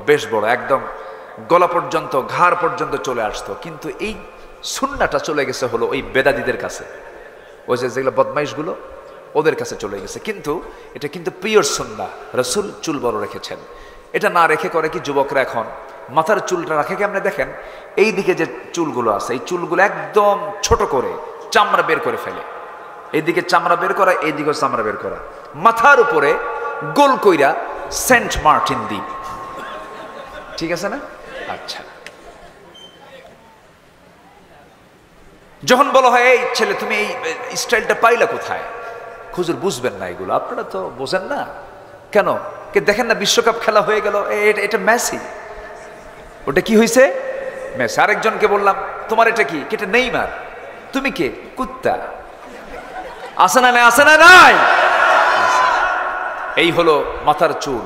বেশ বড়, একদম গলা পর্যন্ত, ঘাড় পর্যন্ত চলে আসতো। কিন্তু এই সুন্নাহটা চলে গেছে হলো ওই বেদাতীদের কাছে, ওই যে যেগুলো বদমাইশগুলো ওদের কাছে চলে গেছে। কিন্তু এটা কিন্তু পিওর সুন্নাহ, রাসূল চুল বড় রেখেছেন। এটা না রেখে করে কি যুবকরা এখন মাথার চুলটা রাখে কেমনে দেখেন, এই দিকে যে চুলগুলো আছে এই চুলগুলো একদম ছোট করে চামড়া বের করে ফেলে, এইদিকে চামড়া বের করা, এইদিকে চামড়া বের করা, মাথার উপরে গোল কইরা সেন্ট মার্টিন দ্বীপ, ঠিক আছে না? আচ্ছা, যখন বলা হয় এই ছেলে তুমি এই স্টাইলটা পাইলা কোথায়, হুজুর বুঝবেন না এগুলো, আপনারা তো বোঝেন না কেন? কে দেখেন না বিশ্বকাপ খেলা হয়ে গেল, এটা মেসি, ওটা কি হয়েছে? মেসি। আরেকজনকে বললাম তোমার এটা কি? এটা নেইমার। তুমি কে? কুত্তা। আসে না নাই? আসে না নাই? এই হলো মাথার চুল।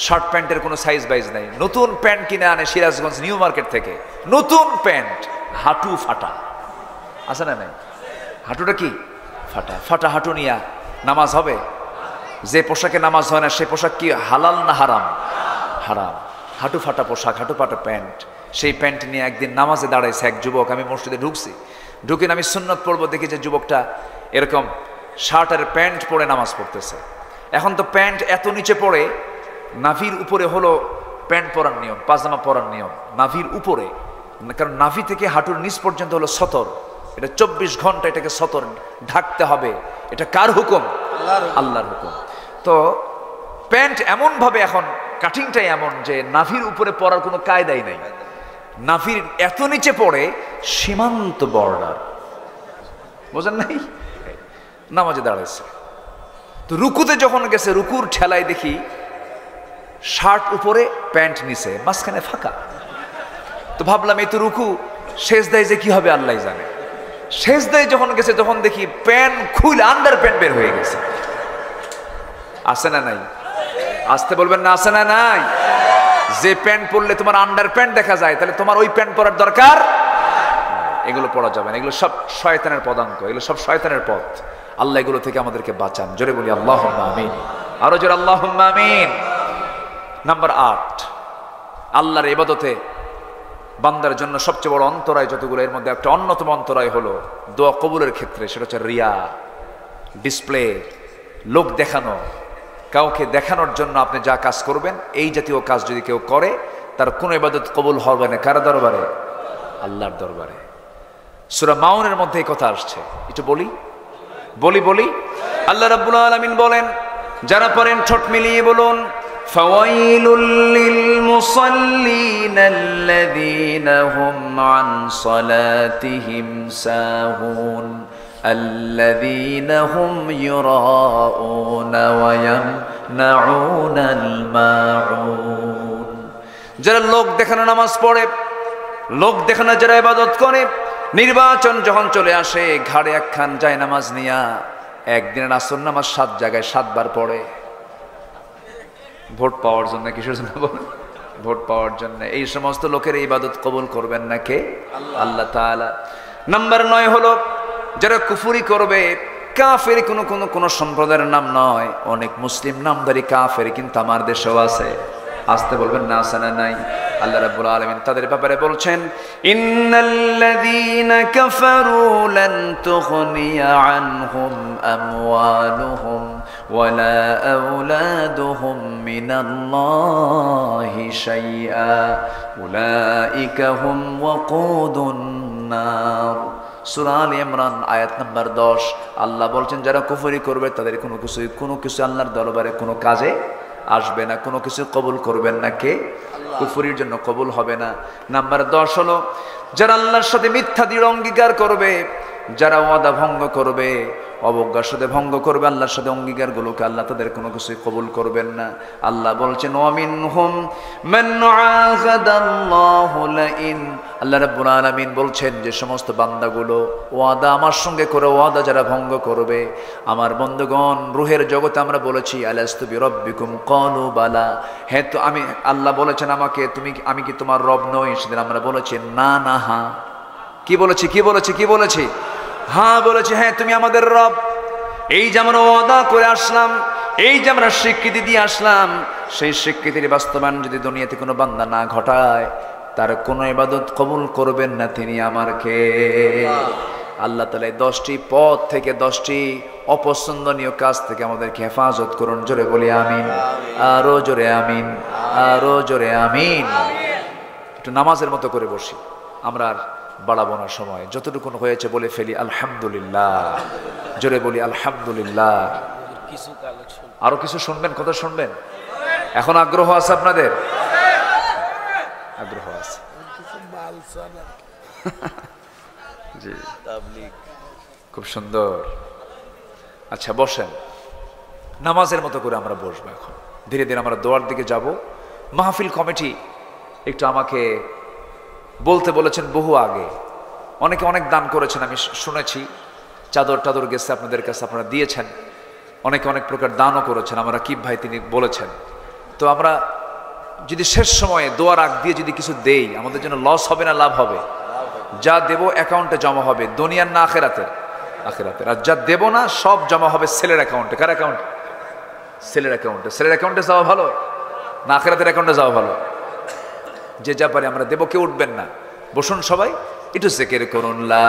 শার্ট প্যান্টের কোনো সাইজ বাইজ নাই। নতুন প্যান্ট কিনে আনে সিরাজগঞ্জ নিউ মার্কেট থেকে, নতুন প্যান্ট, হাঁটু ফাটা, আছে না নাই? হাঁটুটা কি ফাটা? ফাটা হাঁটু নিয়া নামাজ হবে? যে পোশাকে নামাজ হয় না সে পোশাক কি হালাল না হারাম? হারাম। হাঁটু ফাটা পোশাক, হাঁটু ফাটা প্যান্ট, সেই প্যান্ট নিয়ে একদিন নামাজে দাঁড়াইছে এক যুবক। আমি মসজিদে ঢুকছি, ঢুকে আমি সুন্নত পড়বো, দেখি যে যুবকটা এরকম শার্ট আর প্যান্ট পরে নামাজ পড়তেছে। এখন তো প্যান্ট এত নিচে পড়ে, নাভির উপরে হলো প্যান্ট পরার নিয়ম, পাজামা পরার নিয়ম নাভির উপরে, কারণ নাভি থেকে হাঁটুর নিচ পর্যন্ত হলো সতর, এটা 24 ঘন্টা এটাকে সতর ঢাকতে হবে। এটা কার হুকুম? আল্লাহর হুকুম। তো প্যান্ট এমন ভাবে এখন কাটিংটাই এমন যে নাভির উপরে পরার কোনো কায়দাই নাই, নাভির এত নিচে পড়ে সীমান্ত বর্ডার, বোঝেন নাই? নামাজে দাঁড়াইছে, তো রুকুতে যখন গেছে রুকুর ঠেলায় দেখি শার্ট উপরে প্যান্ট নিচে, মাঝখানে ফাঁকা। তো ভাবলাম এই তো রুকু, সেজদায় যে কি হবে আল্লাহ জানে। সেজদায় যখন গেছে তখন দেখি প্যান্ট খুলে আন্ডার প্যান্ট বের হয়ে গেছে। আছে না নাই? আসতে বলবেন না, আছে না নাই? যে প্যান্ট পরলে তোমার আন্ডার প্যান্ট দেখা যায়, তাহলে তোমার ওই প্যান্ট পরার দরকার। এগুলো পরা যাবে না, এগুলো সব শয়তানের পদাঙ্ক, এগুলো সব শয়তানের পথ। আল্লাহ এগুলো থেকে আমাদেরকে বাঁচান। জোরে বলি আল্লাহুম্মা আমিন, আরো জোরে আল্লাহুম্মা আমিন। নাম্বার 8, আল্লাহর ইবাদতে বান্দার জন্য সবচেয়ে বড় অন্তরায় যতগুলো, এর মধ্যে একটা অন্যতম অন্তরায় হলো দোয়া কবুলের ক্ষেত্রে, সেটা হচ্ছে রিয়া, ডিসপ্লে, লোক দেখানো। কাউকে দেখানোর জন্য আপনি যা কাজ করবেন, এই জাতীয় কাজ যদি কেউ করে তার কোনো ইবাদত কবুল হবে না। কার দরবারে? আল্লাহর দরবারে। সূরা মাউনের মধ্যে এই কথা আসছে, একটু বলি। আল্লাহ রাব্বুল আলামিন বলেন, যারা পড়েন ঠোঁট মিলিয়ে বলুন, ফাওয়াইলুল লিল মুসাল্লিনাল্লাযীনা হুম আন সালাতিহিম সাহুন আল্লাযীনা হুম ইউরাউনা ওয়া ইয়ামনাউনাল মাউন। যারা লোক দেখানো নামাজ পড়ে, লোক দেখানো যারা ইবাদত করে, নির্বাচন যখন চলে আসে ঘাড়ে একখান যায় নামাজ নিয়া একদিনের আসর নামাজ 7 জায়গায় 7 বার পড়ে, ভোট পাওয়ার জন্য। কিসের জন্য বলেন? ভোট পাওয়ার জন্য। এই সমস্ত লোকের ইবাদত কবুল করবেন না কে? আল্লাহ তাআলা। নাম্বার 9 হলো যারা কুফরি করবে, কাফের কোন সম্প্রদায়ের নাম নয়, অনেক মুসলিম নামধারী কাফের কিন্তু আমার দেশেও আছে। আসতে বলবেন না, আছে না নাই? আল্লাহ রাব্বুল আলামিন তাদের ব্যাপারে বলছেন, ইন্নাল্লাযীনা কাফারু লান তুগনিয়া আনহুম আমওয়ালুহুম ওয়ালা আওলাদুহুম মিনাল্লাহি শাইআ উলাইকা হুম ওয়াকুদুন নার। সূরা আলে ইমরান আয়াত নাম্বার 10। আল্লাহ বলছেন যারা কুফরি করবে তাদের কোনো কিছু আল্লাহর দরবারে কোনো কাজে আসবে না, কোনো কিছু কবুল করবেন না কে? কুফরির জন্য কবুল হবে না। নাম্বার 10 হলো যারা আল্লাহর সাথে মিথ্যা দৃঢ় অঙ্গীকার করবে, যারা ওয়াদা ভঙ্গ করবে, অবজ্ঞার সাথে ভঙ্গ করবে, আল্লাহর সাথে অঙ্গীকারগুলোকে আল্লাহ তাদের কোনো কিছুই কবুল করবেন না। আল্লাহ বলছেন ওয়ামিনহুম মান আহাদাল্লাহু লাইন, আল্লাহ রাব্বুল আলামিন বলছেন যে সমস্ত বান্দাগুলো ওয়াদা আমার সঙ্গে করে ওয়াদা যারা ভঙ্গ করবে, আমার বন্ধুগণ রূহের জগতে আমরা বলেছি আলাস্তু বিরাব্বিকুম ক্বালু বালা, হ্যাঁ তো আমি, আল্লাহ বলেছেন আমাকে আমি কি তোমার রব নই? সেদিন আমরা বলেছি না না হ্যাঁ। কি বলেছি? হ্যাঁ বলেছি, হ্যাঁ তুমি আমাদের রব। এই যে আমরা ওয়াদা করে আসলাম, এই যে আমরা স্বীকৃতি দিয়ে আসলাম, সেই স্বীকৃতির বাস্তবায়ন যদি দুনিয়াতে কোনো বান্দা না ঘটায়, তার কোনো ইবাদত কবুল করবেন না তিনি আমার কে। আল্লাহ তাআলা 10টি পথ থেকে 10টি অপছন্দনীয় কাজ থেকে আমাদেরকে হেফাজত করুন। জোরে বলি আমিন, আরো জোরে আমিন, আরো জোরে আমিন। একটু নামাজের মতো করে বসি, আমরা আর বাড়াবো না সময়, যতটুকু হয়েছে বলে ফেলি আলহামদুলিল্লাহ। জোরে বলি আলহামদুলিল্লাহ। আরো কিছু শুনবেন, কথা শুনবেন? এখন আগ্রহ আছে আপনাদের? আগ্রহ আছে? জি, খুব সুন্দর। আচ্ছা বসেন, নামাজের মতো করে আমরা বসবো। এখন ধীরে ধীরে আমরা দোয়ার দিকে যাব। মাহফিল কমিটি একটু আমাকে বলতে বলেছেন বহু আগে, অনেকে অনেক দান করেছেন, আমি শুনেছি। চাদর গেছে আপনাদের কাছে, আপনারা দিয়েছেন। অনেকে অনেক প্রকার দানও করেছেন। আমরা রাকিব ভাই তিনি বলেছেন। তো আমরা যদি শেষ সময়ে দোয়ার আগ দিয়ে যদি কিছু দেই, আমাদের জন্য লস হবে না লাভ হবে? যা দেব অ্যাকাউন্টে জমা হবে, দুনিয়ার না আখেরাতের? আখেরাতের। আর যা দেব না সব জমা হবে ছেলের অ্যাকাউন্টে। কার অ্যাকাউন্টে? ছেলের অ্যাকাউন্টে। ছেলের অ্যাকাউন্টে যাওয়া ভালো না আখেরাতের অ্যাকাউন্টে যাওয়া ভালো? যে যা পারে আমরা দেব, কেউ উঠবেন না। বসুন সবাই, একটু জিকির করুন লা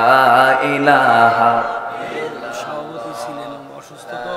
ইলাহা। সভাপতি ছিলেন অসুস্থ তো।